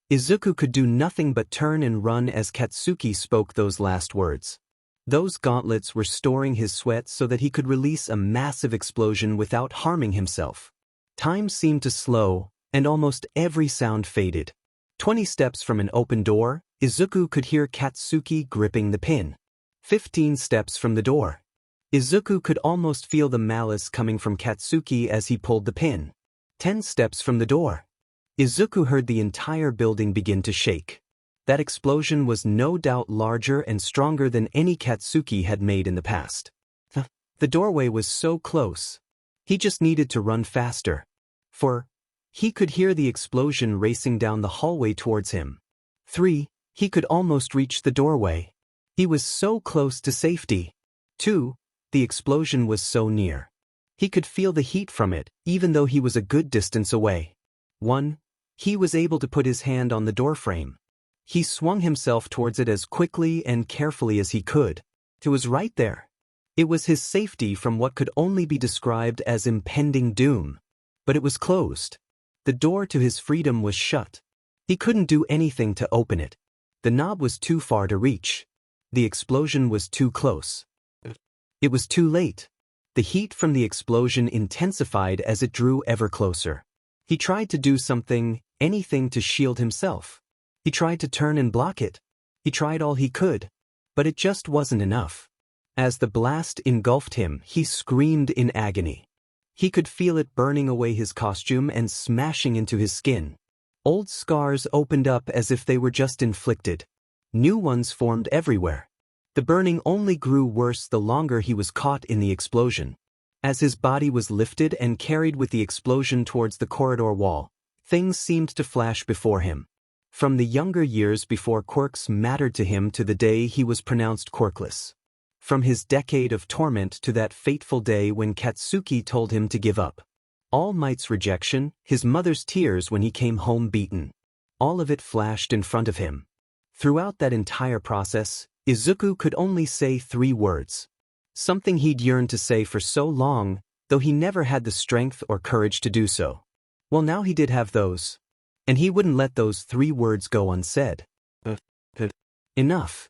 Izuku could do nothing but turn and run as Katsuki spoke those last words. Those gauntlets were storing his sweat so that he could release a massive explosion without harming himself. Time seemed to slow, and almost every sound faded. 20 steps from an open door, Izuku could hear Katsuki gripping the pin. 15 steps from the door. Izuku could almost feel the malice coming from Katsuki as he pulled the pin. 10 steps from the door. Izuku heard the entire building begin to shake. That explosion was no doubt larger and stronger than any Katsuki had made in the past. The doorway was so close. He just needed to run faster. For he could hear the explosion racing down the hallway towards him. 3. He could almost reach the doorway. He was so close to safety. 2. The explosion was so near. He could feel the heat from it, even though he was a good distance away. 1. He was able to put his hand on the doorframe. He swung himself towards it as quickly and carefully as he could. It was right there. It was his safety from what could only be described as impending doom. But it was closed. The door to his freedom was shut. He couldn't do anything to open it. The knob was too far to reach. The explosion was too close. It was too late. The heat from the explosion intensified as it drew ever closer. He tried to do something, anything to shield himself. He tried to turn and block it. He tried all he could. But it just wasn't enough. As the blast engulfed him, he screamed in agony. He could feel it burning away his costume and smashing into his skin. Old scars opened up as if they were just inflicted. New ones formed everywhere. The burning only grew worse the longer he was caught in the explosion. As his body was lifted and carried with the explosion towards the corridor wall, things seemed to flash before him. From the younger years before quirks mattered to him to the day he was pronounced quirkless. From his decade of torment to that fateful day when Katsuki told him to give up. All Might's rejection, his mother's tears when he came home beaten. All of it flashed in front of him. Throughout that entire process, Izuku could only say 3 words. Something he'd yearned to say for so long, though he never had the strength or courage to do so. Well, now he did have those. And he wouldn't let those 3 words go unsaid. Enough.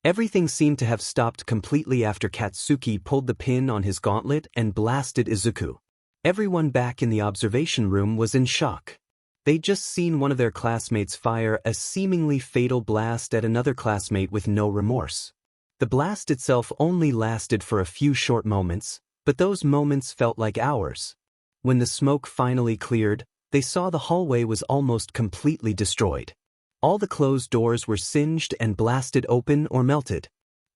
Everything seemed to have stopped completely after Katsuki pulled the pin on his gauntlet and blasted Izuku. Everyone back in the observation room was in shock. They'd just seen one of their classmates fire a seemingly fatal blast at another classmate with no remorse. The blast itself only lasted for a few short moments, but those moments felt like hours. When the smoke finally cleared, they saw the hallway was almost completely destroyed. All the closed doors were singed and blasted open or melted.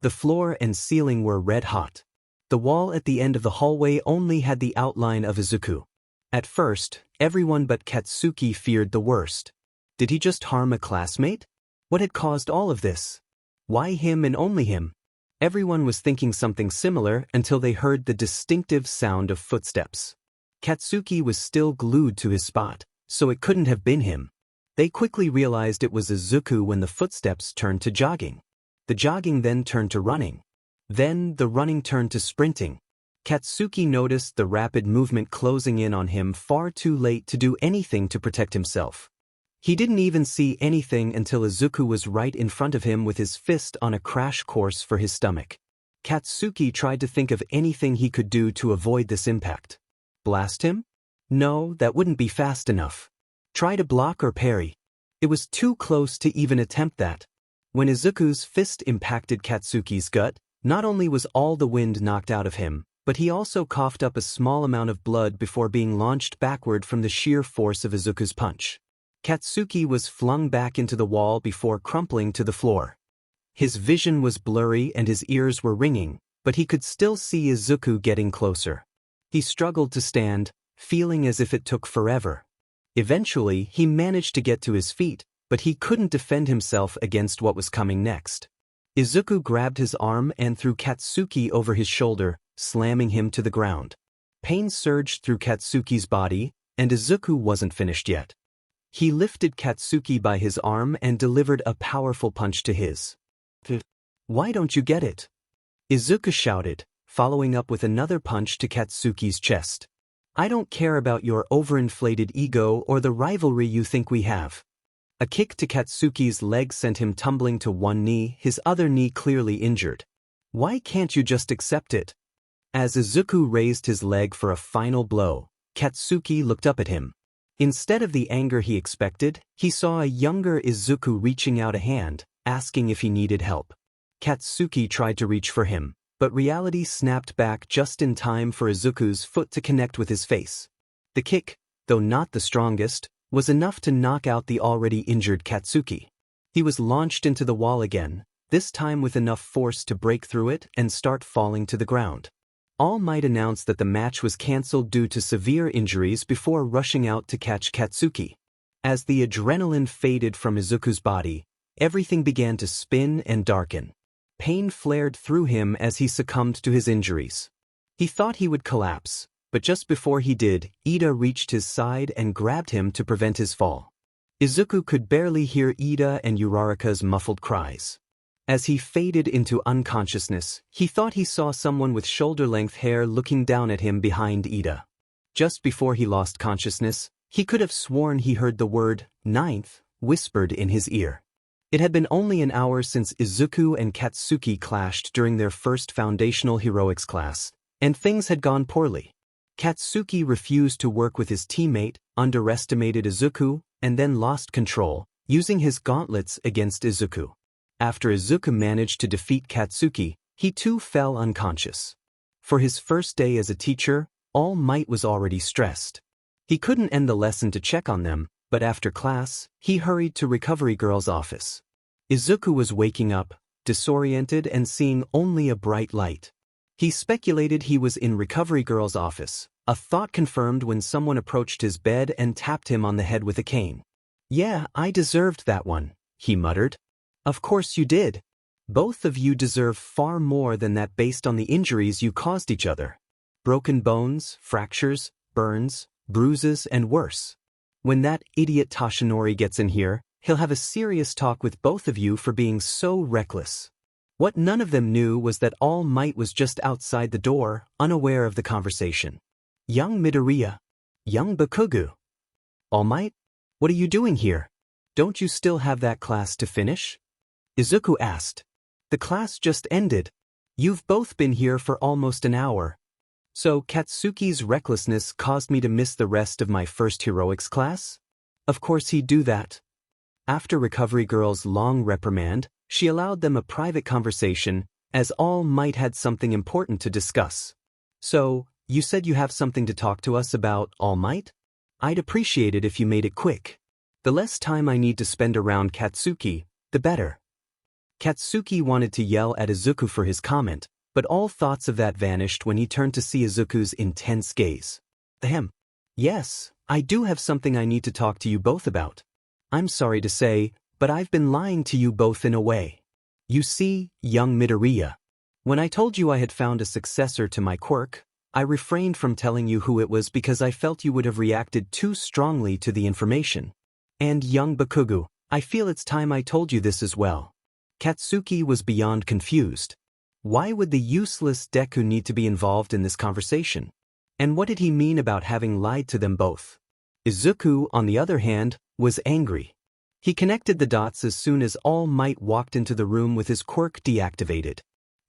The floor and ceiling were red hot. The wall at the end of the hallway only had the outline of Izuku. At first, everyone but Katsuki feared the worst. Did he just harm a classmate? What had caused all of this? Why him and only him? Everyone was thinking something similar until they heard the distinctive sound of footsteps. Katsuki was still glued to his spot, so it couldn't have been him. They quickly realized it was Izuku when the footsteps turned to jogging. The jogging then turned to running. Then the running turned to sprinting. Katsuki noticed the rapid movement closing in on him far too late to do anything to protect himself. He didn't even see anything until Izuku was right in front of him with his fist on a crash course for his stomach. Katsuki tried to think of anything he could do to avoid this impact. Blast him? No, that wouldn't be fast enough. Try to block or parry. It was too close to even attempt that. When Izuku's fist impacted Katsuki's gut, not only was all the wind knocked out of him, but he also coughed up a small amount of blood before being launched backward from the sheer force of Izuku's punch. Katsuki was flung back into the wall before crumpling to the floor. His vision was blurry and his ears were ringing, but he could still see Izuku getting closer. He struggled to stand, feeling as if it took forever. Eventually, he managed to get to his feet, but he couldn't defend himself against what was coming next. Izuku grabbed his arm and threw Katsuki over his shoulder, slamming him to the ground. Pain surged through Katsuki's body, and Izuku wasn't finished yet. He lifted Katsuki by his arm and delivered a powerful punch to his. "Why don't you get it?" Izuku shouted, following up with another punch to Katsuki's chest. "I don't care about your overinflated ego or the rivalry you think we have." A kick to Katsuki's leg sent him tumbling to one knee, his other knee clearly injured. "Why can't you just accept it?" As Izuku raised his leg for a final blow, Katsuki looked up at him. Instead of the anger he expected, he saw a younger Izuku reaching out a hand, asking if he needed help. Katsuki tried to reach for him, but reality snapped back just in time for Izuku's foot to connect with his face. The kick, though not the strongest, was enough to knock out the already injured Katsuki. He was launched into the wall again, this time with enough force to break through it and start falling to the ground. All Might announced that the match was cancelled due to severe injuries before rushing out to catch Katsuki. As the adrenaline faded from Izuku's body, everything began to spin and darken. Pain flared through him as he succumbed to his injuries. He thought he would collapse, but just before he did, Ida reached his side and grabbed him to prevent his fall. Izuku could barely hear Ida and Uraraka's muffled cries. As he faded into unconsciousness, he thought he saw someone with shoulder-length hair looking down at him behind Ida. Just before he lost consciousness, he could have sworn he heard the word "ninth" whispered in his ear. It had been only an hour since Izuku and Katsuki clashed during their first foundational heroics class, and things had gone poorly. Katsuki refused to work with his teammate, underestimated Izuku, and then lost control, using his gauntlets against Izuku. After Izuku managed to defeat Katsuki, he too fell unconscious. For his first day as a teacher, All Might was already stressed. He couldn't end the lesson to check on them, but after class, he hurried to Recovery Girl's office. Izuku was waking up, disoriented and seeing only a bright light. He speculated he was in Recovery Girl's office, a thought confirmed when someone approached his bed and tapped him on the head with a cane. "Yeah, I deserved that one," he muttered. "Of course you did. Both of you deserve far more than that based on the injuries you caused each other. Broken bones, fractures, burns, bruises, and worse. When that idiot Toshinori gets in here, he'll have a serious talk with both of you for being so reckless." What none of them knew was that All Might was just outside the door, unaware of the conversation. "Young Midoriya. Young Bakugo. All Might? What are you doing here? Don't you still have that class to finish?" Izuku asked. "The class just ended. You've both been here for almost an hour. So Katsuki's recklessness caused me to miss the rest of my first heroics class? Of course he'd do that." After Recovery Girl's long reprimand, she allowed them a private conversation, as All Might had something important to discuss. "So, you said you have something to talk to us about, All Might? I'd appreciate it if you made it quick. The less time I need to spend around Katsuki, the better." Katsuki wanted to yell at Izuku for his comment, but all thoughts of that vanished when he turned to see Izuku's intense gaze. "Ahem. Yes, I do have something I need to talk to you both about. I'm sorry to say, but I've been lying to you both in a way. You see, young Midoriya, when I told you I had found a successor to my quirk, I refrained from telling you who it was because I felt you would have reacted too strongly to the information. And young Bakugo, I feel it's time I told you this as well." Katsuki was beyond confused. Why would the useless Deku need to be involved in this conversation? And what did he mean about having lied to them both? Izuku, on the other hand, was angry. He connected the dots as soon as All Might walked into the room with his quirk deactivated.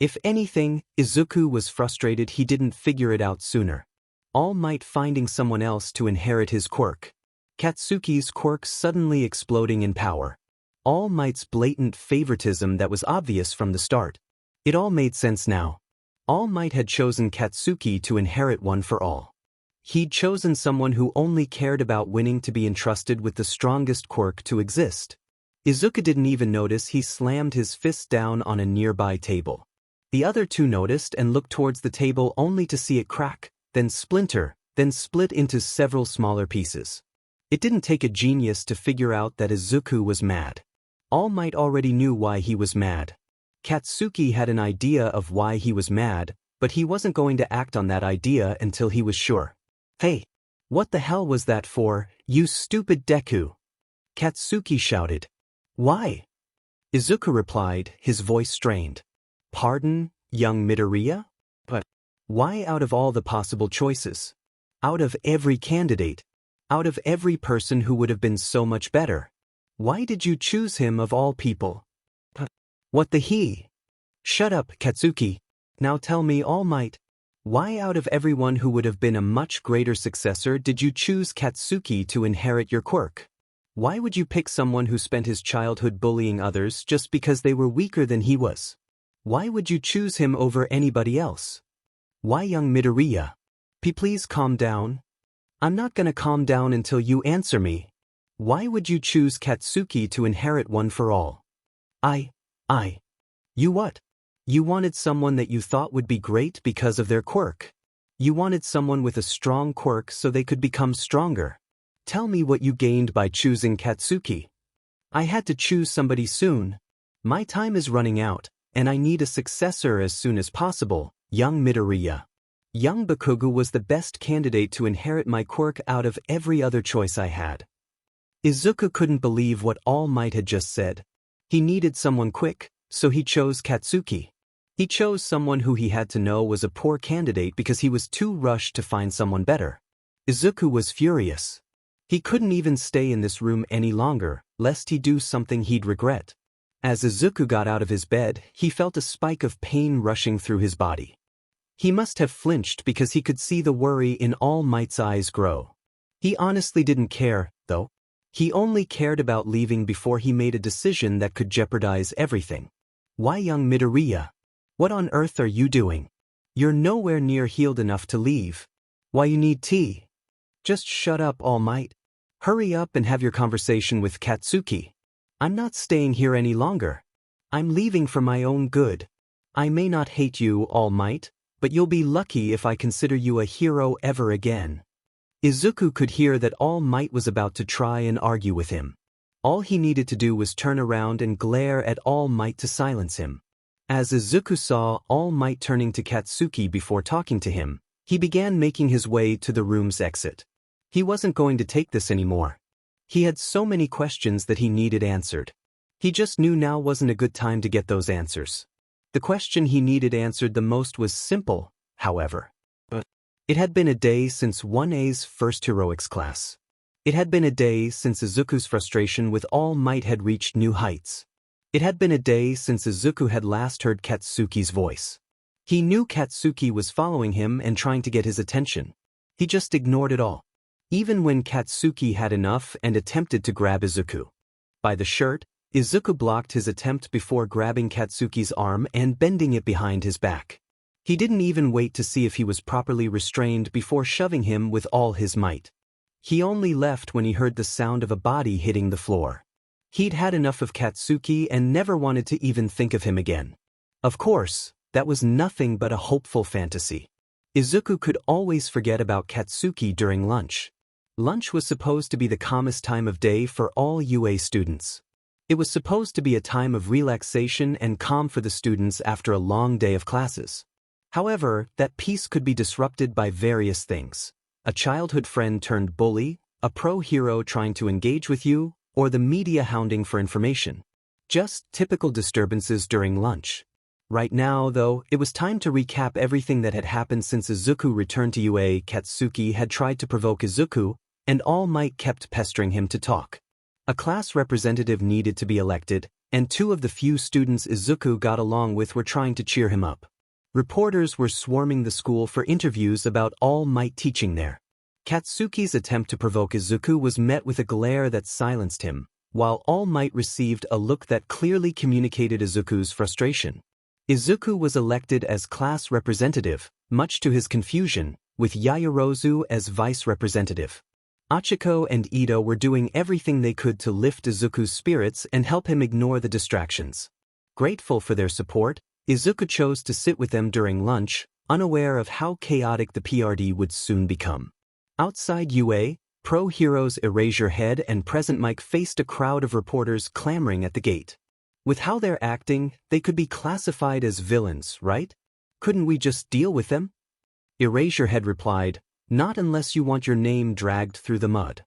If anything, Izuku was frustrated he didn't figure it out sooner. All Might finding someone else to inherit his quirk. Katsuki's quirk suddenly exploding in power. All Might's blatant favoritism that was obvious from the start. It all made sense now. All Might had chosen Katsuki to inherit One for All. He'd chosen someone who only cared about winning to be entrusted with the strongest quirk to exist. Izuku didn't even notice he slammed his fist down on a nearby table. The other two noticed and looked towards the table only to see it crack, then splinter, then split into several smaller pieces. It didn't take a genius to figure out that Izuku was mad. All Might already knew why he was mad. Katsuki had an idea of why he was mad, but he wasn't going to act on that idea until he was sure. "Hey! What the hell was that for, you stupid Deku?" Katsuki shouted. "Why?" Izuku replied, his voice strained. "Pardon, young Midoriya? But why out of all the possible choices? Out of every candidate? Out of every person who would have been so much better? Why did you choose him of all people?" "What the he?" "Shut up, Katsuki. Now tell me, All Might. Why out of everyone who would have been a much greater successor did you choose Katsuki to inherit your quirk? Why would you pick someone who spent his childhood bullying others just because they were weaker than he was? Why would you choose him over anybody else? Why, young Midoriya? Please calm down." "I'm not gonna calm down until you answer me. Why would you choose Katsuki to inherit One for All?" You what? You wanted someone that you thought would be great because of their quirk. You wanted someone with a strong quirk so they could become stronger. Tell me what you gained by choosing Katsuki." "I had to choose somebody soon. My time is running out, and I need a successor as soon as possible, young Midoriya. Young Bakugo was the best candidate to inherit my quirk out of every other choice I had." Izuku couldn't believe what All Might had just said. He needed someone quick, so he chose Katsuki. He chose someone who he had to know was a poor candidate because he was too rushed to find someone better. Izuku was furious. He couldn't even stay in this room any longer, lest he do something he'd regret. As Izuku got out of his bed, he felt a spike of pain rushing through his body. He must have flinched because he could see the worry in All Might's eyes grow. He honestly didn't care, though. He only cared about leaving before he made a decision that could jeopardize everything. "Why, young Midoriya? What on earth are you doing? You're nowhere near healed enough to leave. Why, you need tea." "Just shut up, All Might. Hurry up and have your conversation with Katsuki. I'm not staying here any longer. I'm leaving for my own good. I may not hate you, All Might, but you'll be lucky if I consider you a hero ever again." Izuku could hear that All Might was about to try and argue with him. All he needed to do was turn around and glare at All Might to silence him. As Izuku saw All Might turning to Katsuki before talking to him, he began making his way to the room's exit. He wasn't going to take this anymore. He had so many questions that he needed answered. He just knew now wasn't a good time to get those answers. The question he needed answered the most was simple, however. It had been a day since 1A's first heroics class. It had been a day since Izuku's frustration with All Might had reached new heights. It had been a day since Izuku had last heard Katsuki's voice. He knew Katsuki was following him and trying to get his attention. He just ignored it all. Even when Katsuki had enough and attempted to grab Izuku by the shirt, Izuku blocked his attempt before grabbing Katsuki's arm and bending it behind his back. He didn't even wait to see if he was properly restrained before shoving him with all his might. He only left when he heard the sound of a body hitting the floor. He'd had enough of Katsuki and never wanted to even think of him again. Of course, that was nothing but a hopeful fantasy. Izuku could always forget about Katsuki during lunch. Lunch was supposed to be the calmest time of day for all UA students. It was supposed to be a time of relaxation and calm for the students after a long day of classes. However, that peace could be disrupted by various things. A childhood friend turned bully, a pro-hero trying to engage with you, or the media hounding for information. Just typical disturbances during lunch. Right now, though, it was time to recap everything that had happened since Izuku returned to UA. Katsuki had tried to provoke Izuku, and All Might kept pestering him to talk. A class representative needed to be elected, and two of the few students Izuku got along with were trying to cheer him up. Reporters were swarming the school for interviews about All Might teaching there. Katsuki's attempt to provoke Izuku was met with a glare that silenced him, while All Might received a look that clearly communicated Izuku's frustration. Izuku was elected as class representative, much to his confusion, with Yaoyorozu as vice representative. Achiko and Ito were doing everything they could to lift Izuku's spirits and help him ignore the distractions. Grateful for their support, Izuku chose to sit with them during lunch, unaware of how chaotic the PRD would soon become. Outside UA, pro heroes Erasure Head and Present Mike faced a crowd of reporters clamoring at the gate. With how they're acting, they could be classified as villains, right? Couldn't we just deal with them? Erasure Head replied, "Not unless you want your name dragged through the mud."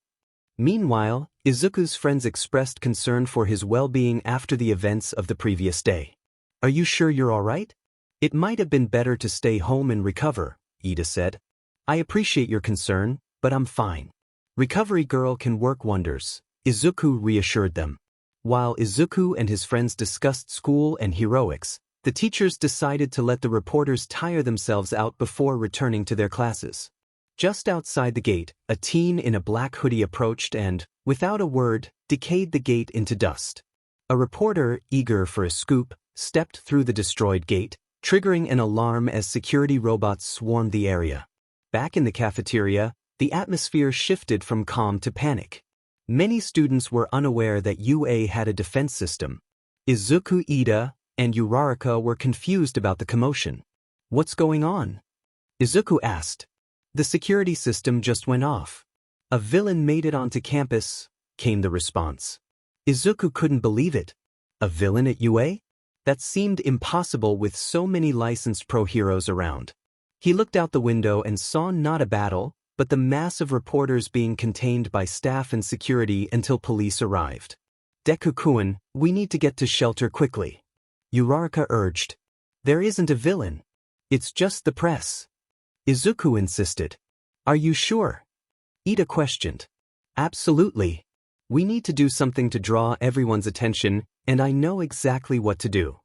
Meanwhile, Izuku's friends expressed concern for his well-being after the events of the previous day. "Are you sure you're all right? It might have been better to stay home and recover," Ida said. "I appreciate your concern, but I'm fine. Recovery girl can work wonders," Izuku reassured them. While Izuku and his friends discussed school and heroics, the teachers decided to let the reporters tire themselves out before returning to their classes. Just outside the gate, a teen in a black hoodie approached and, without a word, decayed the gate into dust. A reporter, eager for a scoop, stepped through the destroyed gate, triggering an alarm as security robots swarmed the area. Back in the cafeteria, the atmosphere shifted from calm to panic. Many students were unaware that UA had a defense system. Izuku, Ida, and Uraraka were confused about the commotion. "What's going on?" Izuku asked. "The security system just went off. A villain made it onto campus," came the response. Izuku couldn't believe it. A villain at UA? That seemed impossible with so many licensed pro heroes around. He looked out the window and saw not a battle, but the mass of reporters being contained by staff and security until police arrived. "Deku-kun, we need to get to shelter quickly," Uraraka urged. "There isn't a villain. It's just the press," Izuku insisted. "Are you sure?" Ida questioned. "Absolutely. We need to do something to draw everyone's attention, and I know exactly what to do."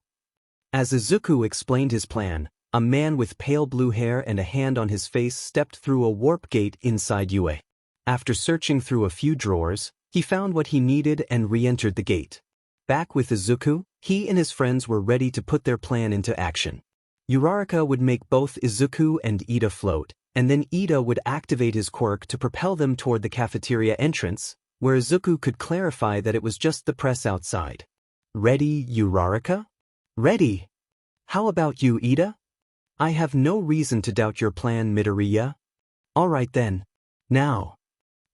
As Izuku explained his plan, a man with pale blue hair and a hand on his face stepped through a warp gate inside UA. After searching through a few drawers, he found what he needed and re-entered the gate. Back with Izuku, he and his friends were ready to put their plan into action. Uraraka would make both Izuku and Ida float, and then Ida would activate his quirk to propel them toward the cafeteria entrance, where Izuku could clarify that it was just the press outside. "Ready, Uraraka?" "Ready. How about you, Ida?" "I have no reason to doubt your plan, Midoriya." "All right then. Now."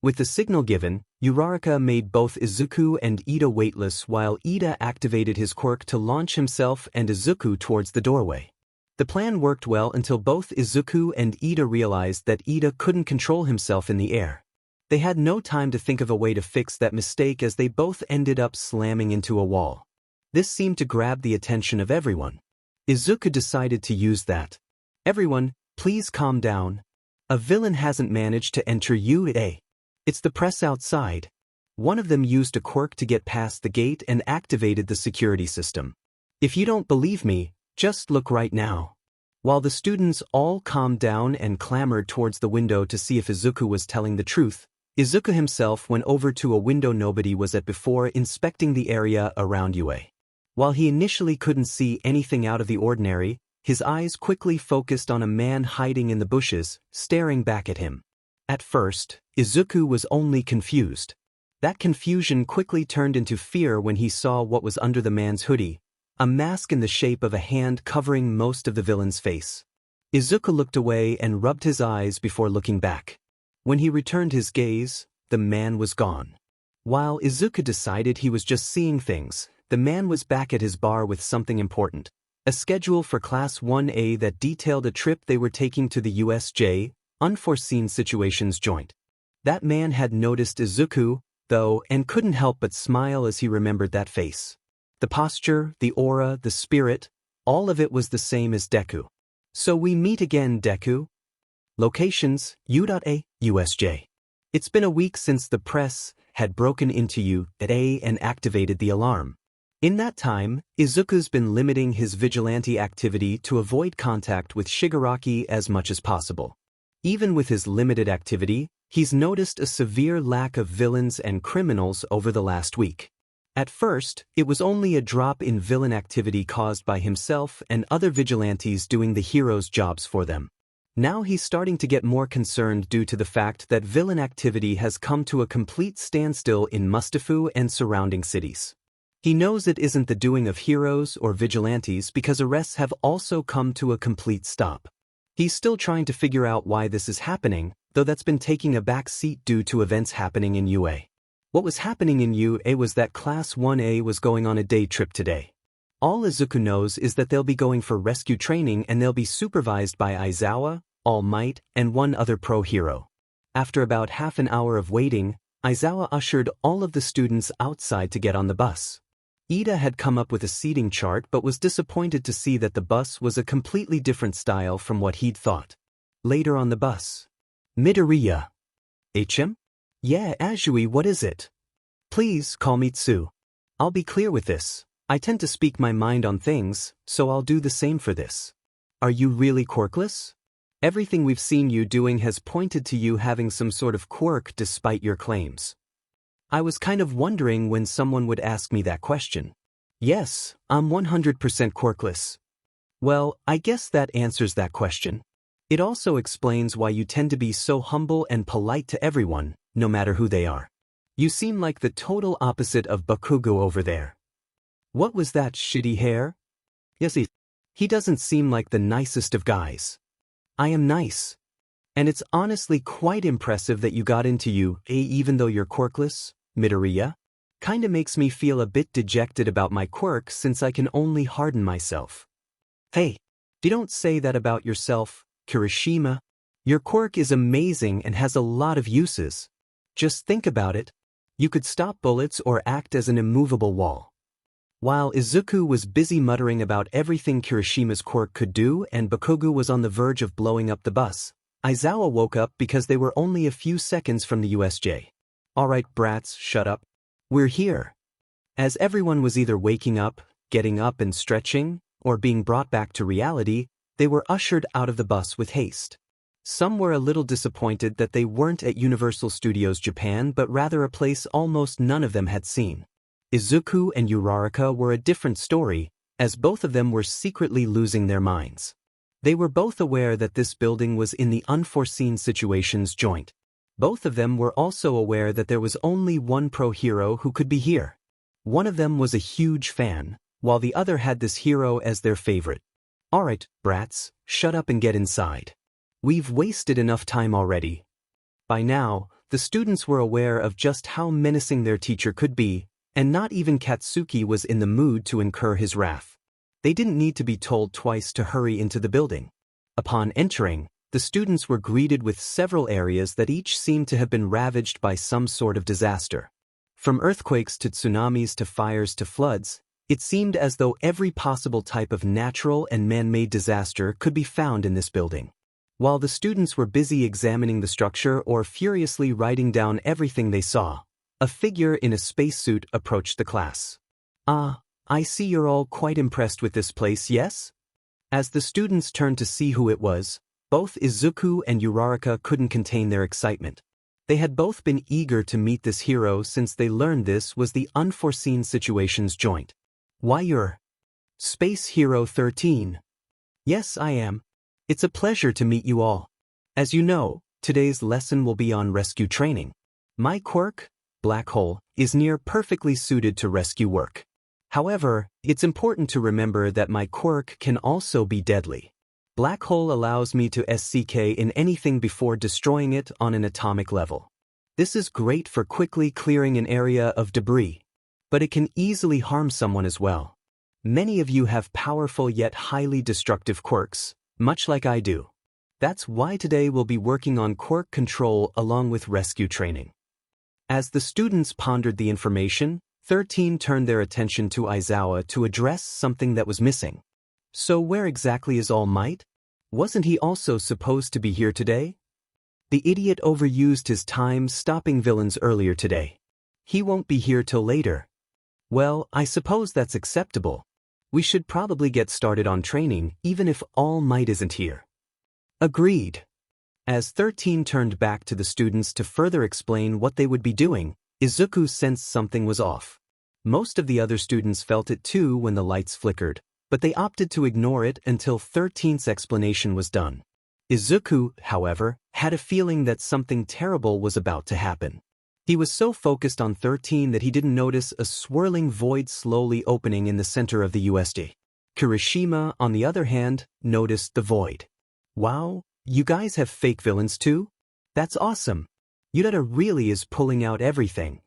With the signal given, Uraraka made both Izuku and Ida weightless while Ida activated his quirk to launch himself and Izuku towards the doorway. The plan worked well until both Izuku and Ida realized that Ida couldn't control himself in the air. They had no time to think of a way to fix that mistake as they both ended up slamming into a wall. This seemed to grab the attention of everyone. Izuku decided to use that. "Everyone, please calm down. A villain hasn't managed to enter UA. It's the press outside." One of them used a quirk to get past the gate and activated the security system. "If you don't believe me, just look right now." While the students all calmed down and clamored towards the window to see if Izuku was telling the truth, Izuku himself went over to a window nobody was at before, inspecting the area around UA. While he initially couldn't see anything out of the ordinary, his eyes quickly focused on a man hiding in the bushes, staring back at him. At first, Izuku was only confused. That confusion quickly turned into fear when he saw what was under the man's hoodie, a mask in the shape of a hand covering most of the villain's face. Izuku looked away and rubbed his eyes before looking back. When he returned his gaze, the man was gone. While Izuku decided he was just seeing things, the man was back at his bar with something important. A schedule for Class 1A that detailed a trip they were taking to the USJ, Unforeseen Situations Joint. That man had noticed Izuku, though, and couldn't help but smile as he remembered that face. The posture, the aura, the spirit, all of it was the same as Deku. "So we meet again, Deku." Locations, U.A, USJ. It's been a week since the press had broken into U.A and activated the alarm. In that time, Izuku's been limiting his vigilante activity to avoid contact with Shigaraki as much as possible. Even with his limited activity, he's noticed a severe lack of villains and criminals over the last week. At first, it was only a drop in villain activity caused by himself and other vigilantes doing the heroes' jobs for them. Now he's starting to get more concerned due to the fact that villain activity has come to a complete standstill in Mustafu and surrounding cities. He knows it isn't the doing of heroes or vigilantes because arrests have also come to a complete stop. He's still trying to figure out why this is happening, though that's been taking a back seat due to events happening in UA. What was happening in UA was that Class 1A was going on a day trip today. All Izuku knows is that they'll be going for rescue training and they'll be supervised by Aizawa, All Might, and one other pro hero. After about half an hour of waiting, Aizawa ushered all of the students outside to get on the bus. Ida had come up with a seating chart but was disappointed to see that the bus was a completely different style from what he'd thought. Later on the bus. Midoriya. HM? Yeah, Azui, what is it? Please call me Tsu. I'll be clear with this. I tend to speak my mind on things, so I'll do the same for this. Are you really quirkless? Everything we've seen you doing has pointed to you having some sort of quirk despite your claims. I was kind of wondering when someone would ask me that question. Yes, I'm 100% quirkless. Well, I guess that answers that question. It also explains why you tend to be so humble and polite to everyone, no matter who they are. You seem like the total opposite of Bakugo over there. What was that shitty hair? Yes, he doesn't seem like the nicest of guys. I am nice. And it's honestly quite impressive that you got into you, even though you're quirkless, Midoriya. Kinda makes me feel a bit dejected about my quirk since I can only harden myself. Hey, you don't say that about yourself, Kirishima. Your quirk is amazing and has a lot of uses. Just think about it. You could stop bullets or act as an immovable wall. While Izuku was busy muttering about everything Kirishima's quirk could do and Bakugo was on the verge of blowing up the bus, Aizawa woke up because they were only a few seconds from the USJ. Alright brats, shut up. We're here. As everyone was either waking up, getting up and stretching, or being brought back to reality, they were ushered out of the bus with haste. Some were a little disappointed that they weren't at Universal Studios Japan but rather a place almost none of them had seen. Izuku and Uraraka were a different story, as both of them were secretly losing their minds. They were both aware that this building was in the unforeseen situations joint. Both of them were also aware that there was only one pro hero who could be here. One of them was a huge fan, while the other had this hero as their favorite. Alright, brats, shut up and get inside. We've wasted enough time already. By now, the students were aware of just how menacing their teacher could be, and not even Katsuki was in the mood to incur his wrath. They didn't need to be told twice to hurry into the building. Upon entering, the students were greeted with several areas that each seemed to have been ravaged by some sort of disaster. From earthquakes to tsunamis to fires to floods, it seemed as though every possible type of natural and man-made disaster could be found in this building. While the students were busy examining the structure or furiously writing down everything they saw, a figure in a spacesuit approached the class. Ah, I see you're all quite impressed with this place, yes? As the students turned to see who it was, both Izuku and Uraraka couldn't contain their excitement. They had both been eager to meet this hero since they learned this was the unforeseen situations joint. Why you're Space Hero 13. Yes, I am. It's a pleasure to meet you all. As you know, today's lesson will be on rescue training. My quirk, Black Hole, is near perfectly suited to rescue work. However, it's important to remember that my quirk can also be deadly. Black Hole allows me to SCK in anything before destroying it on an atomic level. This is great for quickly clearing an area of debris, but it can easily harm someone as well. Many of you have powerful yet highly destructive quirks, much like I do. That's why today we'll be working on quirk control along with rescue training. As the students pondered the information, 13 turned their attention to Aizawa to address something that was missing. So where exactly is All Might? Wasn't he also supposed to be here today? The idiot overused his time stopping villains earlier today. He won't be here till later. Well, I suppose that's acceptable. We should probably get started on training even if All Might isn't here. Agreed. As 13 turned back to the students to further explain what they would be doing, Izuku sensed something was off. Most of the other students felt it too when the lights flickered, but they opted to ignore it until 13's explanation was done. Izuku, however, had a feeling that something terrible was about to happen. He was so focused on 13 that he didn't notice a swirling void slowly opening in the center of the USD. Kirishima, on the other hand, noticed the void. Wow, you guys have fake villains too? That's awesome. Yudata really is pulling out everything.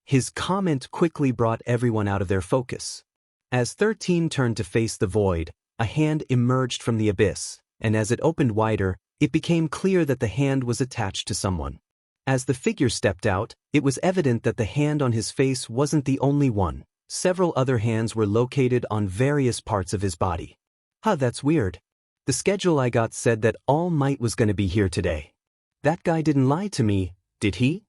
His comment quickly brought everyone out of their focus. As 13 turned to face the void, a hand emerged from the abyss, and as it opened wider, it became clear that the hand was attached to someone. As the figure stepped out, it was evident that the hand on his face wasn't the only one. Several other hands were located on various parts of his body. That's weird. The schedule I got said that All Might was going to be here today. That guy didn't lie to me, did he?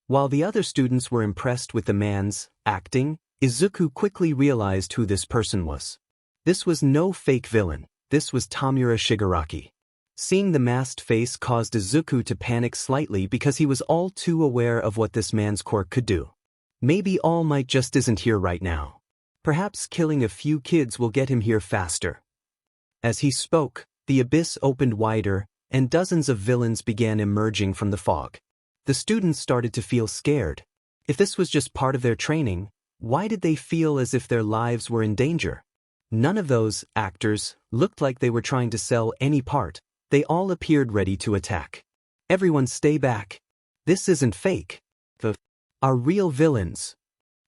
While the other students were impressed with the man's acting, Izuku quickly realized who this person was. This was no fake villain, this was Tamura Shigaraki. Seeing the masked face caused Izuku to panic slightly because he was all too aware of what this man's quirk could do. Maybe All Might just isn't here right now. Perhaps killing a few kids will get him here faster. As he spoke, the abyss opened wider, and dozens of villains began emerging from the fog. The students started to feel scared. If this was just part of their training, why did they feel as if their lives were in danger? None of those actors looked like they were trying to sell any part. They all appeared ready to attack. Everyone stay back. This isn't fake. The are real villains.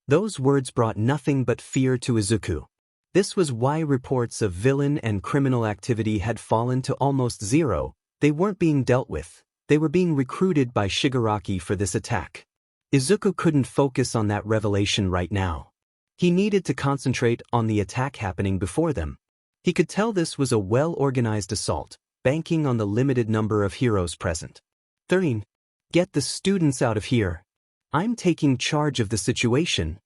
Those words brought nothing but fear to Izuku. This was why reports of villain and criminal activity had fallen to almost zero. They weren't being dealt with. They were being recruited by Shigaraki for this attack. Izuku couldn't focus on that revelation right now. He needed to concentrate on the attack happening before them. He could tell this was a well-organized assault, banking on the limited number of heroes present. 13. Get the students out of here. I'm taking charge of the situation.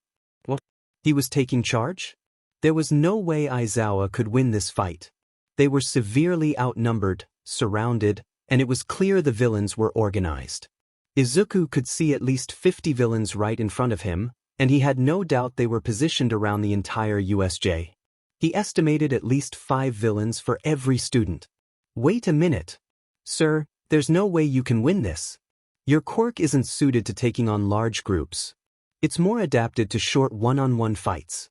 What? He was taking charge? There was no way Aizawa could win this fight. They were severely outnumbered, surrounded, and it was clear the villains were organized. Izuku could see at least 50 villains right in front of him, and he had no doubt they were positioned around the entire USJ. He estimated at least 5 villains for every student. Wait a minute. Sir, there's no way you can win this. Your quirk isn't suited to taking on large groups. It's more adapted to short one-on-one fights.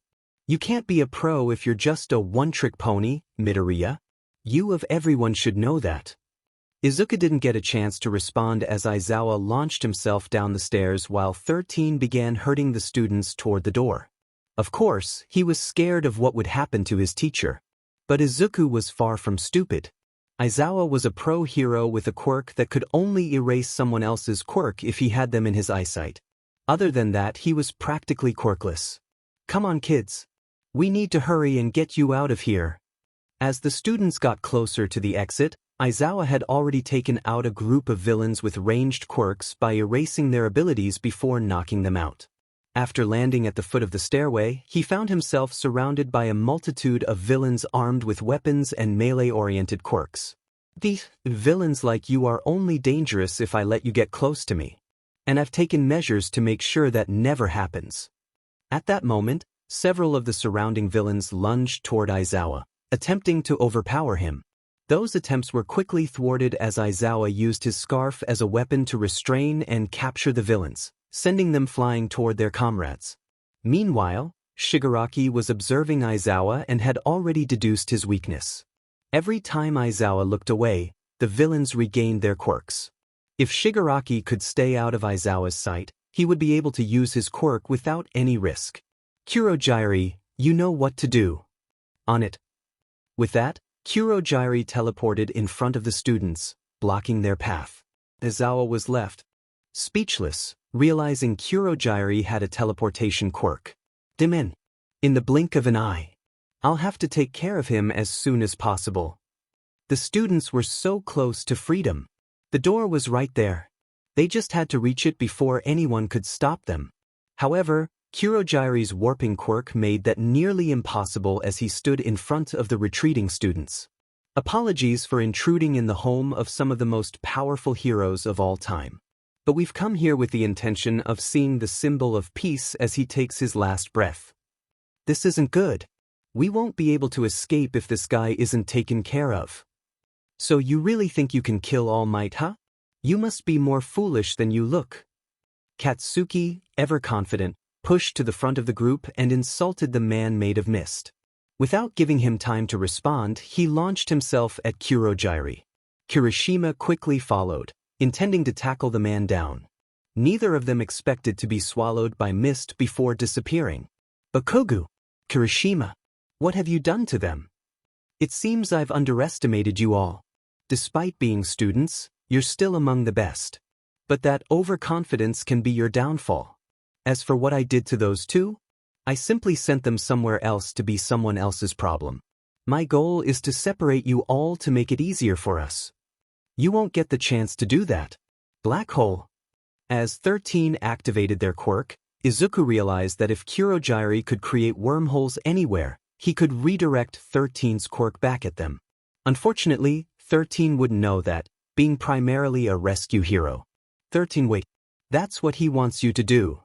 You can't be a pro if you're just a one-trick pony, Midoriya. You of everyone should know that. Izuku didn't get a chance to respond as Aizawa launched himself down the stairs while 13 began herding the students toward the door. Of course, he was scared of what would happen to his teacher. But Izuku was far from stupid. Aizawa was a pro hero with a quirk that could only erase someone else's quirk if he had them in his eyesight. Other than that, he was practically quirkless. Come on, kids. We need to hurry and get you out of here. As the students got closer to the exit, Aizawa had already taken out a group of villains with ranged quirks by erasing their abilities before knocking them out. After landing at the foot of the stairway, he found himself surrounded by a multitude of villains armed with weapons and melee-oriented quirks. These villains like you are only dangerous if I let you get close to me. And I've taken measures to make sure that never happens. At that moment, several of the surrounding villains lunged toward Aizawa, attempting to overpower him. Those attempts were quickly thwarted as Aizawa used his scarf as a weapon to restrain and capture the villains, sending them flying toward their comrades. Meanwhile, Shigaraki was observing Aizawa and had already deduced his weakness. Every time Aizawa looked away, the villains regained their quirks. If Shigaraki could stay out of Aizawa's sight, he would be able to use his quirk without any risk. Kurogiri, you know what to do. On it. With that, Kurogiri teleported in front of the students, blocking their path. Aizawa was left speechless, realizing Kurogiri had a teleportation quirk. In the blink of an eye. I'll have to take care of him as soon as possible. The students were so close to freedom. The door was right there. They just had to reach it before anyone could stop them. However, Kurogiri's warping quirk made that nearly impossible as he stood in front of the retreating students. Apologies for intruding in the home of some of the most powerful heroes of all time. But we've come here with the intention of seeing the symbol of peace as he takes his last breath. This isn't good. We won't be able to escape if this guy isn't taken care of. So you really think you can kill All Might, huh? You must be more foolish than you look. Katsuki, ever confident, pushed to the front of the group and insulted the man made of mist. Without giving him time to respond, he launched himself at Kurogiri. Kirishima quickly followed, intending to tackle the man down. Neither of them expected to be swallowed by mist before disappearing. Bakugo! Kirishima! What have you done to them? It seems I've underestimated you all. Despite being students, you're still among the best. But that overconfidence can be your downfall. As for what I did to those two, I simply sent them somewhere else to be someone else's problem. My goal is to separate you all to make it easier for us. You won't get the chance to do that. Black hole. As 13 activated their quirk, Izuku realized that if Kurogiri could create wormholes anywhere, he could redirect 13's quirk back at them. Unfortunately, 13 wouldn't know that, being primarily a rescue hero. 13 wait. That's what he wants you to do.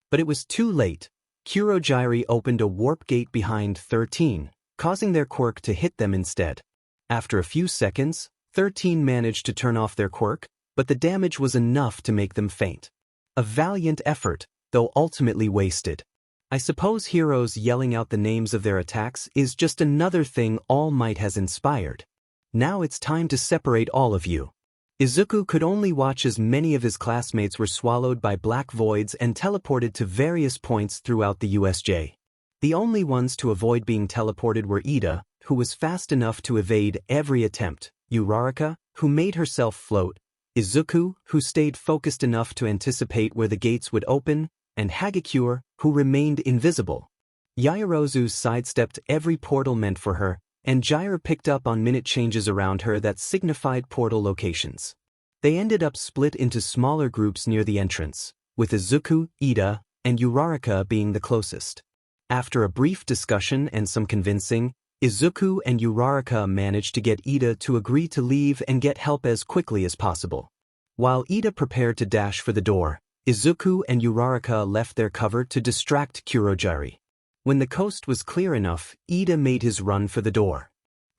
But it was too late. Kurogiri opened a warp gate behind 13, causing their quirk to hit them instead. After a few seconds, 13 managed to turn off their quirk, but the damage was enough to make them faint. A valiant effort, though ultimately wasted. I suppose heroes yelling out the names of their attacks is just another thing All Might has inspired. Now it's time to separate all of you. Izuku could only watch as many of his classmates were swallowed by black voids and teleported to various points throughout the USJ. The only ones to avoid being teleported were Ida, who was fast enough to evade every attempt, Uraraka, who made herself float, Izuku, who stayed focused enough to anticipate where the gates would open, and Hagakure, who remained invisible. Yaoyorozu sidestepped every portal meant for her, and Jiraiya picked up on minute changes around her that signified portal locations. They ended up split into smaller groups near the entrance, with Izuku, Ida, and Uraraka being the closest. After a brief discussion and some convincing, Izuku and Uraraka managed to get Ida to agree to leave and get help as quickly as possible. While Ida prepared to dash for the door, Izuku and Uraraka left their cover to distract Kurogiri. When the coast was clear enough, Ida made his run for the door.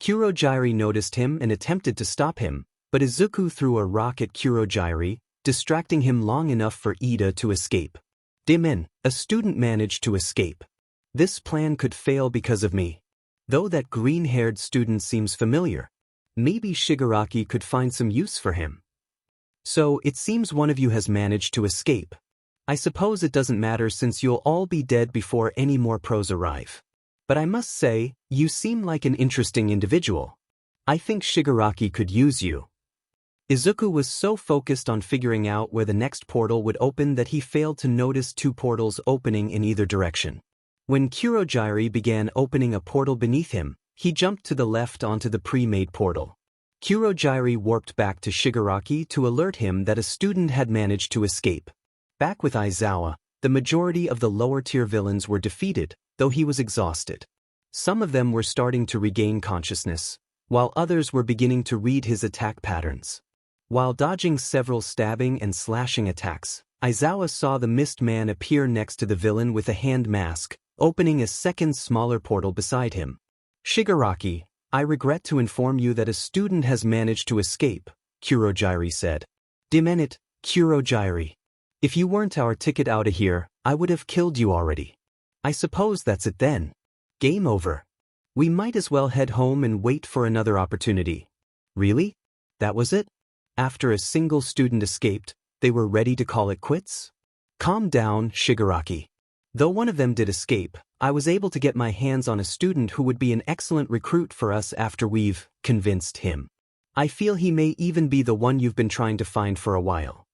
Kurogiri noticed him and attempted to stop him, but Izuku threw a rock at Kurogiri, distracting him long enough for Ida to escape. Dimen, a student managed to escape. This plan could fail because of me. Though that green-haired student seems familiar, maybe Shigaraki could find some use for him. So, it seems one of you has managed to escape. I suppose it doesn't matter since you'll all be dead before any more pros arrive. But I must say, you seem like an interesting individual. I think Shigaraki could use you. Izuku was so focused on figuring out where the next portal would open that he failed to notice two portals opening in either direction. When Kurogiri began opening a portal beneath him, he jumped to the left onto the pre-made portal. Kurogiri warped back to Shigaraki to alert him that a student had managed to escape. Back with Aizawa, the majority of the lower-tier villains were defeated, though he was exhausted. Some of them were starting to regain consciousness, while others were beginning to read his attack patterns. While dodging several stabbing and slashing attacks, Aizawa saw the mist man appear next to the villain with a hand mask, opening a second smaller portal beside him. Shigaraki, I regret to inform you that a student has managed to escape, Kurogiri said. Damn it, Kurogiri. If you weren't our ticket out of here, I would have killed you already. I suppose that's it then. Game over. We might as well head home and wait for another opportunity. Really? That was it? After a single student escaped, they were ready to call it quits? Calm down, Shigaraki. Though one of them did escape, I was able to get my hands on a student who would be an excellent recruit for us after we've convinced him. I feel he may even be the one you've been trying to find for a while.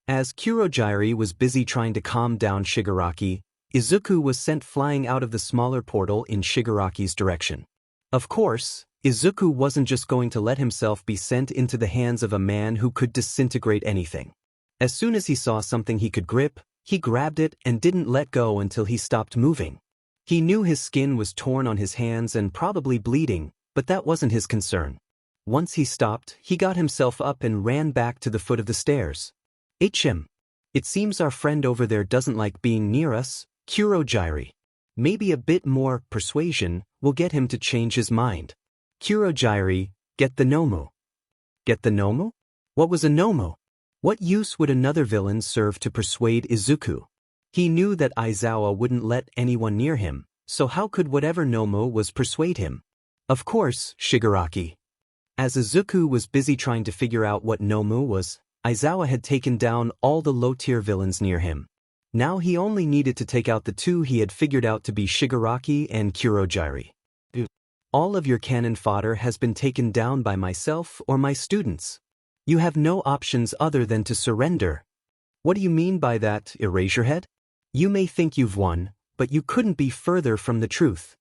As Kurogiri was busy trying to calm down Shigaraki, Izuku was sent flying out of the smaller portal in Shigaraki's direction. Of course, Izuku wasn't just going to let himself be sent into the hands of a man who could disintegrate anything. As soon as he saw something he could grip, he grabbed it and didn't let go until he stopped moving. He knew his skin was torn on his hands and probably bleeding, but that wasn't his concern. Once he stopped, he got himself up and ran back to the foot of the stairs. HM. It seems our friend over there doesn't like being near us, Kurogiri. Maybe a bit more persuasion will get him to change his mind. Kurogiri, get the Nomu. Get the Nomu? What was a Nomu? What use would another villain serve to persuade Izuku? He knew that Aizawa wouldn't let anyone near him, so how could whatever Nomu was persuade him? Of course, Shigaraki. As Izuku was busy trying to figure out what Nomu was, Aizawa had taken down all the low-tier villains near him. Now he only needed to take out the two he had figured out to be Shigaraki and Kurogiri. All of your cannon fodder has been taken down by myself or my students. You have no options other than to surrender. What do you mean by that, Eraserhead? You may think you've won, but you couldn't be further from the truth.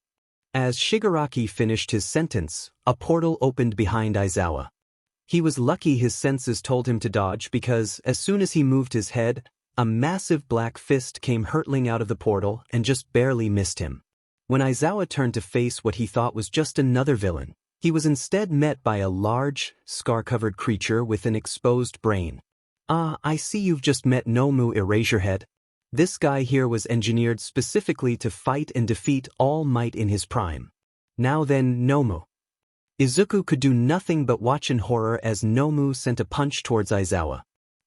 As Shigaraki finished his sentence, a portal opened behind Aizawa. He was lucky his senses told him to dodge because, as soon as he moved his head, a massive black fist came hurtling out of the portal and just barely missed him. When Aizawa turned to face what he thought was just another villain, he was instead met by a large, scar-covered creature with an exposed brain. Ah, I see you've just met Nomu, Eraserhead. This guy here was engineered specifically to fight and defeat All Might in his prime. Now then, Nomu. Izuku could do nothing but watch in horror as Nomu sent a punch towards Aizawa.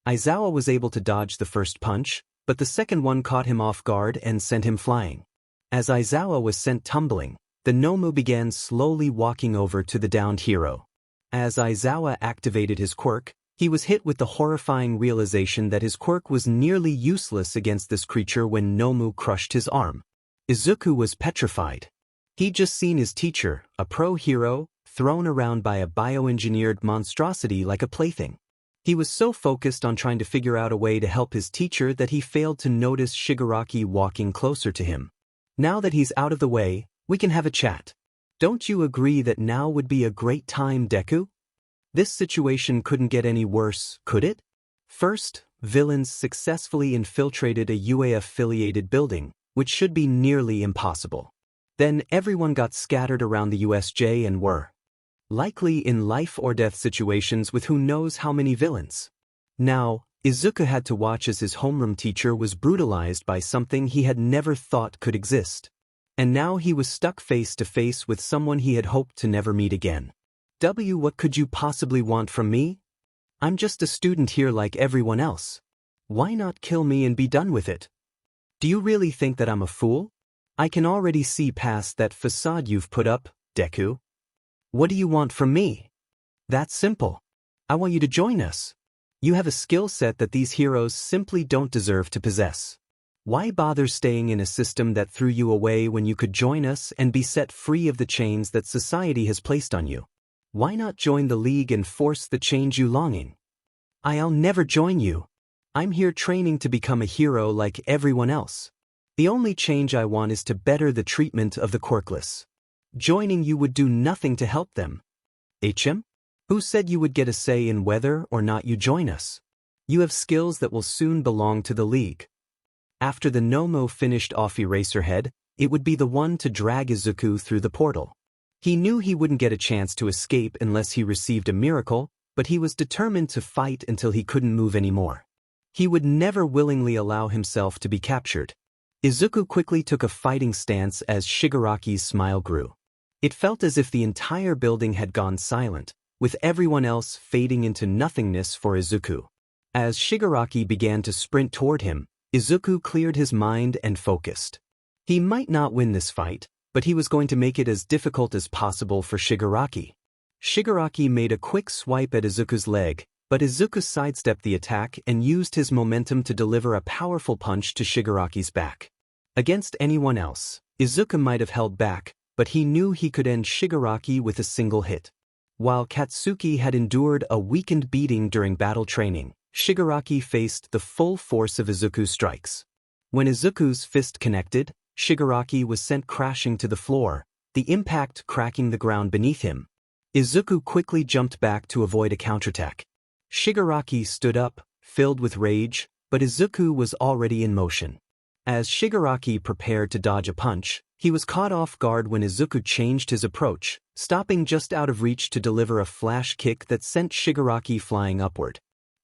Aizawa was able to dodge the first punch, but the second one caught him off guard and sent him flying. As Aizawa was sent tumbling, the Nomu began slowly walking over to the downed hero. As Aizawa activated his quirk, he was hit with the horrifying realization that his quirk was nearly useless against this creature when Nomu crushed his arm. Izuku was petrified. He'd just seen his teacher, a pro hero, thrown around by a bioengineered monstrosity like a plaything. He was so focused on trying to figure out a way to help his teacher that he failed to notice Shigaraki walking closer to him. Now that he's out of the way, we can have a chat. Don't you agree that now would be a great time, Deku? This situation couldn't get any worse, could it? First, villains successfully infiltrated a UA-affiliated building, which should be nearly impossible. Then everyone got scattered around the USJ and were likely in life-or-death situations with who knows how many villains. Now, Izuku had to watch as his homeroom teacher was brutalized by something he had never thought could exist. And now he was stuck face to face with someone he had hoped to never meet again. What could you possibly want from me? I'm just a student here like everyone else. Why not kill me and be done with it? Do you really think that I'm a fool? I can already see past that facade you've put up, Deku. What do you want from me? That's simple. I want you to join us. You have a skill set that these heroes simply don't deserve to possess. Why bother staying in a system that threw you away when you could join us and be set free of the chains that society has placed on you? Why not join the League and force the change you longing? I'll never join you. I'm here training to become a hero like everyone else. The only change I want is to better the treatment of the quirkless. Joining you would do nothing to help them. HM? Who said you would get a say in whether or not you join us? You have skills that will soon belong to the League. After the Nomu finished off Eraserhead, it would be the one to drag Izuku through the portal. He knew he wouldn't get a chance to escape unless he received a miracle, but he was determined to fight until he couldn't move anymore. He would never willingly allow himself to be captured. Izuku quickly took a fighting stance as Shigaraki's smile grew. It felt as if the entire building had gone silent, with everyone else fading into nothingness for Izuku. As Shigaraki began to sprint toward him, Izuku cleared his mind and focused. He might not win this fight, but he was going to make it as difficult as possible for Shigaraki. Shigaraki made a quick swipe at Izuku's leg, but Izuku sidestepped the attack and used his momentum to deliver a powerful punch to Shigaraki's back. Against anyone else, Izuku might have held back, but he knew he could end Shigaraki with a single hit. While Katsuki had endured a weakened beating during battle training, Shigaraki faced the full force of Izuku's strikes. When Izuku's fist connected, Shigaraki was sent crashing to the floor, the impact cracking the ground beneath him. Izuku quickly jumped back to avoid a counterattack. Shigaraki stood up, filled with rage, but Izuku was already in motion. As Shigaraki prepared to dodge a punch, he was caught off guard when Izuku changed his approach, stopping just out of reach to deliver a flash kick that sent Shigaraki flying upward.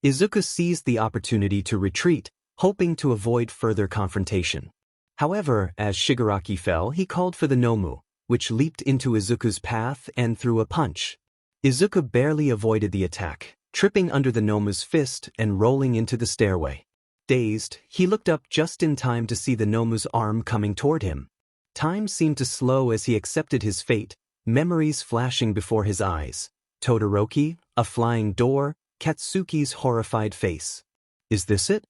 Izuku seized the opportunity to retreat, hoping to avoid further confrontation. However, as Shigaraki fell, he called for the Nomu, which leaped into Izuku's path and threw a punch. Izuku barely avoided the attack, tripping under the Nomu's fist and rolling into the stairway. Dazed, he looked up just in time to see the Nomu's arm coming toward him. Time seemed to slow as he accepted his fate, memories flashing before his eyes. Todoroki, a flying door, Katsuki's horrified face. Is this it?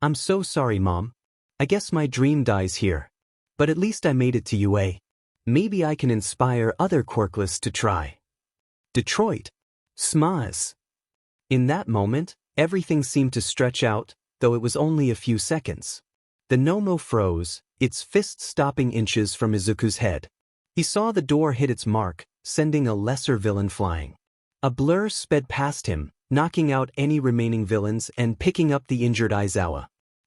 I'm so sorry, Mom. I guess my dream dies here. But at least I made it to UA. Maybe I can inspire other Quirkless to try. Detroit. Smaz. In that moment, everything seemed to stretch out, though it was only a few seconds. The Nomu froze, its fist stopping inches from Izuku's head. He saw the door hit its mark, sending a lesser villain flying. A blur sped past him, knocking out any remaining villains and picking up the injured Aizawa.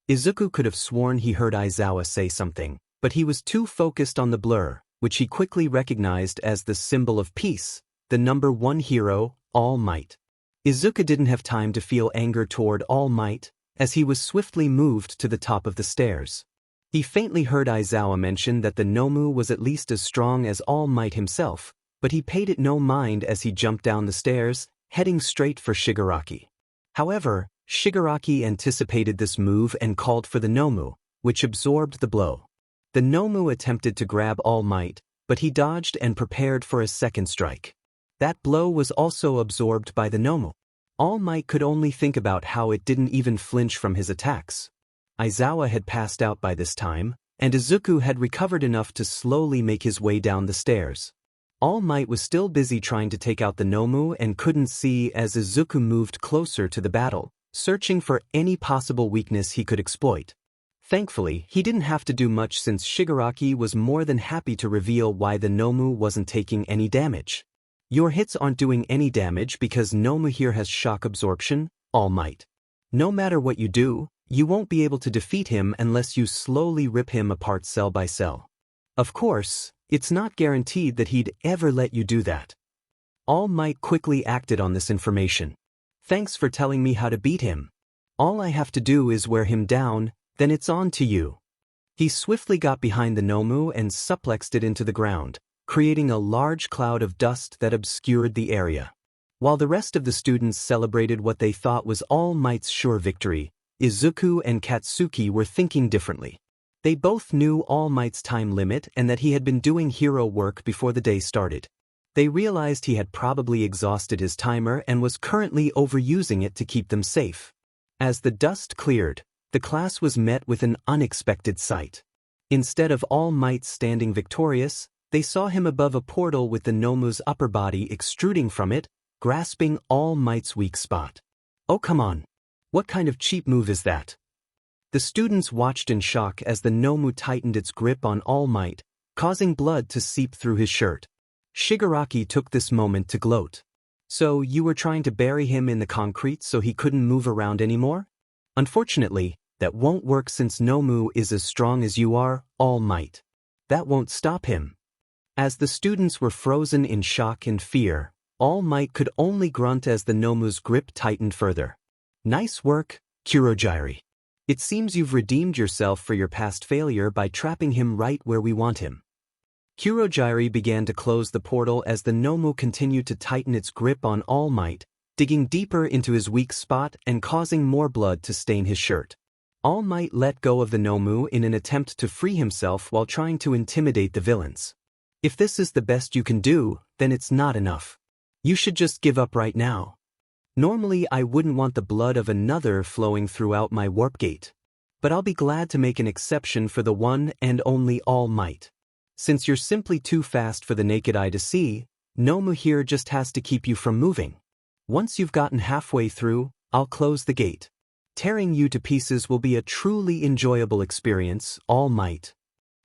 Izuku could have sworn he heard Aizawa say something, but he was too focused on the blur, which he quickly recognized as the symbol of peace, the number one hero, All Might. Izuku didn't have time to feel anger toward All Might, as he was swiftly moved to the top of the stairs. He faintly heard Aizawa mention that the Nomu was at least as strong as All Might himself, but he paid it no mind as he jumped down the stairs, heading straight for Shigaraki. However, Shigaraki anticipated this move and called for the Nomu, which absorbed the blow. The Nomu attempted to grab All Might, but he dodged and prepared for a second strike. That blow was also absorbed by the Nomu. All Might could only think about how it didn't even flinch from his attacks. Aizawa had passed out by this time, and Izuku had recovered enough to slowly make his way down the stairs. All Might was still busy trying to take out the Nomu and couldn't see as Izuku moved closer to the battle, searching for any possible weakness he could exploit. Thankfully, he didn't have to do much since Shigaraki was more than happy to reveal why the Nomu wasn't taking any damage. Your hits aren't doing any damage because Nomu here has shock absorption, All Might. No matter what you do, you won't be able to defeat him unless you slowly rip him apart cell by cell. Of course, it's not guaranteed that he'd ever let you do that. All Might quickly acted on this information. Thanks for telling me how to beat him. All I have to do is wear him down, then it's on to you. He swiftly got behind the Nomu and suplexed it into the ground, creating a large cloud of dust that obscured the area. While the rest of the students celebrated what they thought was All Might's sure victory, Izuku and Katsuki were thinking differently. They both knew All Might's time limit and that he had been doing hero work before the day started. They realized he had probably exhausted his timer and was currently overusing it to keep them safe. As the dust cleared, the class was met with an unexpected sight. Instead of All Might standing victorious, they saw him above a portal with the Nomu's upper body extruding from it, grasping All Might's weak spot. Oh come on! What kind of cheap move is that? The students watched in shock as the Nomu tightened its grip on All Might, causing blood to seep through his shirt. Shigaraki took this moment to gloat. So you were trying to bury him in the concrete so he couldn't move around anymore? Unfortunately, that won't work since Nomu is as strong as you are, All Might. That won't stop him. As the students were frozen in shock and fear, All Might could only grunt as the Nomu's grip tightened further. Nice work, Kurogiri. It seems you've redeemed yourself for your past failure by trapping him right where we want him. Kurogiri began to close the portal as the Nomu continued to tighten its grip on All Might, digging deeper into his weak spot and causing more blood to stain his shirt. All Might let go of the Nomu in an attempt to free himself while trying to intimidate the villains. If this is the best you can do, then it's not enough. You should just give up right now. Normally I wouldn't want the blood of another flowing throughout my warp gate. But I'll be glad to make an exception for the one and only All Might. Since you're simply too fast for the naked eye to see, Nomu here just has to keep you from moving. Once you've gotten halfway through, I'll close the gate. Tearing you to pieces will be a truly enjoyable experience, All Might.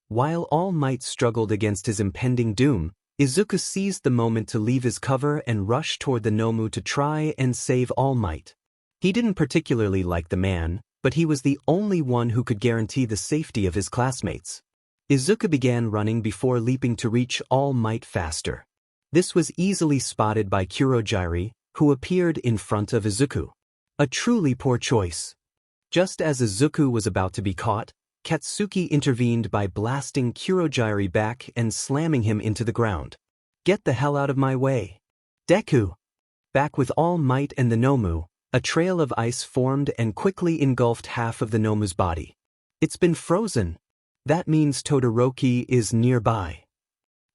While All Might struggled against his impending doom, Izuku seized the moment to leave his cover and rush toward the Nomu to try and save All Might. He didn't particularly like the man, but he was the only one who could guarantee the safety of his classmates. Izuku began running before leaping to reach All Might faster. This was easily spotted by Kurogiri, who appeared in front of Izuku. A truly poor choice. Just as Izuku was about to be caught, Katsuki intervened by blasting Kurogiri back and slamming him into the ground. Get the hell out of my way. Deku! Back with All Might and the Nomu, a trail of ice formed and quickly engulfed half of the Nomu's body. It's been frozen. That means Todoroki is nearby.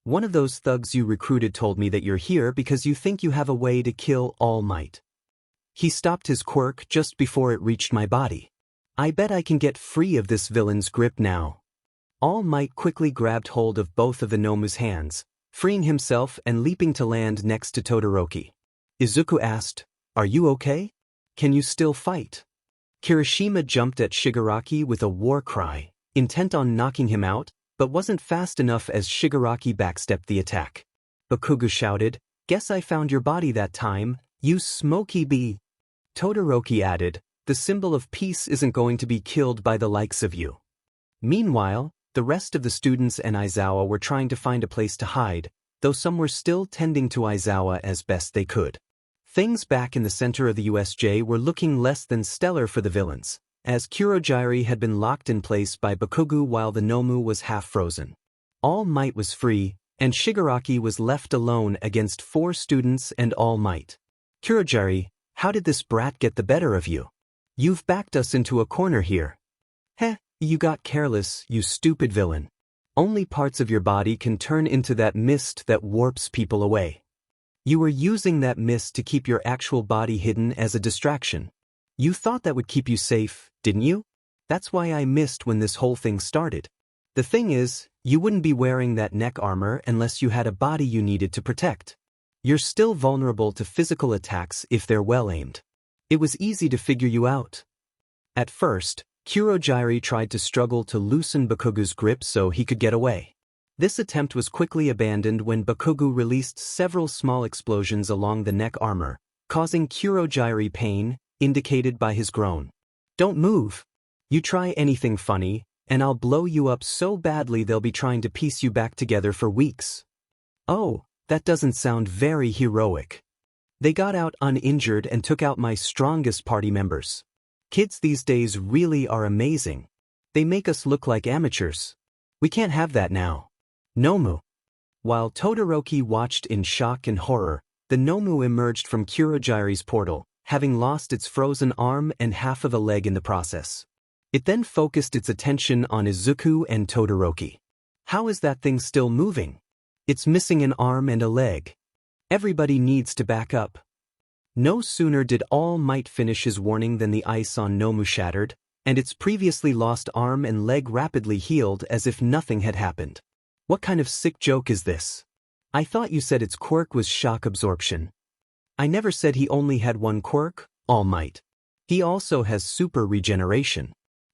One of those thugs you recruited told me that you're here because you think you have a way to kill All Might. He stopped his quirk just before it reached my body. I bet I can get free of this villain's grip now. All Might quickly grabbed hold of both of the Nomu's hands, freeing himself and leaping to land next to Todoroki. Izuku asked, "Are you okay? Can you still fight?" Kirishima jumped at Shigaraki with a war cry, intent on knocking him out, but wasn't fast enough as Shigaraki backstepped the attack. Bakugo shouted, "Guess I found your body that time, you smoky bee." Todoroki added, "The symbol of peace isn't going to be killed by the likes of you." Meanwhile, the rest of the students and Aizawa were trying to find a place to hide, though some were still tending to Aizawa as best they could. Things back in the center of the USJ were looking less than stellar for the villains, as Kurogiri had been locked in place by Bakugo while the Nomu was half frozen. All Might was free, and Shigaraki was left alone against 4 students and All Might. "Kurogiri, how did this brat get the better of you? You've backed us into a corner here." "Heh, you got careless, you stupid villain. Only parts of your body can turn into that mist that warps people away. You were using that mist to keep your actual body hidden as a distraction. You thought that would keep you safe, didn't you? That's why I missed when this whole thing started. The thing is, you wouldn't be wearing that neck armor unless you had a body you needed to protect. You're still vulnerable to physical attacks if they're well aimed. It was easy to figure you out." At first, Kurogiri tried to struggle to loosen Bakugo's grip so he could get away. This attempt was quickly abandoned when Bakugo released several small explosions along the neck armor, causing Kurogiri pain, indicated by his groan. "Don't move. You try anything funny, and I'll blow you up so badly they'll be trying to piece you back together for weeks." "Oh, that doesn't sound very heroic." "They got out uninjured and took out my strongest party members. Kids these days really are amazing. They make us look like amateurs. We can't have that now." Nomu. While Todoroki watched in shock and horror, the Nomu emerged from Kurogiri's portal, having lost its frozen arm and half of a leg in the process. It then focused its attention on Izuku and Todoroki. "How is that thing still moving? It's missing an arm and a leg. Everybody needs to back up." No sooner did All Might finish his warning than the ice on Nomu shattered, and its previously lost arm and leg rapidly healed as if nothing had happened. "What kind of sick joke is this? I thought you said its quirk was shock absorption." "I never said he only had one quirk, All Might. He also has super regeneration.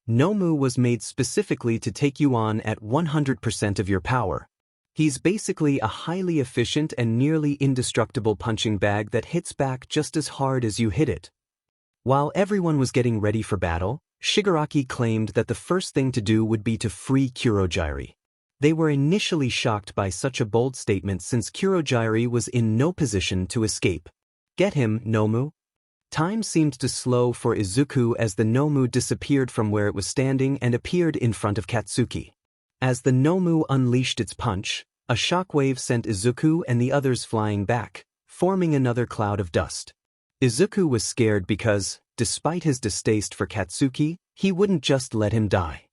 Nomu was made specifically to take you on at 100% of your power. He's basically a highly efficient and nearly indestructible punching bag that hits back just as hard as you hit it." While everyone was getting ready for battle, Shigaraki claimed that the first thing to do would be to free Kurogiri. They were initially shocked by such a bold statement since Kurogiri was in no position to escape. "Get him, Nomu." Time seemed to slow for Izuku as the Nomu disappeared from where it was standing and appeared in front of Katsuki. As the Nomu unleashed its punch, a shockwave sent Izuku and the others flying back, forming another cloud of dust. Izuku was scared because, despite his distaste for Katsuki, he wouldn't just let him die.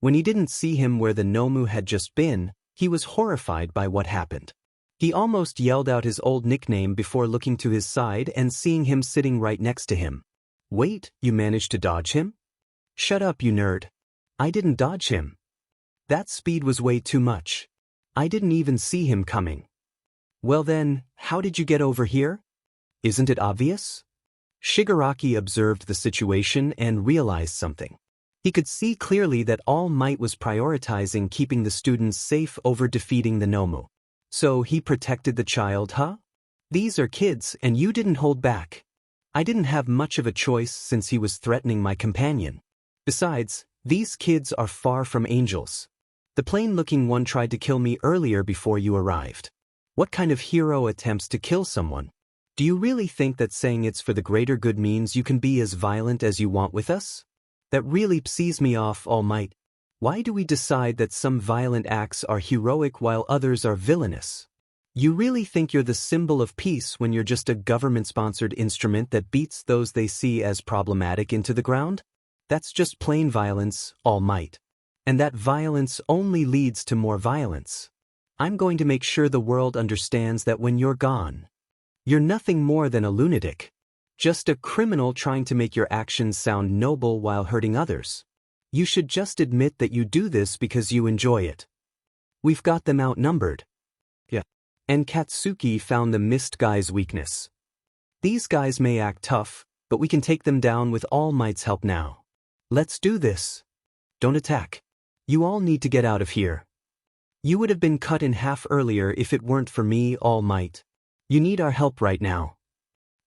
When he didn't see him where the Nomu had just been, he was horrified by what happened. He almost yelled out his old nickname before looking to his side and seeing him sitting right next to him. "Wait, you managed to dodge him?" "Shut up, you nerd. I didn't dodge him. That speed was way too much. I didn't even see him coming." "Well then, how did you get over here? Isn't it obvious?" Shigaraki observed the situation and realized something. He could see clearly that All Might was prioritizing keeping the students safe over defeating the Nomu. "So he protected the child, huh? These are kids and you didn't hold back." "I didn't have much of a choice since he was threatening my companion. Besides, these kids are far from angels. The plain-looking one tried to kill me earlier before you arrived. What kind of hero attempts to kill someone? Do you really think that saying it's for the greater good means you can be as violent as you want with us? That really pisses me off, All Might. Why do we decide that some violent acts are heroic while others are villainous? You really think you're the symbol of peace when you're just a government-sponsored instrument that beats those they see as problematic into the ground? That's just plain violence, All Might. And that violence only leads to more violence. I'm going to make sure the world understands that when you're gone, you're nothing more than a lunatic. Just a criminal trying to make your actions sound noble while hurting others. You should just admit that you do this because you enjoy it. We've got them outnumbered. Yeah. And Katsuki found the mist guy's weakness. These guys may act tough, but we can take them down with All Might's help now. Let's do this. Don't attack. You all need to get out of here. You would have been cut in half earlier if it weren't for me, All Might. You need our help right now.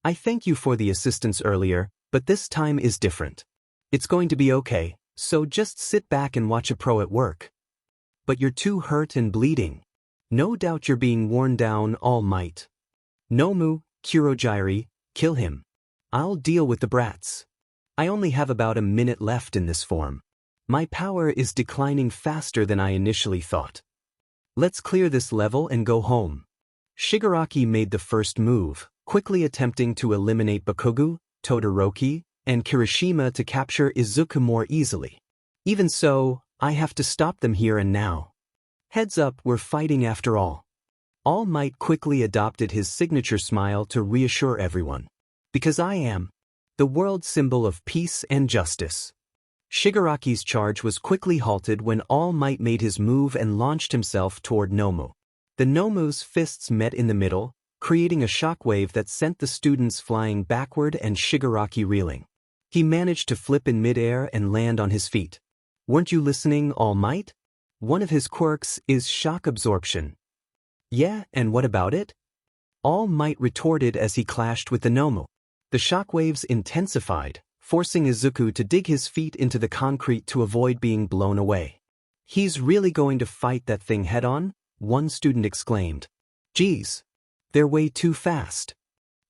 I thank you for the assistance earlier, but this time is different. It's going to be okay, so just sit back and watch a pro at work. But you're too hurt and bleeding. No doubt you're being worn down, All Might. Nomu, Kurogiri, kill him. I'll deal with the brats. I only have about a minute left in this form. My power is declining faster than I initially thought. Let's clear this level and go home. Shigaraki made the first move, quickly attempting to eliminate Bakugo, Todoroki, and Kirishima to capture Izuku more easily. Even so, I have to stop them here and now. Heads up, we're fighting after all. All Might quickly adopted his signature smile to reassure everyone. Because I am the world symbol of peace and justice. Shigaraki's charge was quickly halted when All Might made his move and launched himself toward Nomu. The Nomu's fists met in the middle, creating a shockwave that sent the students flying backward and Shigaraki reeling. He managed to flip in midair and land on his feet. Weren't you listening, All Might? One of his quirks is shock absorption. Yeah, and what about it? All Might retorted as he clashed with the Nomu. The shockwaves intensified, forcing Izuku to dig his feet into the concrete to avoid being blown away. He's really going to fight that thing head-on? One student exclaimed. Geez. They're way too fast.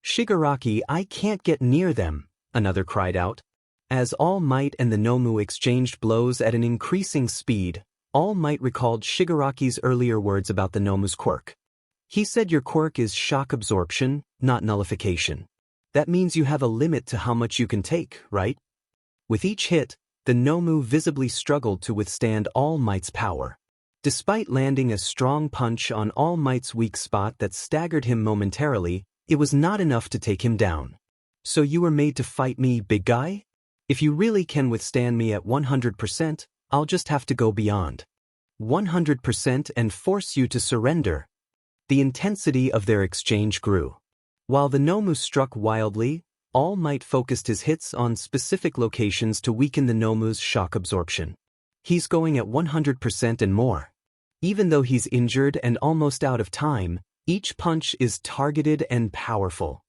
Shigaraki, I can't get near them, another cried out. As All Might and the Nomu exchanged blows at an increasing speed, All Might recalled Shigaraki's earlier words about the Nomu's quirk. He said your quirk is shock absorption, not nullification. That means you have a limit to how much you can take, right? With each hit, the Nomu visibly struggled to withstand All Might's power. Despite landing a strong punch on All Might's weak spot that staggered him momentarily, it was not enough to take him down. So you were made to fight me, big guy? If you really can withstand me at 100%, I'll just have to go beyond 100% and force you to surrender. The intensity of their exchange grew. While the Nomu struck wildly, All Might focused his hits on specific locations to weaken the Nomu's shock absorption. He's going at 100% and more. Even though he's injured and almost out of time, each punch is targeted and powerful.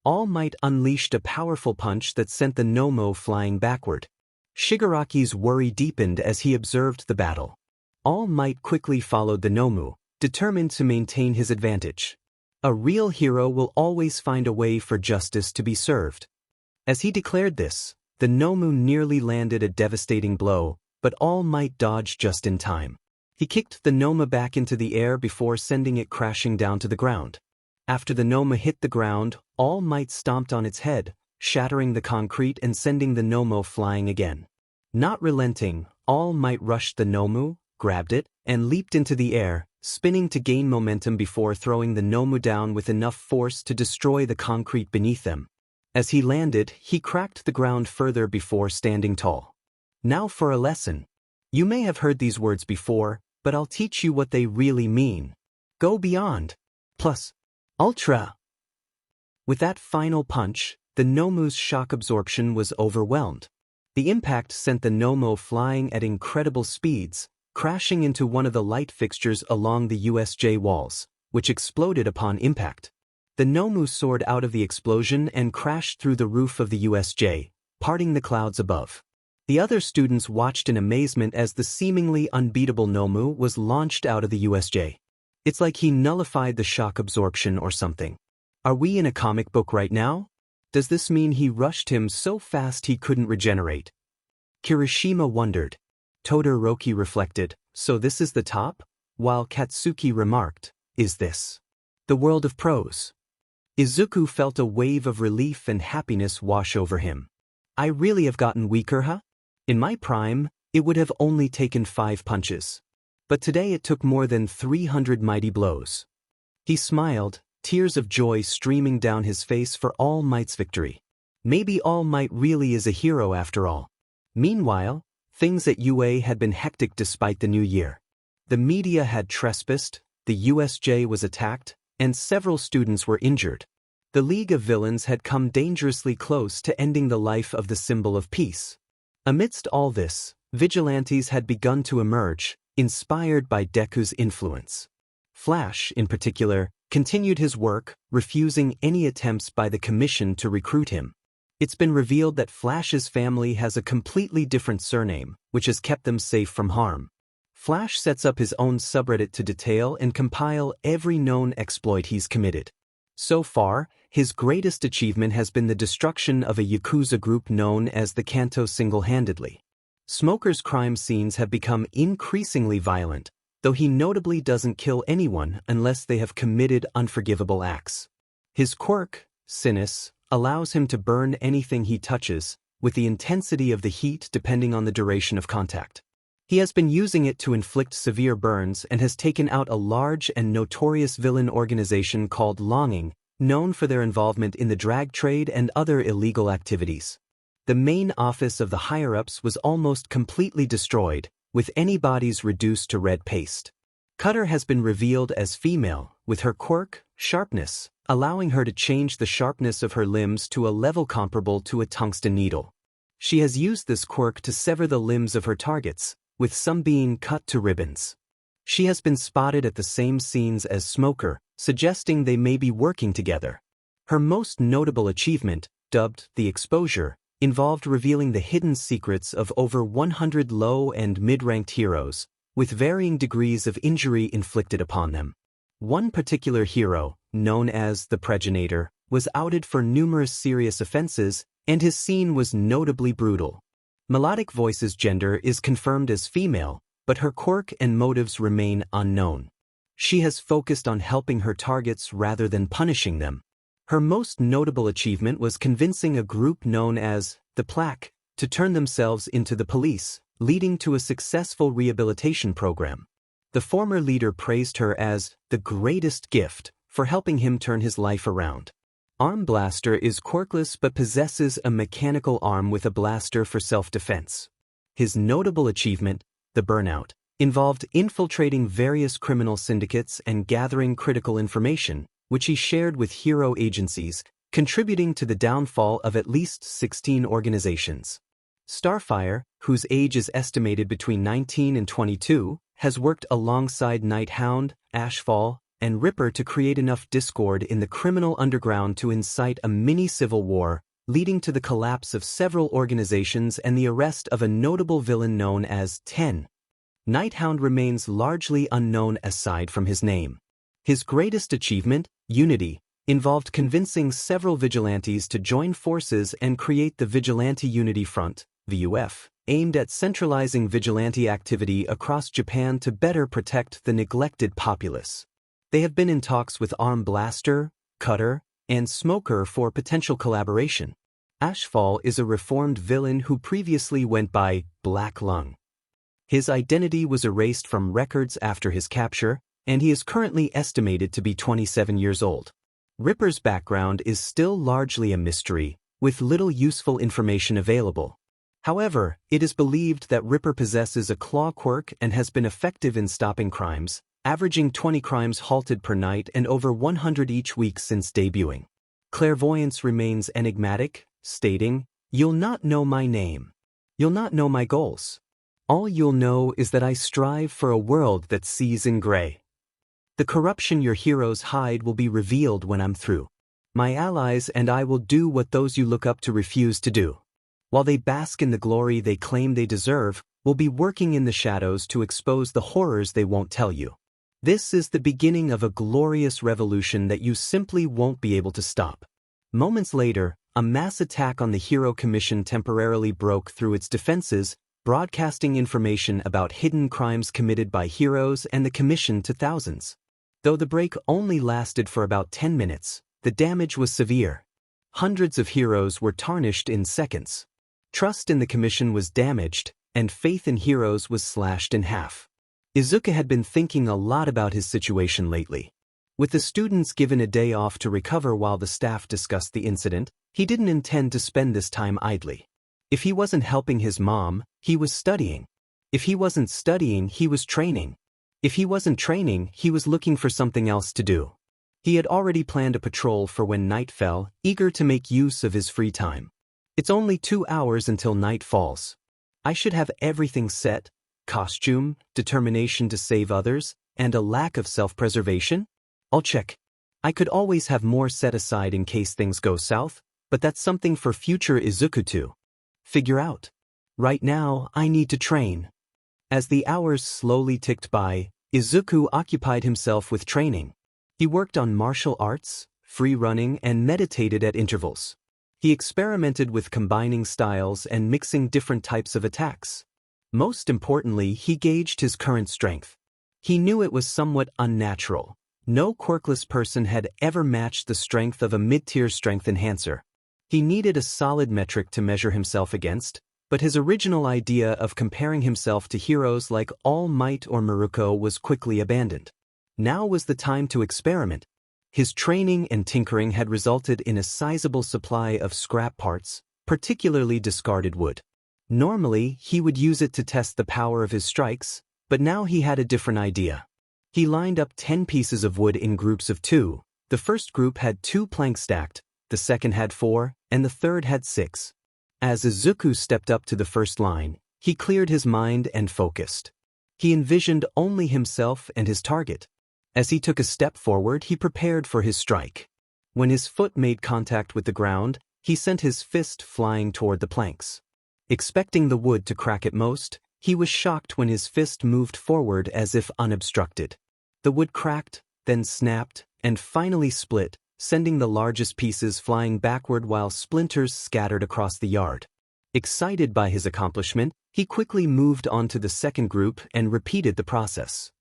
All Might unleashed a powerful punch that sent the Nomu flying backward. Shigaraki's worry deepened as he observed the battle. All Might quickly followed the Nomu, determined to maintain his advantage. A real hero will always find a way for justice to be served. As he declared this, the Nomu nearly landed a devastating blow, but All Might dodged just in time. He kicked the Nomu back into the air before sending it crashing down to the ground. After the Nomu hit the ground, All Might stomped on its head, shattering the concrete and sending the Nomu flying again. Not relenting, All Might rushed the Nomu, grabbed it, and leaped into the air, spinning to gain momentum before throwing the Nomu down with enough force to destroy the concrete beneath them. As he landed, he cracked the ground further before standing tall. Now for a lesson. You may have heard these words before, but I'll teach you what they really mean. Go beyond. Plus, ultra. With that final punch, the Nomu's shock absorption was overwhelmed. The impact sent the Nomu flying at incredible speeds, crashing into one of the light fixtures along the USJ walls, which exploded upon impact. The Nomu soared out of the explosion and crashed through the roof of the USJ, parting the clouds above. The other students watched in amazement as the seemingly unbeatable Nomu was launched out of the USJ. It's like he nullified the shock absorption or something. Are we in a comic book right now? Does this mean he rushed him so fast he couldn't regenerate? Kirishima wondered. Todoroki reflected, so this is the top? While Katsuki remarked, is this the world of pros? Izuku felt a wave of relief and happiness wash over him. I really have gotten weaker, huh? In my prime, it would have only taken 5 punches. but today it took more than 300 mighty blows. He smiled, tears of joy streaming down his face for All Might's victory. Maybe All Might really is a hero after all. Meanwhile, things at UA had been hectic despite the new year. The media had trespassed, the USJ was attacked, and several students were injured. The League of Villains had come dangerously close to ending the life of the symbol of peace. Amidst all this, vigilantes had begun to emerge, inspired by Deku's influence. Flash, in particular, continued his work, refusing any attempts by the Commission to recruit him. It's been revealed that Flash's family has a completely different surname, which has kept them safe from harm. Flash sets up his own subreddit to detail and compile every known exploit he's committed. So far, his greatest achievement has been the destruction of a Yakuza group known as the Kanto single-handedly. Smoker's crime scenes have become increasingly violent, though he notably doesn't kill anyone unless they have committed unforgivable acts. His quirk, Sinus, allows him to burn anything he touches, with the intensity of the heat depending on the duration of contact. He has been using it to inflict severe burns and has taken out a large and notorious villain organization called Longing, known for their involvement in the drag trade and other illegal activities. The main office of the higher-ups was almost completely destroyed, with any bodies reduced to red paste. Cutter has been revealed as female, with her quirk, Sharpness, allowing her to change the sharpness of her limbs to a level comparable to a tungsten needle. She has used this quirk to sever the limbs of her targets, with some being cut to ribbons. She has been spotted at the same scenes as Smoker, suggesting they may be working together. Her most notable achievement, dubbed the Exposure, involved revealing the hidden secrets of over 100 low and mid-ranked heroes, with varying degrees of injury inflicted upon them. One particular hero, known as the Preginator, was outed for numerous serious offenses, and his scene was notably brutal. Melodic Voice's gender is confirmed as female, but her quirk and motives remain unknown. She has focused on helping her targets rather than punishing them. Her most notable achievement was convincing a group known as the Plaque to turn themselves into the police, leading to a successful rehabilitation program. The former leader praised her as the greatest gift for helping him turn his life around. Arm Blaster is quirkless but possesses a mechanical arm with a blaster for self-defense. His notable achievement, the Burnout, involved infiltrating various criminal syndicates and gathering critical information, which he shared with hero agencies, contributing to the downfall of at least 16 organizations. Starfire, whose age is estimated between 19 and 22, has worked alongside Nighthound, Ashfall, and Ripper to create enough discord in the criminal underground to incite a mini-civil war, leading to the collapse of several organizations and the arrest of a notable villain known as 10. Nighthound remains largely unknown aside from his name. His greatest achievement, Unity, involved convincing several vigilantes to join forces and create the Vigilante Unity Front, VUF, aimed at centralizing vigilante activity across Japan to better protect the neglected populace. They have been in talks with Arm Blaster, Cutter, and Smoker for potential collaboration. Ashfall is a reformed villain who previously went by Black Lung. His identity was erased from records after his capture, and he is currently estimated to be 27 years old. Ripper's background is still largely a mystery, with little useful information available. However, it is believed that Ripper possesses a claw quirk and has been effective in stopping crimes, averaging 20 crimes halted per night and over 100 each week since debuting. Clairvoyance remains enigmatic, stating, "You'll not know my name. You'll not know my goals. All you'll know is that I strive for a world that sees in gray. The corruption your heroes hide will be revealed when I'm through. My allies and I will do what those you look up to refuse to do. While they bask in the glory they claim they deserve, we'll be working in the shadows to expose the horrors they won't tell you. This is the beginning of a glorious revolution that you simply won't be able to stop." Moments later, a mass attack on the Hero Commission temporarily broke through its defenses, broadcasting information about hidden crimes committed by heroes and the Commission to thousands. Though the break only lasted for about 10 minutes, the damage was severe. Hundreds of heroes were tarnished in seconds. Trust in the Commission was damaged, and faith in heroes was slashed in half. Izuku had been thinking a lot about his situation lately. With the students given a day off to recover while the staff discussed the incident, he didn't intend to spend this time idly. If he wasn't helping his mom, he was studying. If he wasn't studying, he was training. If he wasn't training, he was looking for something else to do. He had already planned a patrol for when night fell, eager to make use of his free time. It's only 2 hours until night falls. I should have everything set: costume, determination to save others, and a lack of self-preservation? I'll check. I could always have more set aside in case things go south, but that's something for future Izuku to figure out. Right now, I need to train. As the hours slowly ticked by, Izuku occupied himself with training. He worked on martial arts, free running, and meditated at intervals. He experimented with combining styles and mixing different types of attacks. Most importantly, he gauged his current strength. He knew it was somewhat unnatural. No quirkless person had ever matched the strength of a mid-tier strength enhancer. He needed a solid metric to measure himself against, but his original idea of comparing himself to heroes like All Might or Maruko was quickly abandoned. Now was the time to experiment. His training and tinkering had resulted in a sizable supply of scrap parts, particularly discarded wood. Normally, he would use it to test the power of his strikes, but now he had a different idea. He lined up 10 pieces of wood in groups of 2. The first group had 2 planks stacked, the second had 4, and the third had 6. As Izuku stepped up to the first line, he cleared his mind and focused. He envisioned only himself and his target. As he took a step forward, he prepared for his strike. When his foot made contact with the ground, he sent his fist flying toward the planks. Expecting the wood to crack at most, he was shocked when his fist moved forward as if unobstructed. The wood cracked, then snapped, and finally split, sending the largest pieces flying backward while splinters scattered across the yard. Excited by his accomplishment, he quickly moved on to the second group and repeated the process.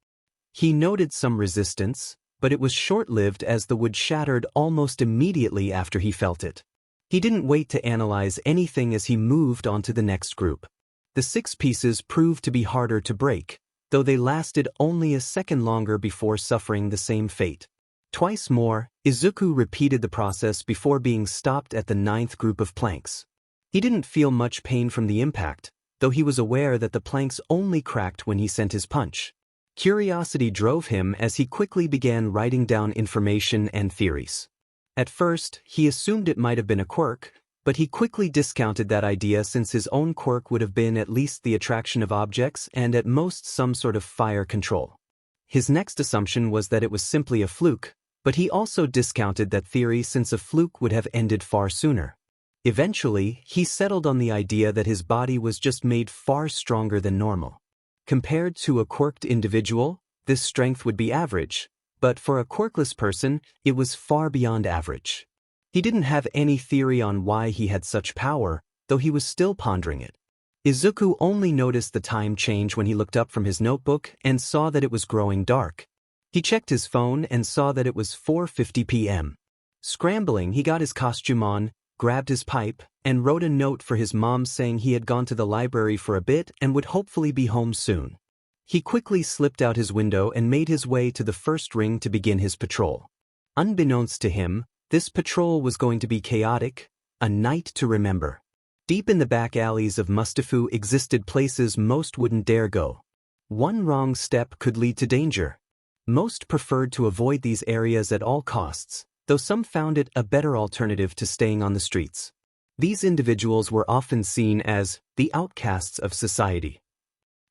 He noted some resistance, but it was short-lived as the wood shattered almost immediately after he felt it. He didn't wait to analyze anything as he moved on to the next group. The 6 pieces proved to be harder to break, though they lasted only a second longer before suffering the same fate. Twice more, Izuku repeated the process before being stopped at the 9th group of planks. He didn't feel much pain from the impact, though he was aware that the planks only cracked when he sent his punch. Curiosity drove him as he quickly began writing down information and theories. At first, he assumed it might have been a quirk, but he quickly discounted that idea since his own quirk would have been at least the attraction of objects and at most some sort of fire control. His next assumption was that it was simply a fluke, but he also discounted that theory since a fluke would have ended far sooner. Eventually, he settled on the idea that his body was just made far stronger than normal. Compared to a quirked individual, this strength would be average, but for a quirkless person, it was far beyond average. He didn't have any theory on why he had such power, though he was still pondering it. Izuku only noticed the time change when he looked up from his notebook and saw that it was growing dark. He checked his phone and saw that it was 4:50 p.m. Scrambling, he got his costume on, grabbed his pipe, and wrote a note for his mom saying he had gone to the library for a bit and would hopefully be home soon. He quickly slipped out his window and made his way to the first ring to begin his patrol. Unbeknownst to him, this patrol was going to be chaotic, a night to remember. Deep in the back alleys of Mustafu existed places most wouldn't dare go. One wrong step could lead to danger. Most preferred to avoid these areas at all costs, though some found it a better alternative to staying on the streets. These individuals were often seen as the outcasts of society.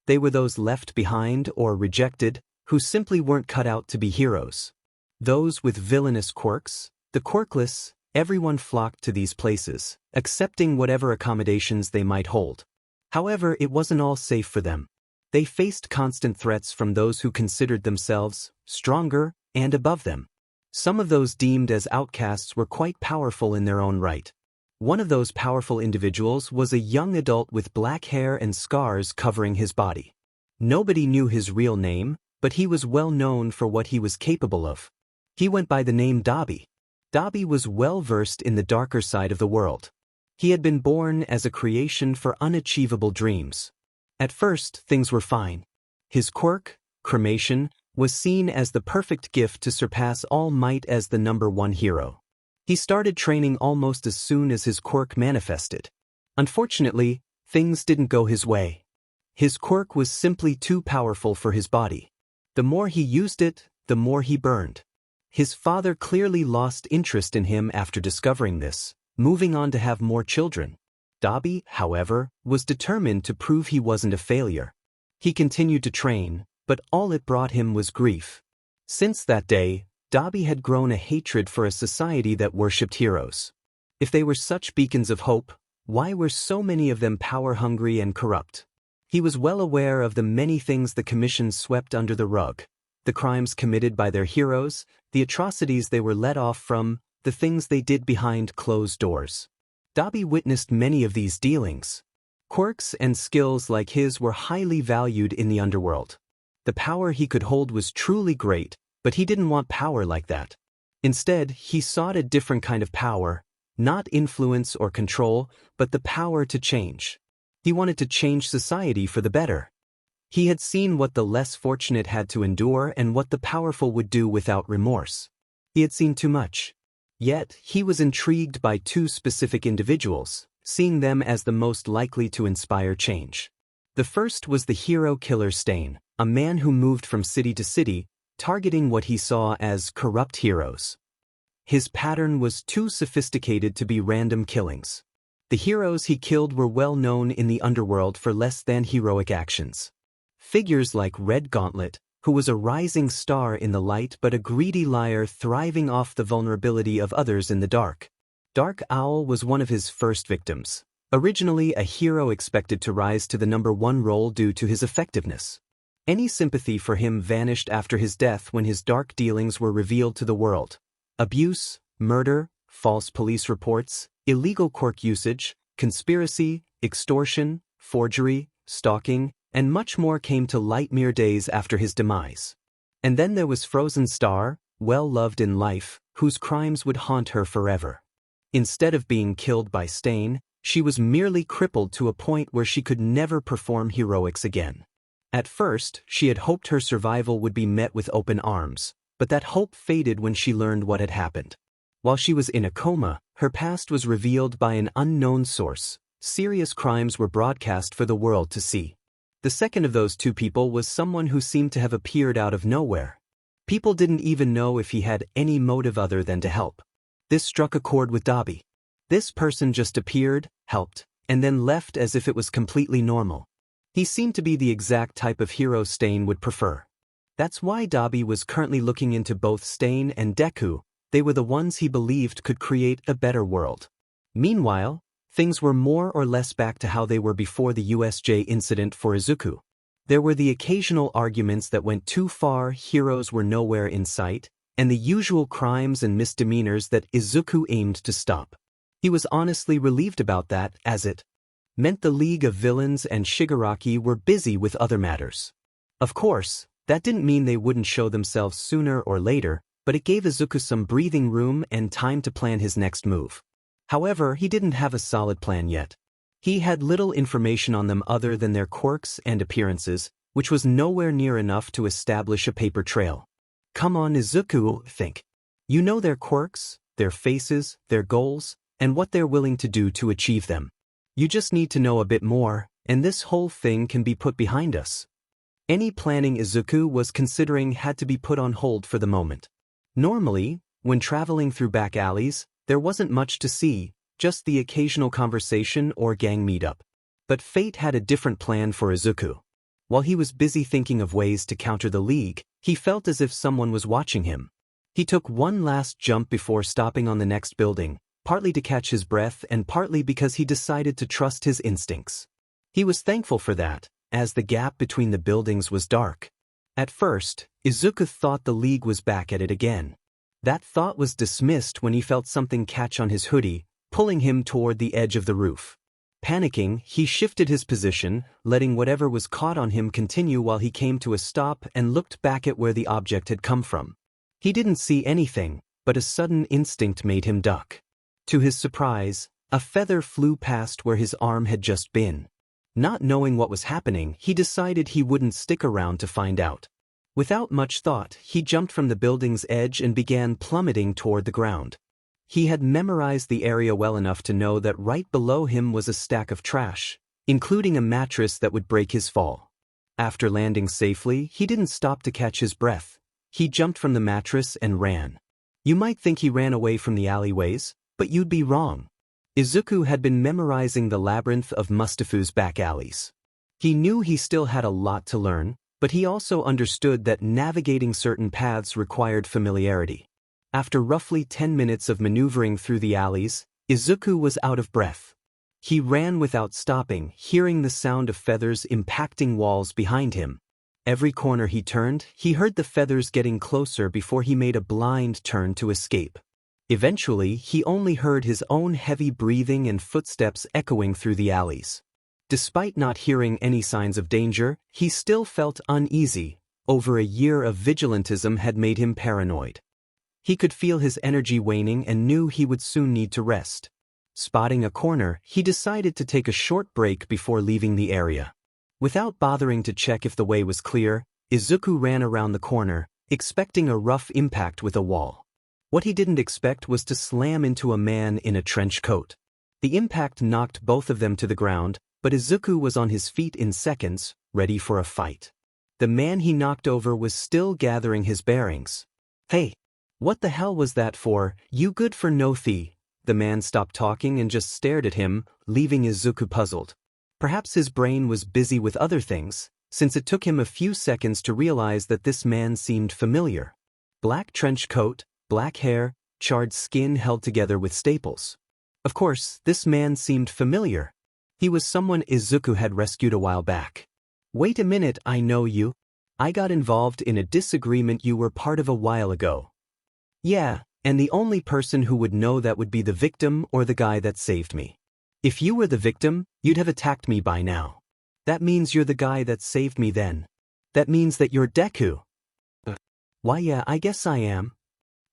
They were those left behind or rejected, who simply weren't cut out to be heroes. Those with villainous quirks, the quirkless, everyone flocked to these places, accepting whatever accommodations they might hold. However, it wasn't all safe for them. They faced constant threats from those who considered themselves stronger and above them. Some of those deemed as outcasts were quite powerful in their own right. One of those powerful individuals was a young adult with black hair and scars covering his body. Nobody knew his real name, but he was well known for what he was capable of. He went by the name Dabi. Dabi was well versed in the darker side of the world. He had been born as a creation for unachievable dreams. At first, things were fine. His quirk, cremation, was seen as the perfect gift to surpass All Might as the #1 hero. He started training almost as soon as his quirk manifested. Unfortunately, things didn't go his way. His quirk was simply too powerful for his body. The more he used it, the more he burned. His father clearly lost interest in him after discovering this, moving on to have more children. Dabi, however, was determined to prove he wasn't a failure. He continued to train, but all it brought him was grief. Since that day, Dabi had grown a hatred for a society that worshipped heroes. If they were such beacons of hope, why were so many of them power-hungry and corrupt? He was well aware of the many things the Commission swept under the rug. The crimes committed by their heroes, the atrocities they were let off from, the things they did behind closed doors. Dabi witnessed many of these dealings. Quirks and skills like his were highly valued in the underworld. The power he could hold was truly great, but he didn't want power like that. Instead, he sought a different kind of power, not influence or control, but the power to change. He wanted to change society for the better. He had seen what the less fortunate had to endure and what the powerful would do without remorse. He had seen too much. Yet, he was intrigued by two specific individuals, seeing them as the most likely to inspire change. The first was the hero killer Stain, a man who moved from city to city, targeting what he saw as corrupt heroes. His pattern was too sophisticated to be random killings. The heroes he killed were well known in the underworld for less than heroic actions. Figures like Red Gauntlet, who was a rising star in the light but a greedy liar thriving off the vulnerability of others in the dark. Dark Owl was one of his first victims. Originally a hero expected to rise to the #1 role due to his effectiveness. Any sympathy for him vanished after his death when his dark dealings were revealed to the world. Abuse, murder, false police reports, illegal quirk usage, conspiracy, extortion, forgery, stalking, and much more came to light mere days after his demise. And then there was Frozen Star, well-loved in life, whose crimes would haunt her forever. Instead of being killed by Stain, she was merely crippled to a point where she could never perform heroics again. At first, she had hoped her survival would be met with open arms, but that hope faded when she learned what had happened. While she was in a coma, her past was revealed by an unknown source. Serious crimes were broadcast for the world to see. The second of those two people was someone who seemed to have appeared out of nowhere. People didn't even know if he had any motive other than to help. This struck a chord with Dabi. This person just appeared, helped, and then left as if it was completely normal. He seemed to be the exact type of hero Stain would prefer. That's why Dabi was currently looking into both Stain and Deku. They were the ones he believed could create a better world. Meanwhile, things were more or less back to how they were before the USJ incident for Izuku. There were the occasional arguments that went too far, heroes were nowhere in sight, and the usual crimes and misdemeanors that Izuku aimed to stop. He was honestly relieved about that, as it meant the League of Villains and Shigaraki were busy with other matters. Of course, that didn't mean they wouldn't show themselves sooner or later, but it gave Izuku some breathing room and time to plan his next move. However, he didn't have a solid plan yet. He had little information on them other than their quirks and appearances, which was nowhere near enough to establish a paper trail. Come on, Izuku, think. You know their quirks, their faces, their goals, and what they're willing to do to achieve them. You just need to know a bit more, and this whole thing can be put behind us. Any planning Izuku was considering had to be put on hold for the moment. Normally, when traveling through back alleys, there wasn't much to see, just the occasional conversation or gang meetup. But fate had a different plan for Izuku. While he was busy thinking of ways to counter the League, he felt as if someone was watching him. He took one last jump before stopping on the next building, partly to catch his breath and partly because he decided to trust his instincts. He was thankful for that, as the gap between the buildings was dark. At first, Izuku thought the League was back at it again. That thought was dismissed when he felt something catch on his hoodie, pulling him toward the edge of the roof. Panicking, he shifted his position, letting whatever was caught on him continue while he came to a stop and looked back at where the object had come from. He didn't see anything, but a sudden instinct made him duck. To his surprise, a feather flew past where his arm had just been. Not knowing what was happening, he decided he wouldn't stick around to find out. Without much thought, he jumped from the building's edge and began plummeting toward the ground. He had memorized the area well enough to know that right below him was a stack of trash, including a mattress that would break his fall. After landing safely, he didn't stop to catch his breath. He jumped from the mattress and ran. You might think he ran away from the alleyways, but you'd be wrong. Izuku had been memorizing the labyrinth of Mustafu's back alleys. He knew he still had a lot to learn, but he also understood that navigating certain paths required familiarity. After roughly 10 minutes of maneuvering through the alleys, Izuku was out of breath. He ran without stopping, hearing the sound of feathers impacting walls behind him. Every corner he turned, he heard the feathers getting closer before he made a blind turn to escape. Eventually, he only heard his own heavy breathing and footsteps echoing through the alleys. Despite not hearing any signs of danger, he still felt uneasy. Over a year of vigilantism had made him paranoid. He could feel his energy waning and knew he would soon need to rest. Spotting a corner, he decided to take a short break before leaving the area. Without bothering to check if the way was clear, Izuku ran around the corner, expecting a rough impact with a wall. What he didn't expect was to slam into a man in a trench coat. The impact knocked both of them to the ground, but Izuku was on his feet in seconds, ready for a fight. The man he knocked over was still gathering his bearings. "Hey, what the hell was that for, you good for nothing?" The man stopped talking and just stared at him, leaving Izuku puzzled. Perhaps his brain was busy with other things, since it took him a few seconds to realize that this man seemed familiar. Black trench coat, black hair, charred skin held together with staples. Of course, this man seemed familiar. He was someone Izuku had rescued a while back. "Wait a minute, I know you. I got involved in a disagreement you were part of a while ago." "Yeah, and the only person who would know that would be the victim or the guy that saved me. If you were the victim, you'd have attacked me by now. That means you're the guy that saved me then. That means that you're Deku." "Why yeah, I guess I am."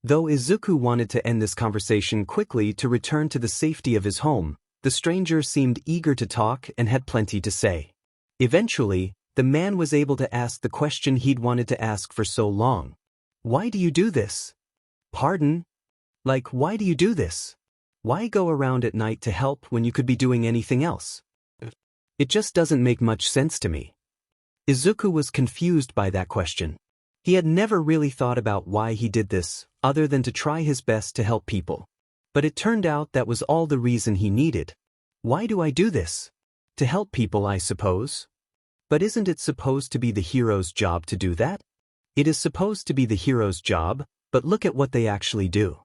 Though Izuku wanted to end this conversation quickly to return to the safety of his home, the stranger seemed eager to talk and had plenty to say. Eventually, the man was able to ask the question he'd wanted to ask for so long. "Why do you do this?" "Pardon? Like, why do you do this? Why go around at night to help when you could be doing anything else? It just doesn't make much sense to me." Izuku was confused by that question. He had never really thought about why he did this, other than to try his best to help people. But it turned out that was all the reason he needed. "Why do I do this? To help people, I suppose. But isn't it supposed to be the hero's job to do that? It is supposed to be the hero's job, but look at what they actually do.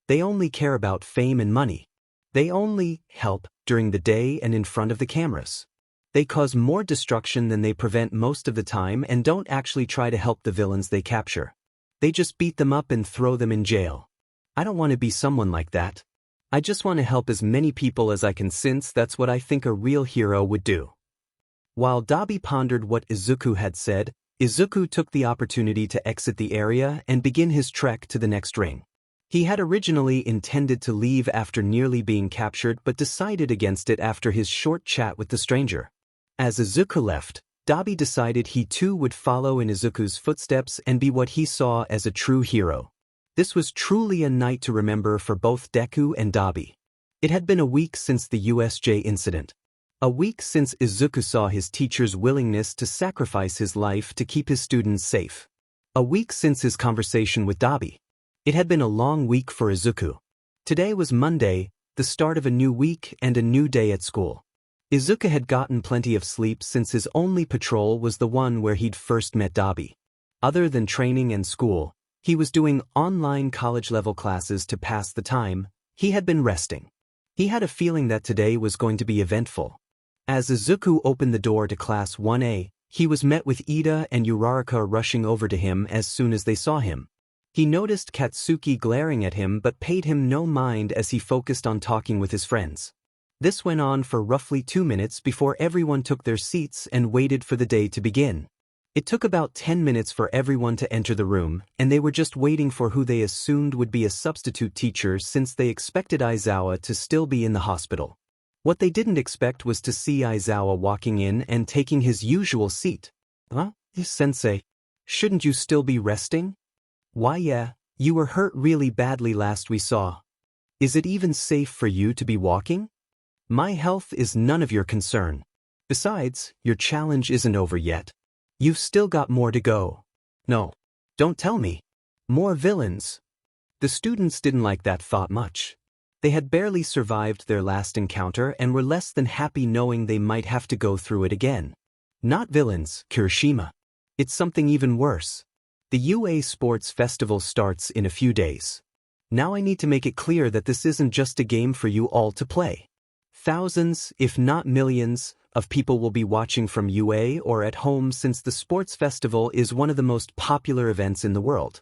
They only care about fame and money. They only help during the day and in front of the cameras. They cause more destruction than they prevent most of the time and don't actually try to help the villains they capture. They just beat them up and throw them in jail. I don't want to be someone like that. I just want to help as many people as I can, since that's what I think a real hero would do." While Dabi pondered what Izuku had said, Izuku took the opportunity to exit the area and begin his trek to the next ring. He had originally intended to leave after nearly being captured but decided against it after his short chat with the stranger. As Izuku left, Dabi decided he too would follow in Izuku's footsteps and be what he saw as a true hero. This was truly a night to remember for both Deku and Dabi. It had been a week since the USJ incident. A week since Izuku saw his teacher's willingness to sacrifice his life to keep his students safe. A week since his conversation with Dabi. It had been a long week for Izuku. Today was Monday, the start of a new week and a new day at school. Izuku had gotten plenty of sleep since his only patrol was the one where he'd first met Dabi. Other than training and school, he was doing online college-level classes to pass the time. He had been resting. He had a feeling that today was going to be eventful. As Izuku opened the door to Class 1A, he was met with Ida and Uraraka rushing over to him as soon as they saw him. He noticed Katsuki glaring at him but paid him no mind as he focused on talking with his friends. This went on for roughly 2 minutes before everyone took their seats and waited for the day to begin. It took about 10 minutes for everyone to enter the room, and they were just waiting for who they assumed would be a substitute teacher since they expected Aizawa to still be in the hospital. What they didn't expect was to see Aizawa walking in and taking his usual seat. "Huh? Sensei." Shouldn't you still be resting? Why yeah, you were hurt really badly last we saw. Is it even safe for you to be walking? My health is none of your concern. Besides, your challenge isn't over yet. You've still got more to go. No. Don't tell me. More villains. The students didn't like that thought much. They had barely survived their last encounter and were less than happy knowing they might have to go through it again. Not villains, Kirishima. It's something even worse. The UA Sports Festival starts in a few days. Now I need to make it clear that this isn't just a game for you all to play. Thousands, if not millions, of people will be watching from UA or at home since the sports festival is one of the most popular events in the world.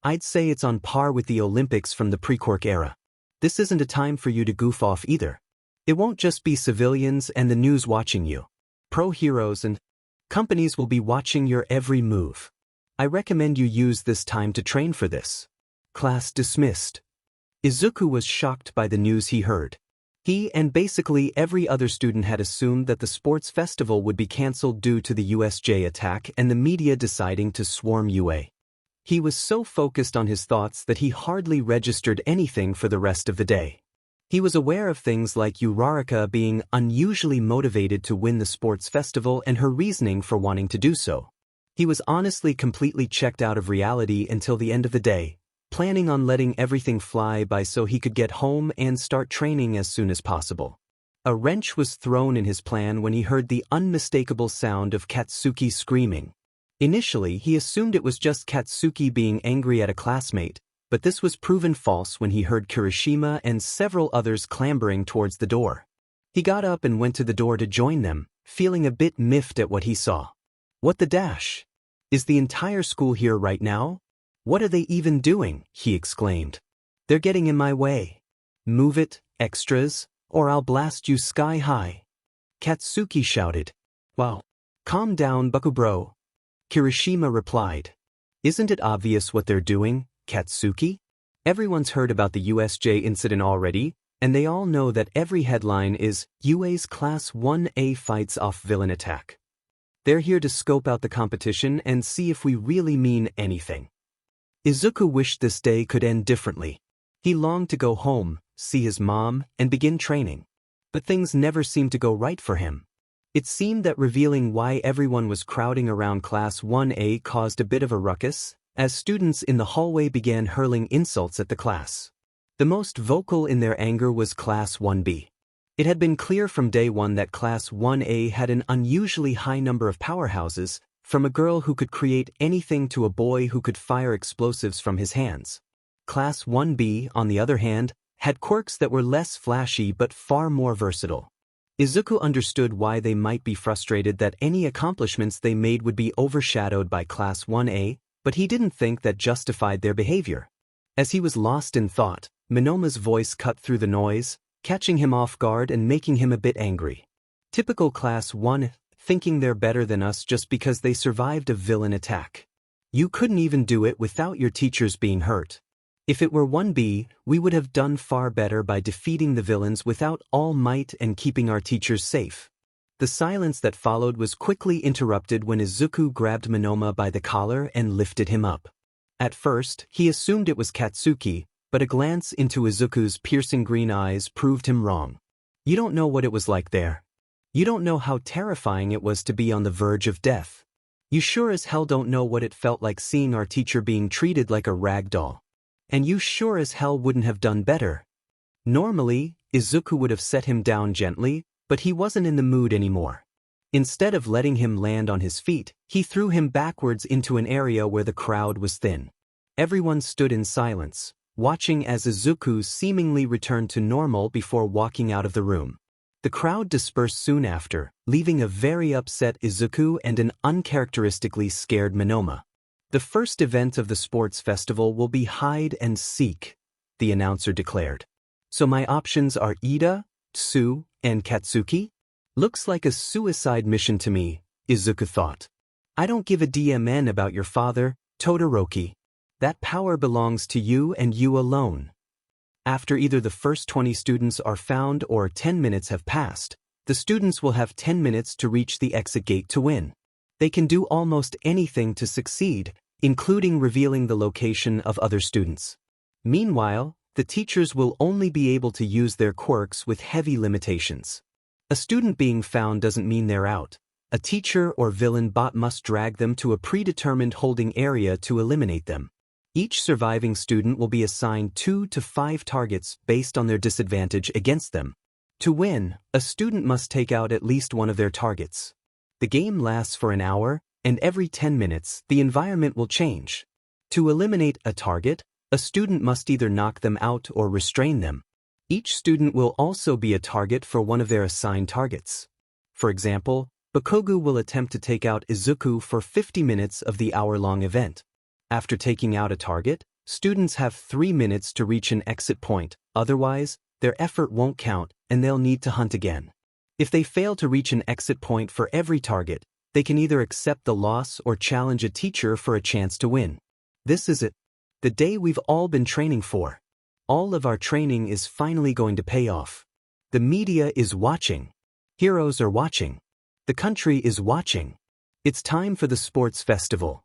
I'd say it's on par with the Olympics from the pre-Quirk era. This isn't a time for you to goof off either. It won't just be civilians and the news watching you. Pro heroes and companies will be watching your every move. I recommend you use this time to train for this. Class dismissed. Izuku was shocked by the news he heard. He and basically every other student had assumed that the sports festival would be cancelled due to the USJ attack and the media deciding to swarm UA. He was so focused on his thoughts that he hardly registered anything for the rest of the day. He was aware of things like Uraraka being unusually motivated to win the sports festival and her reasoning for wanting to do so. He was honestly completely checked out of reality until the end of the day, planning on letting everything fly by so he could get home and start training as soon as possible. A wrench was thrown in his plan when he heard the unmistakable sound of Katsuki screaming. Initially, he assumed it was just Katsuki being angry at a classmate, but this was proven false when he heard Kirishima and several others clambering towards the door. He got up and went to the door to join them, feeling a bit miffed at what he saw. What the dash? Is the entire school here right now? What are they even doing? He exclaimed. They're getting in my way. Move it, extras, or I'll blast you sky high. Katsuki shouted. Wow. Calm down, Bakugo. Kirishima replied. Isn't it obvious what they're doing, Katsuki? Everyone's heard about the USJ incident already, and they all know that every headline is UA's Class 1A fights off villain attack. They're here to scope out the competition and see if we really mean anything. Izuku wished this day could end differently. He longed to go home, see his mom, and begin training. But things never seemed to go right for him. It seemed that revealing why everyone was crowding around Class 1A caused a bit of a ruckus, as students in the hallway began hurling insults at the class. The most vocal in their anger was Class 1B. It had been clear from day one that Class 1A had an unusually high number of powerhouses, from a girl who could create anything to a boy who could fire explosives from his hands. Class 1B, on the other hand, had quirks that were less flashy but far more versatile. Izuku understood why they might be frustrated that any accomplishments they made would be overshadowed by Class 1A, but he didn't think that justified their behavior. As he was lost in thought, Minoma's voice cut through the noise, catching him off guard and making him a bit angry. Typical Class 1, thinking they're better than us just because they survived a villain attack. You couldn't even do it without your teachers being hurt. If it were 1B, we would have done far better by defeating the villains without all might and keeping our teachers safe. The silence that followed was quickly interrupted when Izuku grabbed Minoma by the collar and lifted him up. At first, he assumed it was Katsuki, but a glance into Izuku's piercing green eyes proved him wrong. You don't know what it was like there. You don't know how terrifying it was to be on the verge of death. You sure as hell don't know what it felt like seeing our teacher being treated like a rag doll. And you sure as hell wouldn't have done better. Normally, Izuku would have set him down gently, but he wasn't in the mood anymore. Instead of letting him land on his feet, he threw him backwards into an area where the crowd was thin. Everyone stood in silence, watching as Izuku seemingly returned to normal before walking out of the room. The crowd dispersed soon after, leaving a very upset Izuku and an uncharacteristically scared Minoma. The first event of the sports festival will be hide and seek, the announcer declared. So my options are Ida, Tsu, and Katsuki? Looks like a suicide mission to me, Izuku thought. I don't give a DMN about your father, Todoroki. That power belongs to you and you alone. After either the first 20 students are found or 10 minutes have passed, the students will have 10 minutes to reach the exit gate to win. They can do almost anything to succeed, including revealing the location of other students. Meanwhile, the teachers will only be able to use their quirks with heavy limitations. A student being found doesn't mean they're out. A teacher or villain bot must drag them to a predetermined holding area to eliminate them. Each surviving student will be assigned 2 to 5 targets based on their disadvantage against them. To win, a student must take out at least one of their targets. The game lasts for an hour, and every 10 minutes, the environment will change. To eliminate a target, a student must either knock them out or restrain them. Each student will also be a target for one of their assigned targets. For example, Bakugo will attempt to take out Izuku for 50 minutes of the hour-long event. After taking out a target, students have 3 minutes to reach an exit point, otherwise, their effort won't count and they'll need to hunt again. If they fail to reach an exit point for every target, they can either accept the loss or challenge a teacher for a chance to win. This is it. The day we've all been training for. All of our training is finally going to pay off. The media is watching. Heroes are watching. The country is watching. It's time for the sports festival.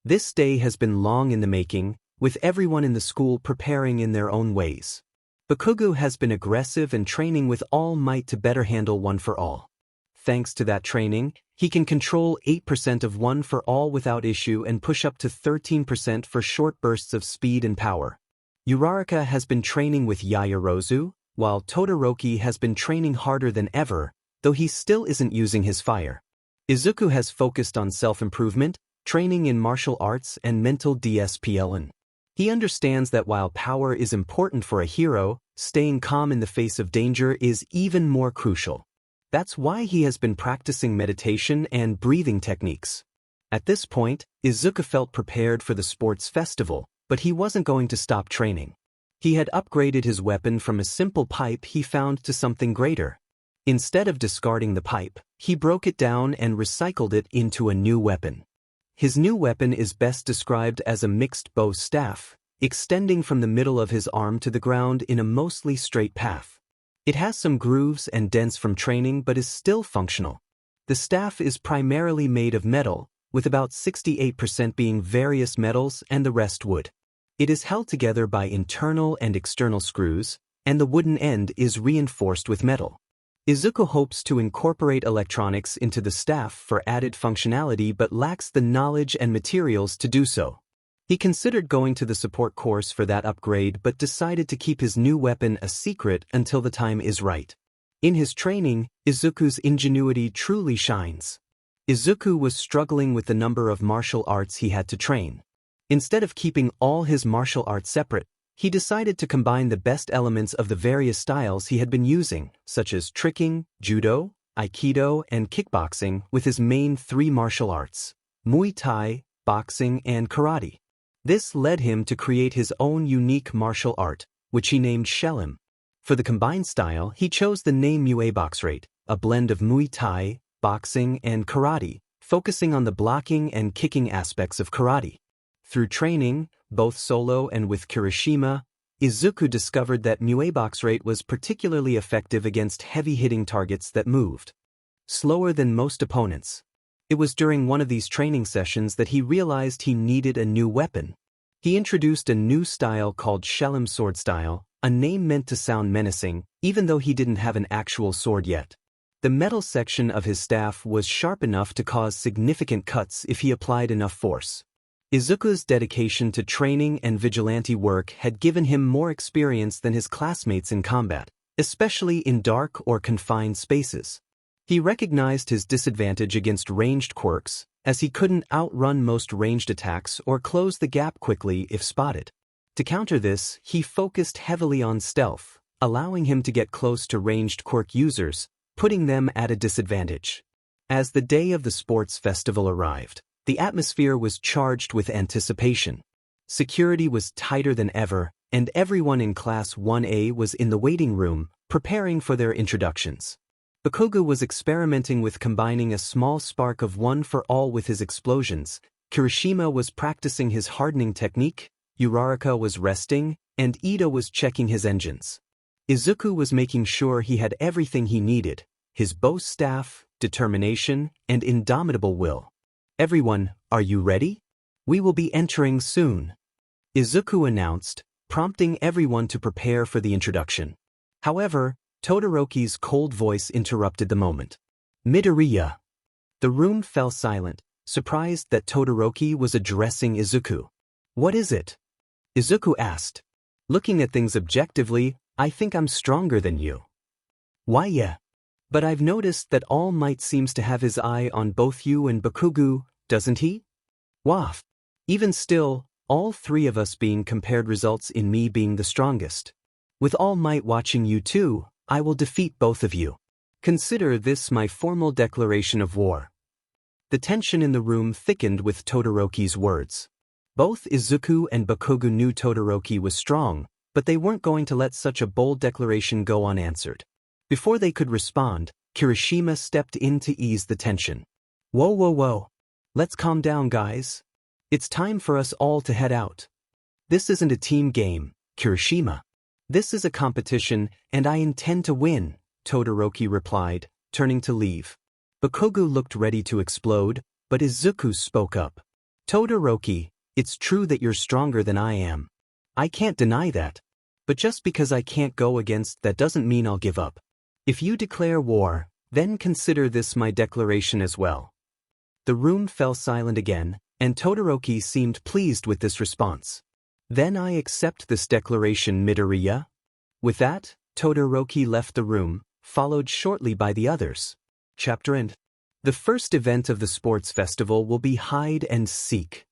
This day has been long in the making, with everyone in the school preparing in their own ways. Bakugo has been aggressive and training with all might to better handle One for All. Thanks to that training, he can control 8% of One for All without issue and push up to 13% for short bursts of speed and power. Uraraka has been training with Yaoyorozu, while Todoroki has been training harder than ever, though he still isn't using his fire. Izuku has focused on self-improvement, training in martial arts and mental discipline. He understands that while power is important for a hero, staying calm in the face of danger is even more crucial. That's why he has been practicing meditation and breathing techniques. At this point, Izuku felt prepared for the sports festival, but he wasn't going to stop training. He had upgraded his weapon from a simple pipe he found to something greater. Instead of discarding the pipe, he broke it down and recycled it into a new weapon. His new weapon is best described as a mixed bow staff, extending from the middle of his arm to the ground in a mostly straight path. It has some grooves and dents from training but is still functional. The staff is primarily made of metal, with about 68% being various metals and the rest wood. It is held together by internal and external screws, and the wooden end is reinforced with metal. Izuku hopes to incorporate electronics into the staff for added functionality but lacks the knowledge and materials to do so. He considered going to the support course for that upgrade but decided to keep his new weapon a secret until the time is right. In his training, Izuku's ingenuity truly shines. Izuku was struggling with the number of martial arts he had to train. Instead of keeping all his martial arts separate, he decided to combine the best elements of the various styles he had been using, such as tricking, judo, aikido, and kickboxing, with his main 3 martial arts: Muay Thai, boxing, and karate. This led him to create his own unique martial art, which he named Shelim. For the combined style, he chose the name Muay, a blend of Muay Thai, boxing, and karate, focusing on the blocking and kicking aspects of karate. Through training, both solo and with Kirishima, Izuku discovered that Muay was particularly effective against heavy-hitting targets that moved slower than most opponents. It was during one of these training sessions that he realized he needed a new weapon. He introduced a new style called Shelim sword style, a name meant to sound menacing, even though he didn't have an actual sword yet. The metal section of his staff was sharp enough to cause significant cuts if he applied enough force. Izuku's dedication to training and vigilante work had given him more experience than his classmates in combat, especially in dark or confined spaces. He recognized his disadvantage against ranged quirks, as he couldn't outrun most ranged attacks or close the gap quickly if spotted. To counter this, he focused heavily on stealth, allowing him to get close to ranged quirk users, putting them at a disadvantage. As the day of the sports festival arrived, the atmosphere was charged with anticipation. Security was tighter than ever, and everyone in Class 1A was in the waiting room, preparing for their introductions. Bakugo was experimenting with combining a small spark of One for All with his explosions, Kirishima was practicing his hardening technique, Uraraka was resting, and Ida was checking his engines. Izuku was making sure he had everything he needed: his bow staff, determination, and indomitable will. Everyone, are you ready? We will be entering soon. Izuku announced, prompting everyone to prepare for the introduction. However, Todoroki's cold voice interrupted the moment. Midoriya. The room fell silent, surprised that Todoroki was addressing Izuku. What is it? Izuku asked. Looking at things objectively, I think I'm stronger than you. Why yeah? But I've noticed that All Might seems to have his eye on both you and Bakugo, doesn't he? Waff. Even still, all three of us being compared results in me being the strongest. With All Might watching you too, I will defeat both of you. Consider this my formal declaration of war. The tension in the room thickened with Todoroki's words. Both Izuku and Bakugo knew Todoroki was strong, but they weren't going to let such a bold declaration go unanswered. Before they could respond, Kirishima stepped in to ease the tension. Whoa. Let's calm down, guys. It's time for us all to head out. This isn't a team game, Kirishima. This is a competition, and I intend to win, Todoroki replied, turning to leave. Bakugo looked ready to explode, but Izuku spoke up. Todoroki, it's true that you're stronger than I am. I can't deny that. But just because I can't go against that doesn't mean I'll give up. If you declare war, then consider this my declaration as well. The room fell silent again, and Todoroki seemed pleased with this response. Then I accept this declaration, Midoriya. With that, Todoroki left the room, followed shortly by the others. Chapter End. The first event of the sports festival will be hide and seek.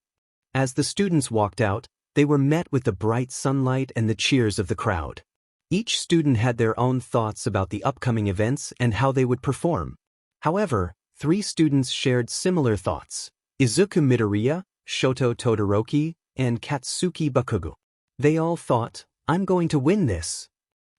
As the students walked out, they were met with the bright sunlight and the cheers of the crowd. Each student had their own thoughts about the upcoming events and how they would perform. However, 3 students shared similar thoughts: Izuku Midoriya, Shoto Todoroki, and Katsuki Bakugo. They all thought, I'm going to win this.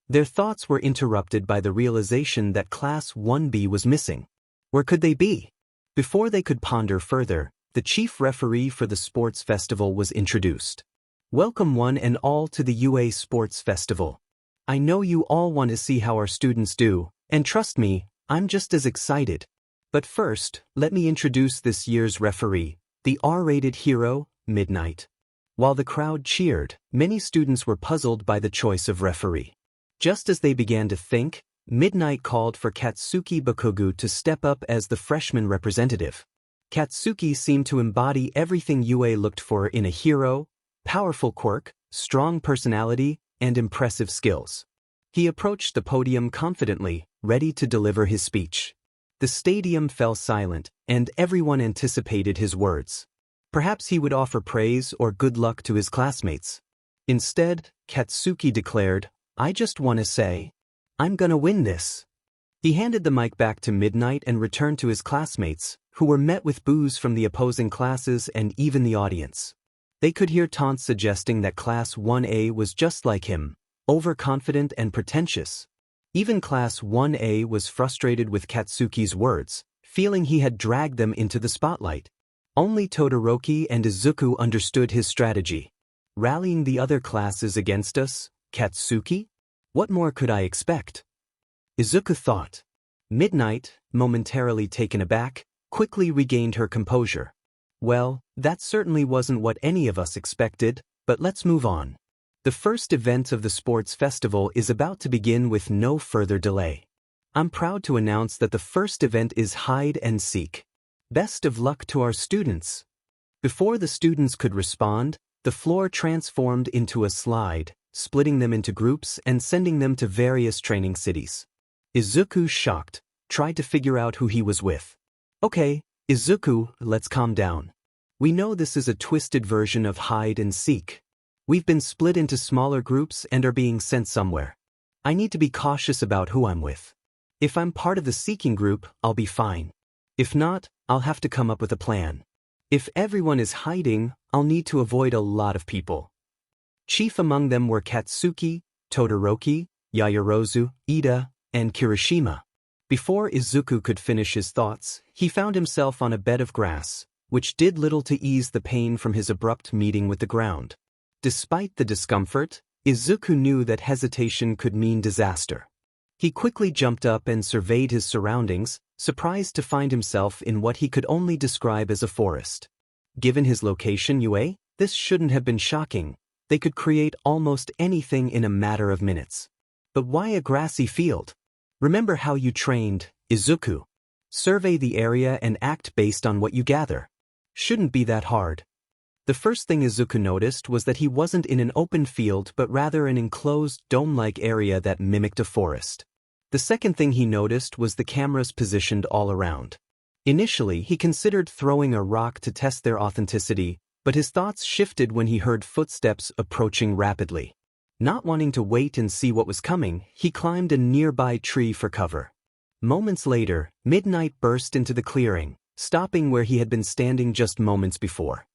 Their thoughts were interrupted by the realization that Class 1B was missing. Where could they be? Before they could ponder further, the chief referee for the sports festival was introduced. Welcome one and all to the UA Sports Festival. I know you all want to see how our students do, and trust me, I'm just as excited. But first, let me introduce this year's referee, the R-rated hero, Midnight. While the crowd cheered, many students were puzzled by the choice of referee. Just as they began to think, Midnight called for Katsuki Bakugo to step up as the freshman representative. Katsuki seemed to embody everything UA looked for in a hero: powerful quirk, strong personality, and impressive skills. He approached the podium confidently, ready to deliver his speech. The stadium fell silent, and everyone anticipated his words. Perhaps he would offer praise or good luck to his classmates. Instead, Katsuki declared, I just want to say, I'm gonna win this. He handed the mic back to Midnight and returned to his classmates, who were met with boos from the opposing classes and even the audience. They could hear taunts suggesting that Class 1A was just like him, overconfident and pretentious. Even Class 1A was frustrated with Katsuki's words, feeling he had dragged them into the spotlight. Only Todoroki and Izuku understood his strategy. Rallying the other classes against us, Katsuki? What more could I expect? Izuku thought. Midnight, momentarily taken aback, quickly regained her composure. Well, that certainly wasn't what any of us expected, but let's move on. The first event of the sports festival is about to begin with no further delay. I'm proud to announce that the first event is hide and seek. Best of luck to our students. Before the students could respond, the floor transformed into a slide, splitting them into groups and sending them to various training cities. Izuku, shocked, tried to figure out who he was with. Okay, Izuku, let's calm down. We know this is a twisted version of hide and seek. We've been split into smaller groups and are being sent somewhere. I need to be cautious about who I'm with. If I'm part of the seeking group, I'll be fine. If not, I'll have to come up with a plan. If everyone is hiding, I'll need to avoid a lot of people. Chief among them were Katsuki, Todoroki, Yaoyorozu, Ida, and Kirishima. Before Izuku could finish his thoughts, he found himself on a bed of grass, which did little to ease the pain from his abrupt meeting with the ground. Despite the discomfort, Izuku knew that hesitation could mean disaster. He quickly jumped up and surveyed his surroundings, surprised to find himself in what he could only describe as a forest. Given his location, this shouldn't have been shocking. They could create almost anything in a matter of minutes. But why a grassy field? Remember how you trained, Izuku. Survey the area and act based on what you gather. Shouldn't be that hard. The first thing Izuku noticed was that he wasn't in an open field but rather an enclosed dome-like area that mimicked a forest. The second thing he noticed was the cameras positioned all around. Initially, he considered throwing a rock to test their authenticity, but his thoughts shifted when he heard footsteps approaching rapidly. Not wanting to wait and see what was coming, he climbed a nearby tree for cover. Moments later, midnight burst into the clearing, stopping where he had been standing just moments before.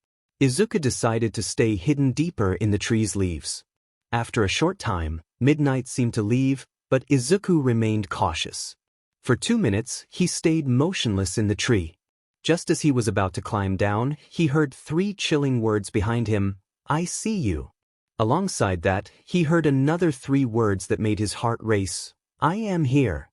Izuku decided to stay hidden deeper in the tree's leaves. After a short time, midnight seemed to leave, but Izuku remained cautious. For 2 minutes, he stayed motionless in the tree. Just as he was about to climb down, he heard 3 chilling words behind him, "I see you." Alongside that, he heard another 3 words that made his heart race, "I am here."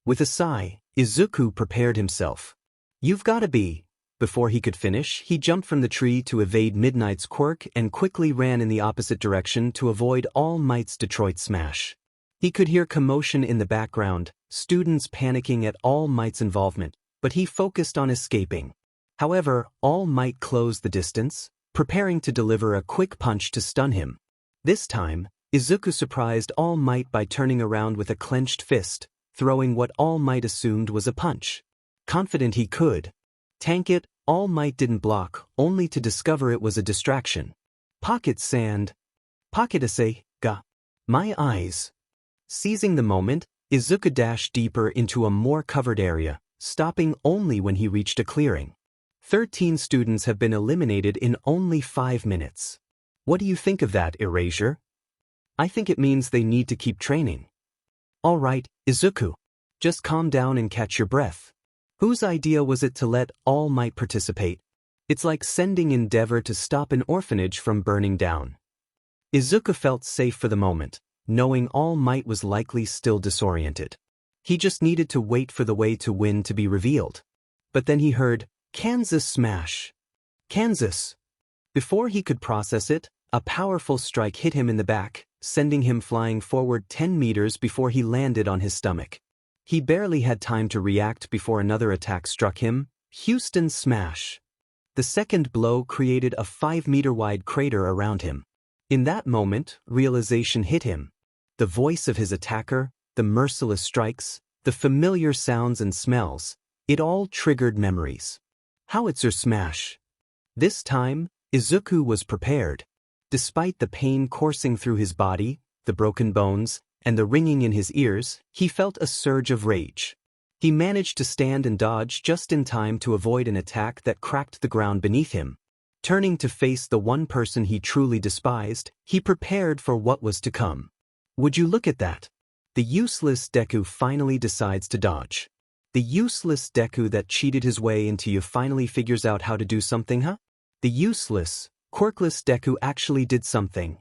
With a sigh, Izuku prepared himself. "You've gotta be." Before he could finish, he jumped from the tree to evade Midnight's quirk and quickly ran in the opposite direction to avoid All Might's Detroit smash. He could hear commotion in the background, students panicking at All Might's involvement, but he focused on escaping. However, All Might closed the distance, preparing to deliver a quick punch to stun him. This time, Izuku surprised All Might by turning around with a clenched fist, throwing what All Might assumed was a punch. Confident he could tank it, All Might didn't block, only to discover it was a distraction. Pocket sand. Pocket ase, ga. My eyes. Seizing the moment, Izuku dashed deeper into a more covered area, stopping only when he reached a clearing. 13 students have been eliminated in only 5 minutes. What do you think of that, Erasure? I think it means they need to keep training. All right, Izuku. Just calm down and catch your breath. Whose idea was it to let All Might participate? It's like sending Endeavor to stop an orphanage from burning down. Izuku felt safe for the moment, knowing All Might was likely still disoriented. He just needed to wait for the way to win to be revealed. But then he heard, "Kansas smash." Kansas. Before he could process it, a powerful strike hit him in the back, sending him flying forward 10 meters before he landed on his stomach. He barely had time to react before another attack struck him, Houston smash. The second blow created a 5-meter-wide crater around him. In that moment, realization hit him. The voice of his attacker, the merciless strikes, the familiar sounds and smells, it all triggered memories. Howitzer smash. This time, Izuku was prepared. Despite the pain coursing through his body, the broken bones, and the ringing in his ears, he felt a surge of rage. He managed to stand and dodge just in time to avoid an attack that cracked the ground beneath him. Turning to face the one person he truly despised, he prepared for what was to come. Would you look at that? The useless Deku finally decides to dodge. The useless Deku that cheated his way into you finally figures out how to do something, huh? The useless, quirkless Deku actually did something.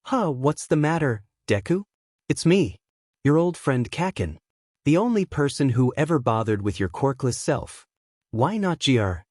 What's the matter, Deku? It's me, your old friend Kakin. The only person who ever bothered with your quirkless self. Why not GR?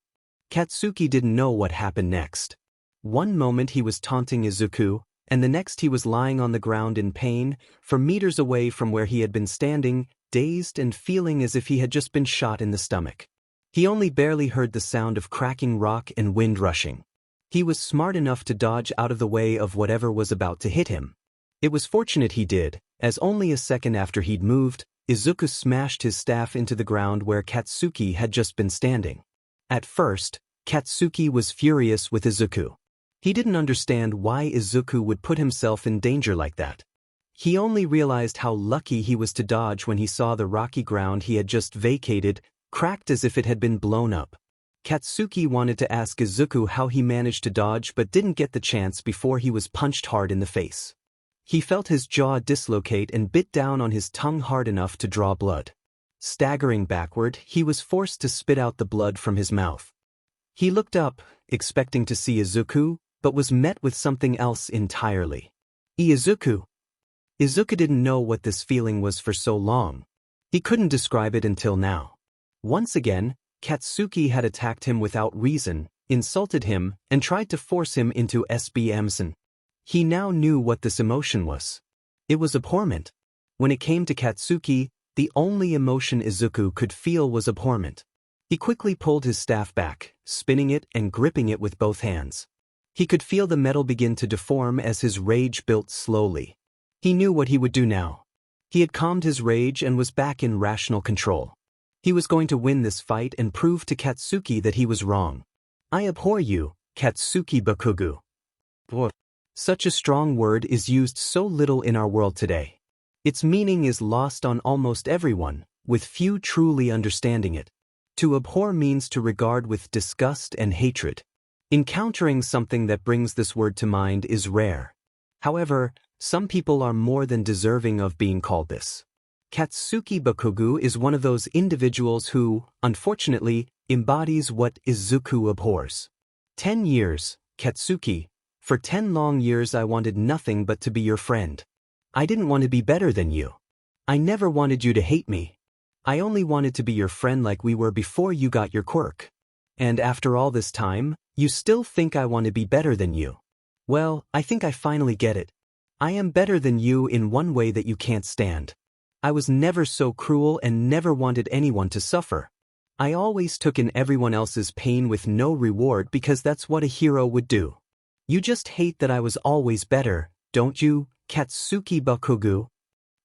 Katsuki didn't know what happened next. One moment he was taunting Izuku, and the next he was lying on the ground in pain, for meters away from where he had been standing, dazed and feeling as if he had just been shot in the stomach. He only barely heard the sound of cracking rock and wind rushing. He was smart enough to dodge out of the way of whatever was about to hit him. It was fortunate he did, as only a second after he'd moved, Izuku smashed his staff into the ground where Katsuki had just been standing. At first, Katsuki was furious with Izuku. He didn't understand why Izuku would put himself in danger like that. He only realized how lucky he was to dodge when he saw the rocky ground he had just vacated, cracked as if it had been blown up. Katsuki wanted to ask Izuku how he managed to dodge but didn't get the chance before he was punched hard in the face. He felt his jaw dislocate and bit down on his tongue hard enough to draw blood. Staggering backward, he was forced to spit out the blood from his mouth. He looked up, expecting to see Izuku, but was met with something else entirely. Izuku. Izuku didn't know what this feeling was for so long. He couldn't describe it until now. Once again, Katsuki had attacked him without reason, insulted him, and tried to force him into SBMs. He now knew what this emotion was. It was abhorrent. When it came to Katsuki, the only emotion Izuku could feel was abhorrent. He quickly pulled his staff back, spinning it and gripping it with both hands. He could feel the metal begin to deform as his rage built slowly. He knew what he would do now. He had calmed his rage and was back in rational control. He was going to win this fight and prove to Katsuki that he was wrong. I abhor you, Katsuki Bakugo. Such a strong word is used so little in our world today. Its meaning is lost on almost everyone, with few truly understanding it. To abhor means to regard with disgust and hatred. Encountering something that brings this word to mind is rare. However, some people are more than deserving of being called this. Katsuki Bakugo is one of those individuals who, unfortunately, embodies what Izuku abhors. 10 years, Katsuki. For 10 long years I wanted nothing but to be your friend. I didn't want to be better than you. I never wanted you to hate me. I only wanted to be your friend like we were before you got your quirk. And after all this time, you still think I want to be better than you. Well, I think I finally get it. I am better than you in one way that you can't stand. I was never so cruel and never wanted anyone to suffer. I always took in everyone else's pain with no reward because that's what a hero would do. You just hate that I was always better, don't you, Katsuki Bakugo?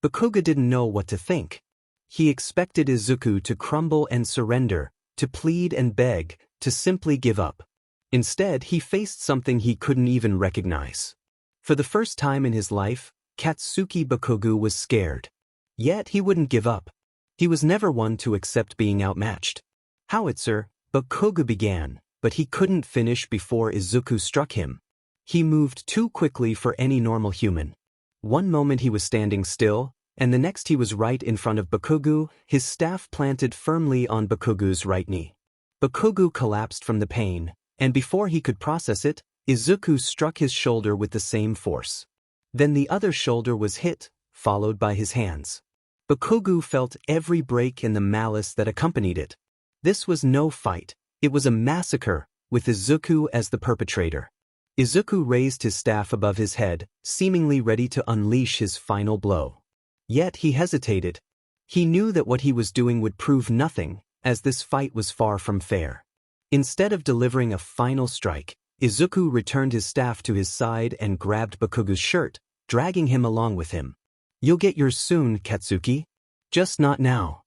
Bakugo didn't know what to think. He expected Izuku to crumble and surrender, to plead and beg, to simply give up. Instead, he faced something he couldn't even recognize. For the first time in his life, Katsuki Bakugo was scared. Yet he wouldn't give up. He was never one to accept being outmatched. Howitzer, Bakugo began, but he couldn't finish before Izuku struck him. He moved too quickly for any normal human. One moment he was standing still, and the next he was right in front of Bakugo, his staff planted firmly on Bakugo's right knee. Bakugo collapsed from the pain, and before he could process it, Izuku struck his shoulder with the same force. Then the other shoulder was hit, followed by his hands. Bakugo felt every break in the malice that accompanied it. This was no fight, it was a massacre, with Izuku as the perpetrator. Izuku raised his staff above his head, seemingly ready to unleash his final blow. Yet he hesitated. He knew that what he was doing would prove nothing, as this fight was far from fair. Instead of delivering a final strike, Izuku returned his staff to his side and grabbed Bakugo's shirt, dragging him along with him. You'll get yours soon, Katsuki. Just not now.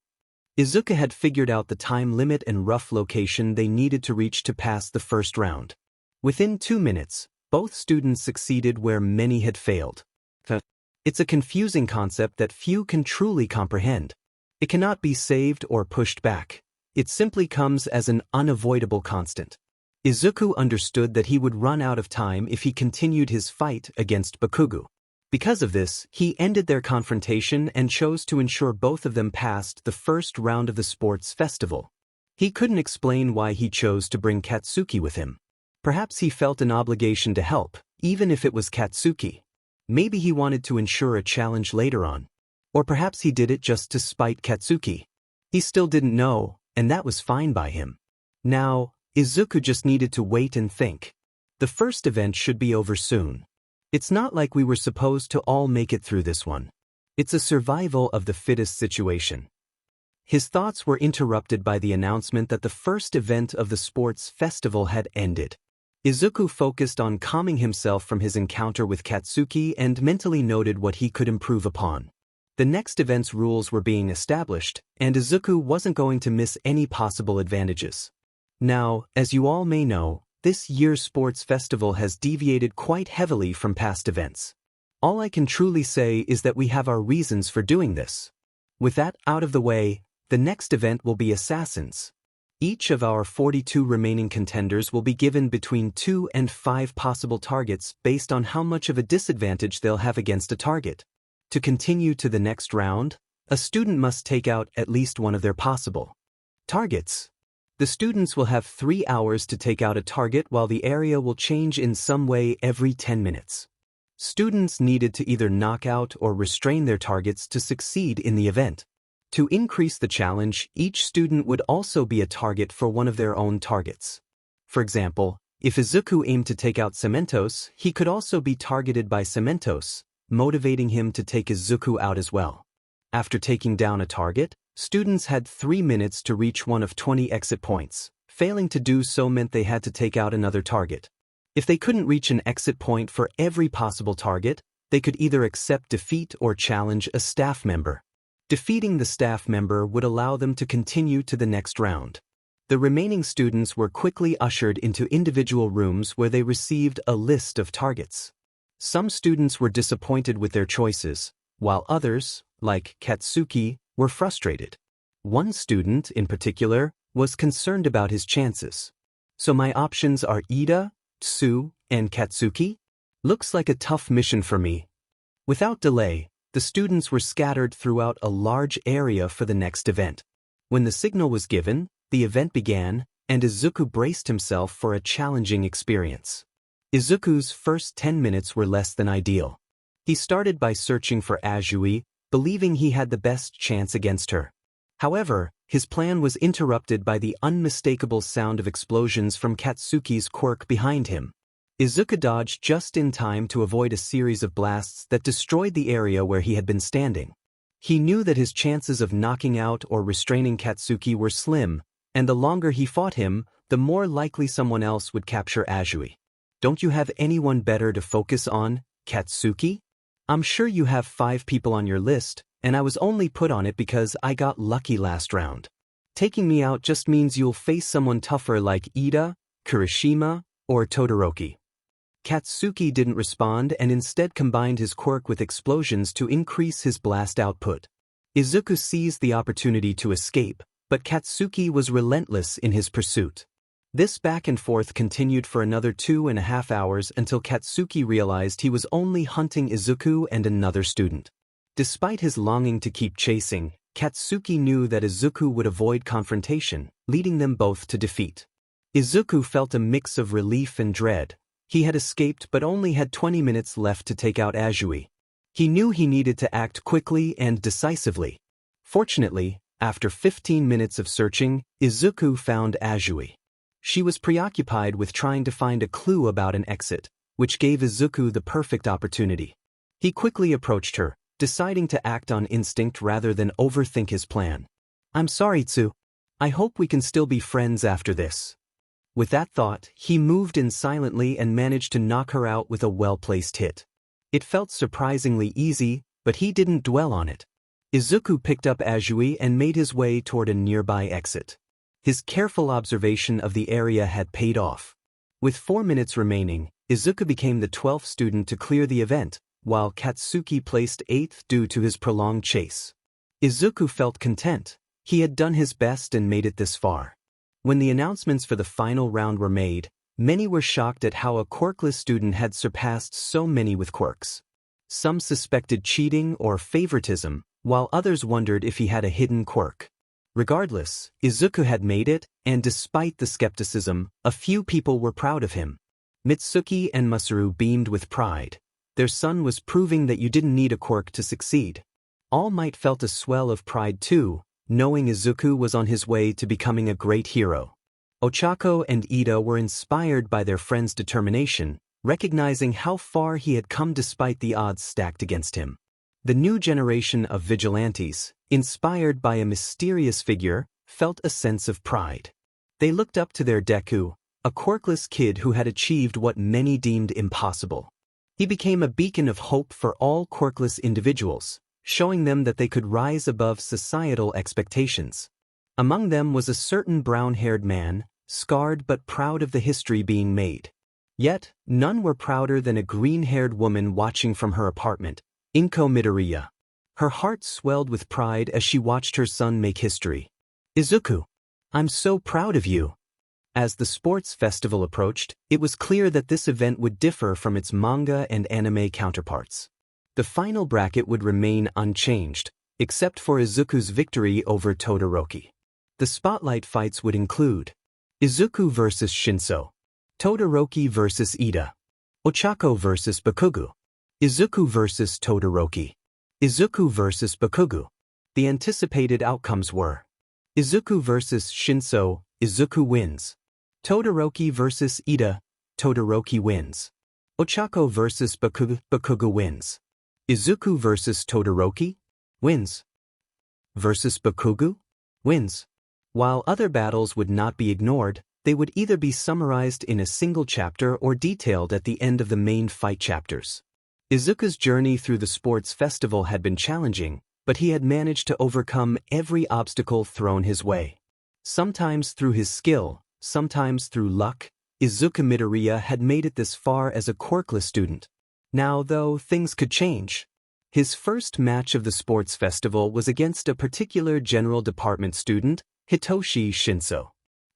Izuku had figured out the time limit and rough location they needed to reach to pass the first round. Within 2 minutes, both students succeeded where many had failed. It's a confusing concept that few can truly comprehend. It cannot be saved or pushed back. It simply comes as an unavoidable constant. Izuku understood that he would run out of time if he continued his fight against Bakugo. Because of this, he ended their confrontation and chose to ensure both of them passed the first round of the sports festival. He couldn't explain why he chose to bring Katsuki with him. Perhaps he felt an obligation to help, even if it was Katsuki. Maybe he wanted to ensure a challenge later on. Or perhaps he did it just to spite Katsuki. He still didn't know, and that was fine by him. Now, Izuku just needed to wait and think. The first event should be over soon. It's not like we were supposed to all make it through this one. It's a survival of the fittest situation. His thoughts were interrupted by the announcement that the first event of the sports festival had ended. Izuku focused on calming himself from his encounter with Katsuki and mentally noted what he could improve upon. The next event's rules were being established, and Izuku wasn't going to miss any possible advantages. Now, as you all may know, this year's sports festival has deviated quite heavily from past events. All I can truly say is that we have our reasons for doing this. With that out of the way, the next event will be Assassins. Each of our 42 remaining contenders will be given between 2 and 5 possible targets based on how much of a disadvantage they'll have against a target. To continue to the next round, a student must take out at least one of their possible targets. The students will have 3 hours to take out a target while the area will change in some way every 10 minutes. Students needed to either knock out or restrain their targets to succeed in the event. To increase the challenge, each student would also be a target for one of their own targets. For example, if Izuku aimed to take out Cementos, he could also be targeted by Cementos, motivating him to take Izuku out as well. After taking down a target, students had 3 minutes to reach one of 20 exit points. Failing to do so meant they had to take out another target. If they couldn't reach an exit point for every possible target, they could either accept defeat or challenge a staff member. Defeating the staff member would allow them to continue to the next round. The remaining students were quickly ushered into individual rooms where they received a list of targets. Some students were disappointed with their choices, while others, like Katsuki, were frustrated. One student, in particular, was concerned about his chances. So my options are Ida, Tsu, and Katsuki? Looks like a tough mission for me. Without delay, the students were scattered throughout a large area for the next event. When the signal was given, the event began, and Izuku braced himself for a challenging experience. Izuku's first 10 minutes were less than ideal. He started by searching for Azui, believing he had the best chance against her. However, his plan was interrupted by the unmistakable sound of explosions from Katsuki's quirk behind him. Izuku dodged just in time to avoid a series of blasts that destroyed the area where he had been standing. He knew that his chances of knocking out or restraining Katsuki were slim, and the longer he fought him, the more likely someone else would capture Azui. Don't you have anyone better to focus on, Katsuki? I'm sure you have 5 people on your list, and I was only put on it because I got lucky last round. Taking me out just means you'll face someone tougher like Ida, Kirishima, or Todoroki. Katsuki didn't respond and instead combined his quirk with explosions to increase his blast output. Izuku seized the opportunity to escape, but Katsuki was relentless in his pursuit. This back and forth continued for another 2.5 hours until Katsuki realized he was only hunting Izuku and another student. Despite his longing to keep chasing, Katsuki knew that Izuku would avoid confrontation, leading them both to defeat. Izuku felt a mix of relief and dread. He had escaped but only had 20 minutes left to take out Azui. He knew he needed to act quickly and decisively. Fortunately, after 15 minutes of searching, Izuku found Azui. She was preoccupied with trying to find a clue about an exit, which gave Izuku the perfect opportunity. He quickly approached her, deciding to act on instinct rather than overthink his plan. I'm sorry, Tsu. I hope we can still be friends after this. With that thought, he moved in silently and managed to knock her out with a well-placed hit. It felt surprisingly easy, but he didn't dwell on it. Izuku picked up Azui and made his way toward a nearby exit. His careful observation of the area had paid off. With 4 minutes remaining, Izuku became the 12th student to clear the event, while Katsuki placed 8th due to his prolonged chase. Izuku felt content. He had done his best and made it this far. When the announcements for the final round were made, many were shocked at how a quirkless student had surpassed so many with quirks. Some suspected cheating or favoritism, while others wondered if he had a hidden quirk. Regardless, Izuku had made it, and despite the skepticism, a few people were proud of him. Mitsuki and Masaru beamed with pride. Their son was proving that you didn't need a quirk to succeed. All Might felt a swell of pride too, knowing Izuku was on his way to becoming a great hero. Ochako and Ida were inspired by their friend's determination, recognizing how far he had come despite the odds stacked against him. The new generation of vigilantes, inspired by a mysterious figure, felt a sense of pride. They looked up to their Deku, a quirkless kid who had achieved what many deemed impossible. He became a beacon of hope for all quirkless individuals, showing them that they could rise above societal expectations. Among them was a certain brown-haired man, scarred but proud of the history being made. Yet, none were prouder than a green-haired woman watching from her apartment, Inko Midoriya. Her heart swelled with pride as she watched her son make history. Izuku, I'm so proud of you. As the sports festival approached, it was clear that this event would differ from its manga and anime counterparts. The final bracket would remain unchanged, except for Izuku's victory over Todoroki. The spotlight fights would include Izuku vs. Shinso, Todoroki vs. Ida, Ochako vs. Bakugo, Izuku vs. Todoroki, Izuku vs. Bakugo, The anticipated outcomes were Izuku vs. Shinso, Izuku wins. Todoroki vs. Ida, Todoroki wins. Ochako vs. Bakugo, Bakugo wins. Izuku vs. Todoroki, wins. Versus Bakugo, wins. While other battles would not be ignored, they would either be summarized in a single chapter or detailed at the end of the main fight chapters. Izuku's journey through the sports festival had been challenging, but he had managed to overcome every obstacle thrown his way. Sometimes through his skill, sometimes through luck, Izuku Midoriya had made it this far as a quirkless student. Now, though, things could change. His first match of the sports festival was against a particular general department student, Hitoshi Shinso.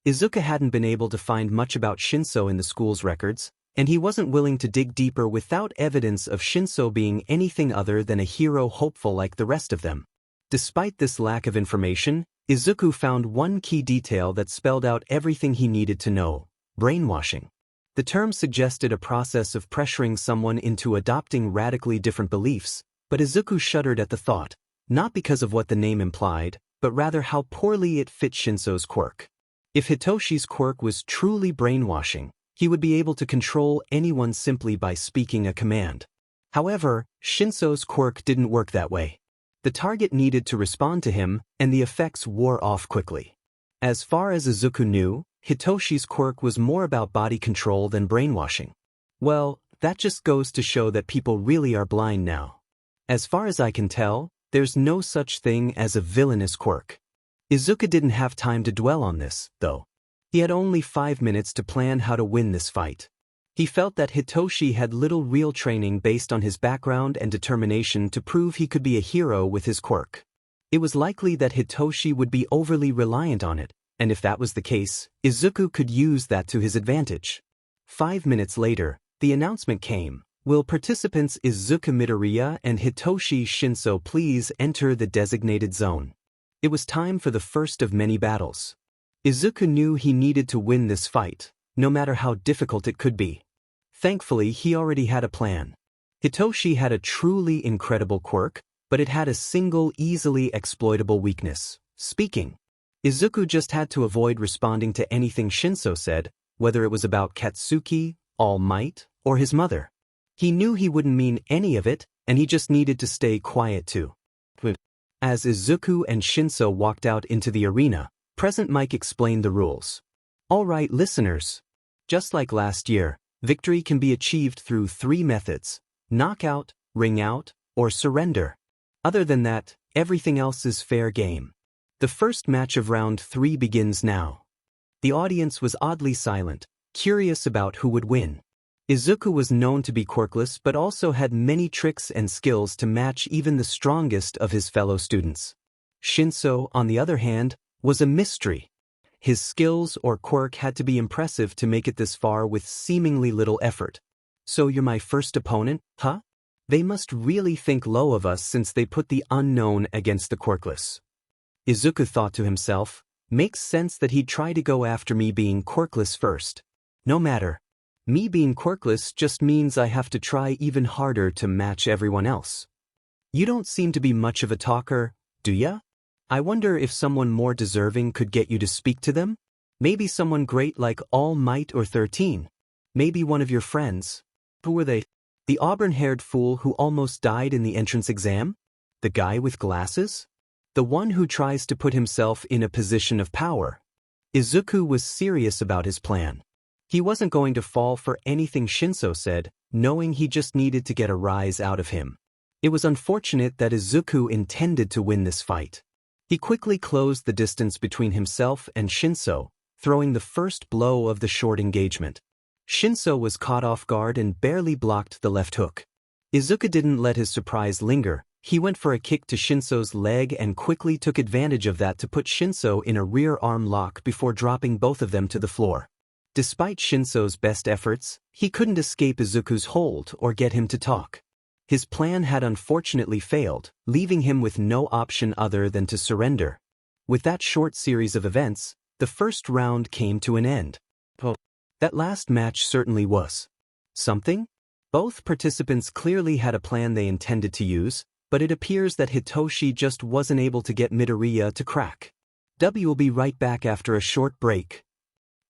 Izuku hadn't been able to find much about Shinso in the school's records, and he wasn't willing to dig deeper without evidence of Shinso being anything other than a hero hopeful like the rest of them. Despite this lack of information, Izuku found one key detail that spelled out everything he needed to know: brainwashing. The term suggested a process of pressuring someone into adopting radically different beliefs, but Izuku shuddered at the thought, not because of what the name implied, but rather how poorly it fit Shinso's quirk. If Hitoshi's quirk was truly brainwashing, he would be able to control anyone simply by speaking a command. However, Shinso's quirk didn't work that way. The target needed to respond to him, and the effects wore off quickly. As far as Izuku knew, Hitoshi's quirk was more about body control than brainwashing. Well, that just goes to show that people really are blind now. As far as I can tell, there's no such thing as a villainous quirk. Izuku didn't have time to dwell on this, though. He had only 5 minutes to plan how to win this fight. He felt that Hitoshi had little real training based on his background and determination to prove he could be a hero with his quirk. It was likely that Hitoshi would be overly reliant on it, and if that was the case, Izuku could use that to his advantage. 5 minutes later, the announcement came: "Will participants Izuku Midoriya and Hitoshi Shinso please enter the designated zone?" It was time for the first of many battles. Izuku knew he needed to win this fight, no matter how difficult it could be. Thankfully, he already had a plan. Hitoshi had a truly incredible quirk, but it had a single easily exploitable weakness: speaking. Izuku just had to avoid responding to anything Shinso said, whether it was about Katsuki, All Might, or his mother. He knew he wouldn't mean any of it, and he just needed to stay quiet too. As Izuku and Shinso walked out into the arena, Present Mike explained the rules. "All right, listeners. Just like last year, victory can be achieved through 3 methods: knockout, ring out, or surrender. Other than that, everything else is fair game. The first match of round 3 begins now." The audience was oddly silent, curious about who would win. Izuku was known to be quirkless but also had many tricks and skills to match even the strongest of his fellow students. Shinso, on the other hand, was a mystery. His skills or quirk had to be impressive to make it this far with seemingly little effort. "So you're my first opponent, huh? They must really think low of us since they put the unknown against the quirkless." Izuku thought to himself, "Makes sense that he'd try to go after me being quirkless first. No matter. Me being quirkless just means I have to try even harder to match everyone else." "You don't seem to be much of a talker, do ya? I wonder if someone more deserving could get you to speak to them? Maybe someone great like All Might or 13. Maybe one of your friends." "Who were they?" "The auburn-haired fool who almost died in the entrance exam? The guy with glasses? The one who tries to put himself in a position of power." Izuku was serious about his plan. He wasn't going to fall for anything Shinso said, knowing he just needed to get a rise out of him. It was unfortunate that Izuku intended to win this fight. He quickly closed the distance between himself and Shinso, throwing the first blow of the short engagement. Shinso was caught off guard and barely blocked the left hook. Izuku didn't let his surprise linger. He went for a kick to Shinso's leg and quickly took advantage of that to put Shinso in a rear arm lock before dropping both of them to the floor. Despite Shinso's best efforts, he couldn't escape Izuku's hold or get him to talk. His plan had unfortunately failed, leaving him with no option other than to surrender. With that short series of events, the first round came to an end. That last match certainly was something. Both participants clearly had a plan they intended to use, but it appears that Hitoshi just wasn't able to get Midoriya to crack. Dabi will be right back after a short break.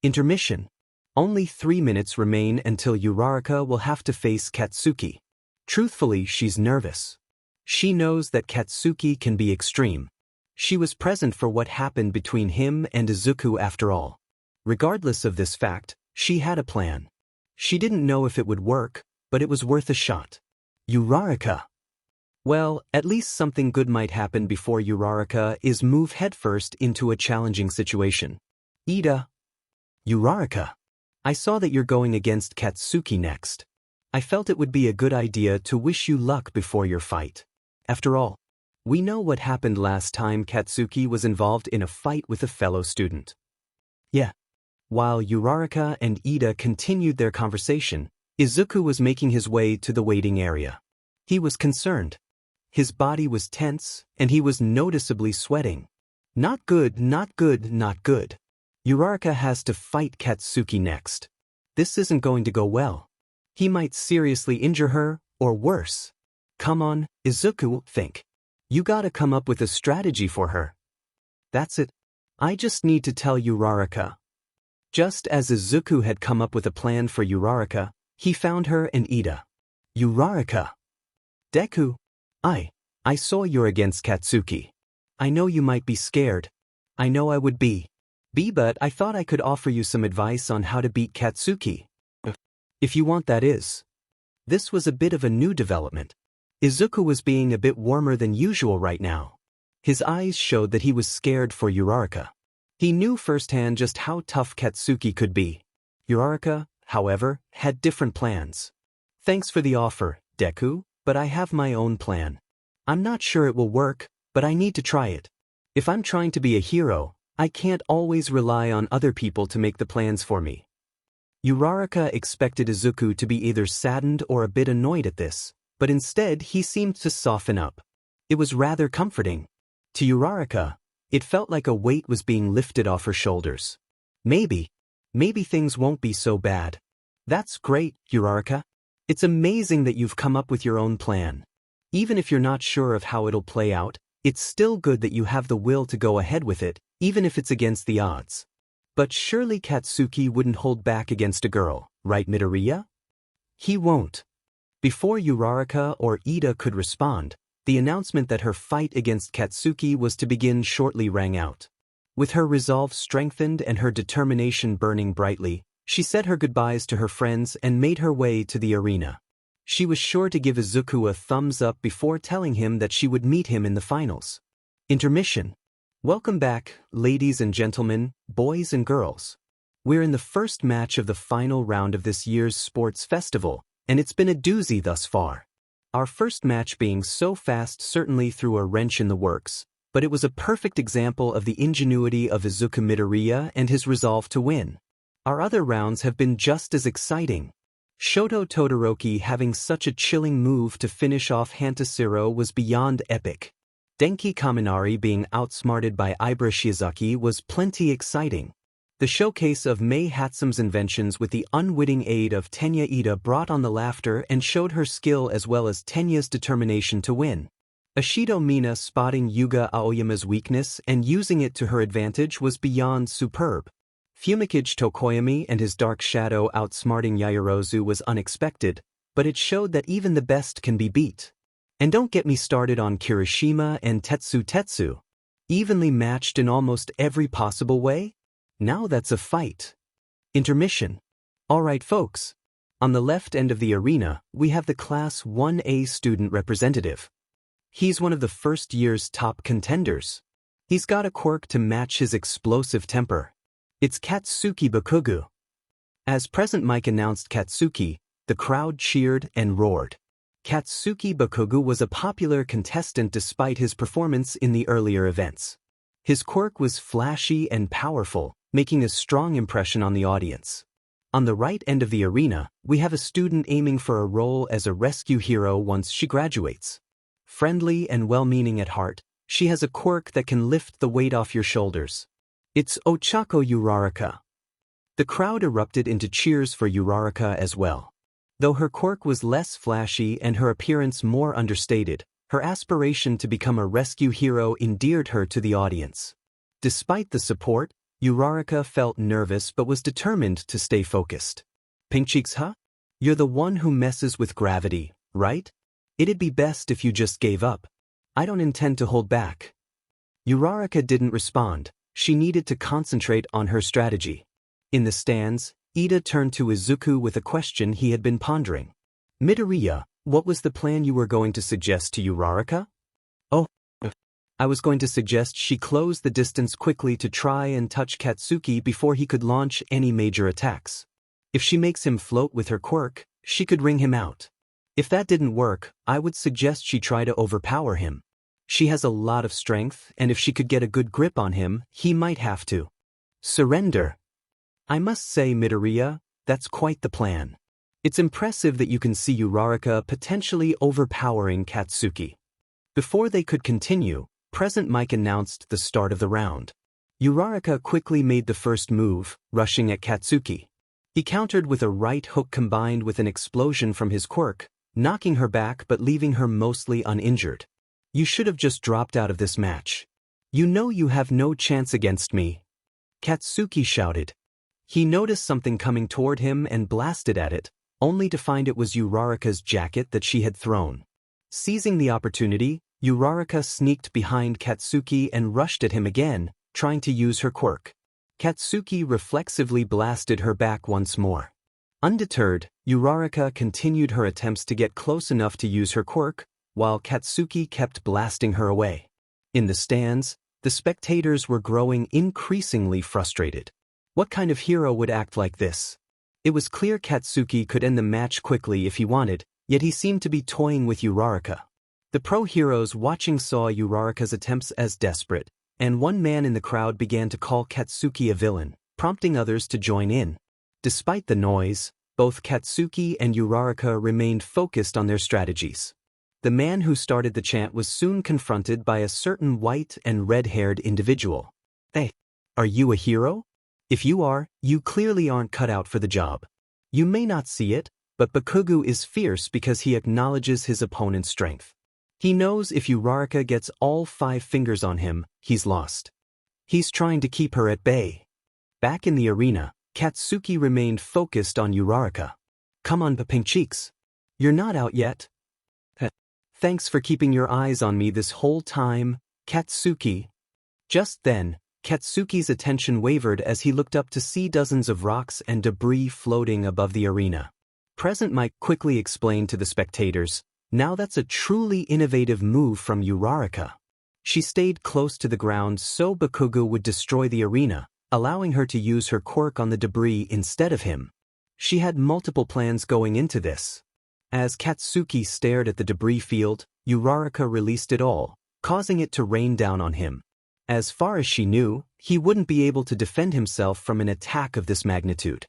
Intermission. Only 3 minutes remain until Uraraka will have to face Katsuki. Truthfully, she's nervous. She knows that Katsuki can be extreme. She was present for what happened between him and Izuku after all. Regardless of this fact, she had a plan. She didn't know if it would work, but it was worth a shot. Uraraka. Well, at least something good might happen before Uraraka is moved headfirst into a challenging situation. Ida. Uraraka. I saw that you're going against Katsuki next. I felt it would be a good idea to wish you luck before your fight. After all, we know what happened last time Katsuki was involved in a fight with a fellow student. Yeah. While Uraraka and Ida continued their conversation, Izuku was making his way to the waiting area. He was concerned. His body was tense, and he was noticeably sweating. Not good, not good, not good. Uraraka has to fight Katsuki next. This isn't going to go well. He might seriously injure her, or worse. Come on, Izuku, think. You gotta come up with a strategy for her. That's it. I just need to tell Uraraka. Just as Izuku had come up with a plan for Uraraka, he found her and Ida. Uraraka. Deku. I saw you're against Katsuki. I know you might be scared. I know I would be. But I thought I could offer you some advice on how to beat Katsuki. If you want, that is. This was a bit of a new development. Izuku was being a bit warmer than usual right now. His eyes showed that he was scared for Uraraka. He knew firsthand just how tough Katsuki could be. Uraraka, however, had different plans. Thanks for the offer, Deku, but I have my own plan. I'm not sure it will work, but I need to try it. If I'm trying to be a hero, I can't always rely on other people to make the plans for me. Uraraka expected Izuku to be either saddened or a bit annoyed at this, but instead he seemed to soften up. It was rather comforting. To Uraraka, it felt like a weight was being lifted off her shoulders. Maybe things won't be so bad. That's great, Uraraka. It's amazing that you've come up with your own plan. Even if you're not sure of how it'll play out, it's still good that you have the will to go ahead with it, even if it's against the odds. But surely Katsuki wouldn't hold back against a girl, right, Midoriya? He won't. Before Uraraka or Ida could respond, the announcement that her fight against Katsuki was to begin shortly rang out. With her resolve strengthened and her determination burning brightly, she said her goodbyes to her friends and made her way to the arena. She was sure to give Izuku a thumbs up before telling him that she would meet him in the finals. Intermission. Welcome back, ladies and gentlemen, boys and girls. We're in the first match of the final round of this year's sports festival, and it's been a doozy thus far. Our first match being so fast certainly threw a wrench in the works, but it was a perfect example of the ingenuity of Izuku Midoriya and his resolve to win. Our other rounds have been just as exciting. Shoto Todoroki having such a chilling move to finish off Hantashiro was beyond epic. Denki Kaminari being outsmarted by Ibara Shiozaki was plenty exciting. The showcase of Mei Hatsume's inventions with the unwitting aid of Tenya Ida brought on the laughter and showed her skill as well as Tenya's determination to win. Ashido Mina spotting Yuga Aoyama's weakness and using it to her advantage was beyond superb. Fumikage Tokoyami and his Dark Shadow outsmarting Yaoyorozu was unexpected, but it showed that even the best can be beat. And don't get me started on Kirishima and Tetsu. Evenly matched in almost every possible way? Now that's a fight. Intermission. Alright folks. On the left end of the arena, we have the Class 1A student representative. He's one of the first year's top contenders. He's got a quirk to match his explosive temper. It's Katsuki Bakugo. As Present Mike announced Katsuki, the crowd cheered and roared. Katsuki Bakugo was a popular contestant despite his performance in the earlier events. His quirk was flashy and powerful, making a strong impression on the audience. On the right end of the arena, we have a student aiming for a role as a rescue hero once she graduates. Friendly and well-meaning at heart, she has a quirk that can lift the weight off your shoulders. It's Ochako Uraraka. The crowd erupted into cheers for Uraraka as well. Though her quirk was less flashy and her appearance more understated, Her aspiration to become a rescue hero endeared her to the audience. Despite the support, Uraraka felt nervous but was determined to stay focused. Pink Cheeks, huh? You're the one who messes with gravity, right? It'd be best if you just gave up. I don't intend to hold back. Uraraka didn't respond. She needed to concentrate on her strategy. In the stands, Ida turned to Izuku with a question he had been pondering. Midoriya, what was the plan you were going to suggest to Uraraka? Oh, I was going to suggest she close the distance quickly to try and touch Katsuki before he could launch any major attacks. If she makes him float with her quirk, she could wring him out. If that didn't work, I would suggest she try to overpower him. She has a lot of strength, and if she could get a good grip on him, he might have to surrender. I must say, Midoriya, that's quite the plan. It's impressive that you can see Uraraka potentially overpowering Katsuki. Before they could continue, Present Mike announced the start of the round. Uraraka quickly made the first move, rushing at Katsuki. He countered with a right hook combined with an explosion from his quirk, knocking her back but leaving her mostly uninjured. You should have just dropped out of this match. You know you have no chance against me. Katsuki shouted. He noticed something coming toward him and blasted at it, only to find it was Uraraka's jacket that she had thrown. Seizing the opportunity, Uraraka sneaked behind Katsuki and rushed at him again, trying to use her quirk. Katsuki reflexively blasted her back once more. Undeterred, Uraraka continued her attempts to get close enough to use her quirk, while Katsuki kept blasting her away. In the stands, the spectators were growing increasingly frustrated. What kind of hero would act like this? It was clear Katsuki could end the match quickly if he wanted, yet he seemed to be toying with Uraraka. The pro heroes watching saw Uraraka's attempts as desperate, and one man in the crowd began to call Katsuki a villain, prompting others to join in. Despite the noise, both Katsuki and Uraraka remained focused on their strategies. The man who started the chant was soon confronted by a certain white and red-haired individual. Hey, are you a hero? If you are, you clearly aren't cut out for the job. You may not see it, but Bakugo is fierce because he acknowledges his opponent's strength. He knows if Uraraka gets all 5 fingers on him, he's lost. He's trying to keep her at bay. Back in the arena, Katsuki remained focused on Uraraka. Come on, Pink Cheeks. You're not out yet. Thanks for keeping your eyes on me this whole time, Katsuki. Just then, Katsuki's attention wavered as he looked up to see dozens of rocks and debris floating above the arena. Present Mike quickly explained to the spectators, now that's a truly innovative move from Uraraka. She stayed close to the ground so Bakugo would destroy the arena, allowing her to use her quirk on the debris instead of him. She had multiple plans going into this. As Katsuki stared at the debris field, Uraraka released it all, causing it to rain down on him. As far as she knew, he wouldn't be able to defend himself from an attack of this magnitude.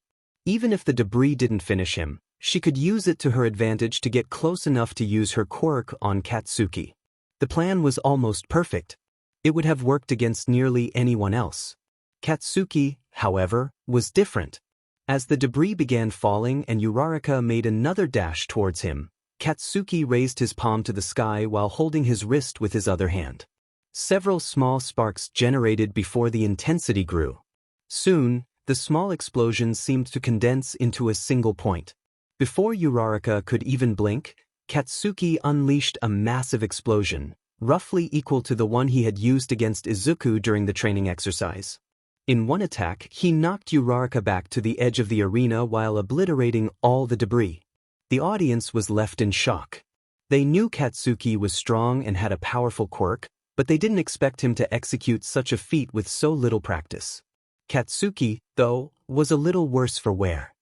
Even if the debris didn't finish him, she could use it to her advantage to get close enough to use her quirk on Katsuki. The plan was almost perfect. It would have worked against nearly anyone else. Katsuki, however, was different. As the debris began falling and Uraraka made another dash towards him, Katsuki raised his palm to the sky while holding his wrist with his other hand. Several small sparks generated before the intensity grew. Soon, the small explosions seemed to condense into a single point. Before Uraraka could even blink, Katsuki unleashed a massive explosion, roughly equal to the one he had used against Izuku during the training exercise. In one attack, he knocked Uraraka back to the edge of the arena while obliterating all the debris. The audience was left in shock. They knew Katsuki was strong and had a powerful quirk, but they didn't expect him to execute such a feat with so little practice. Katsuki, though, was a little worse for wear.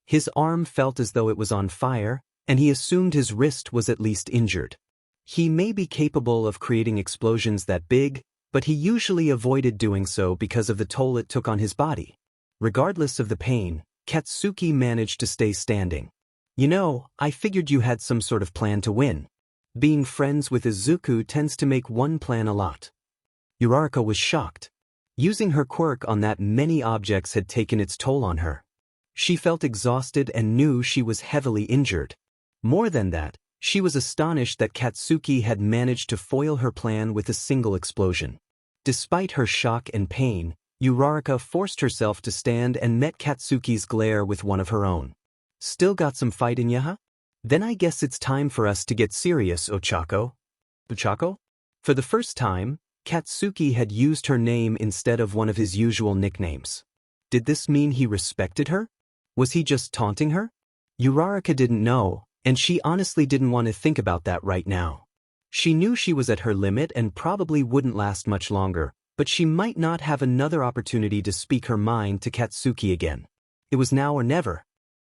His arm felt as though it was on fire, and he assumed his wrist was at least injured. He may be capable of creating explosions that big, but he usually avoided doing so because of the toll it took on his body. Regardless of the pain, Katsuki managed to stay standing. You know, I figured you had some sort of plan to win. Being friends with Izuku tends to make one plan a lot. Uraraka was shocked. Using her quirk on that many objects had taken its toll on her. She felt exhausted and knew she was heavily injured. More than that, She was astonished that Katsuki had managed to foil her plan with a single explosion. Despite her shock and pain, Uraraka forced herself to stand and met Katsuki's glare with one of her own. Still got some fight in ya, huh? Then I guess it's time for us to get serious, Ochako. Ochako? For the first time, Katsuki had used her name instead of one of his usual nicknames. Did this mean he respected her? Was he just taunting her? Uraraka didn't know, and she honestly didn't want to think about that right now. She knew she was at her limit and probably wouldn't last much longer, but she might not have another opportunity to speak her mind to Katsuki again. It was now or never.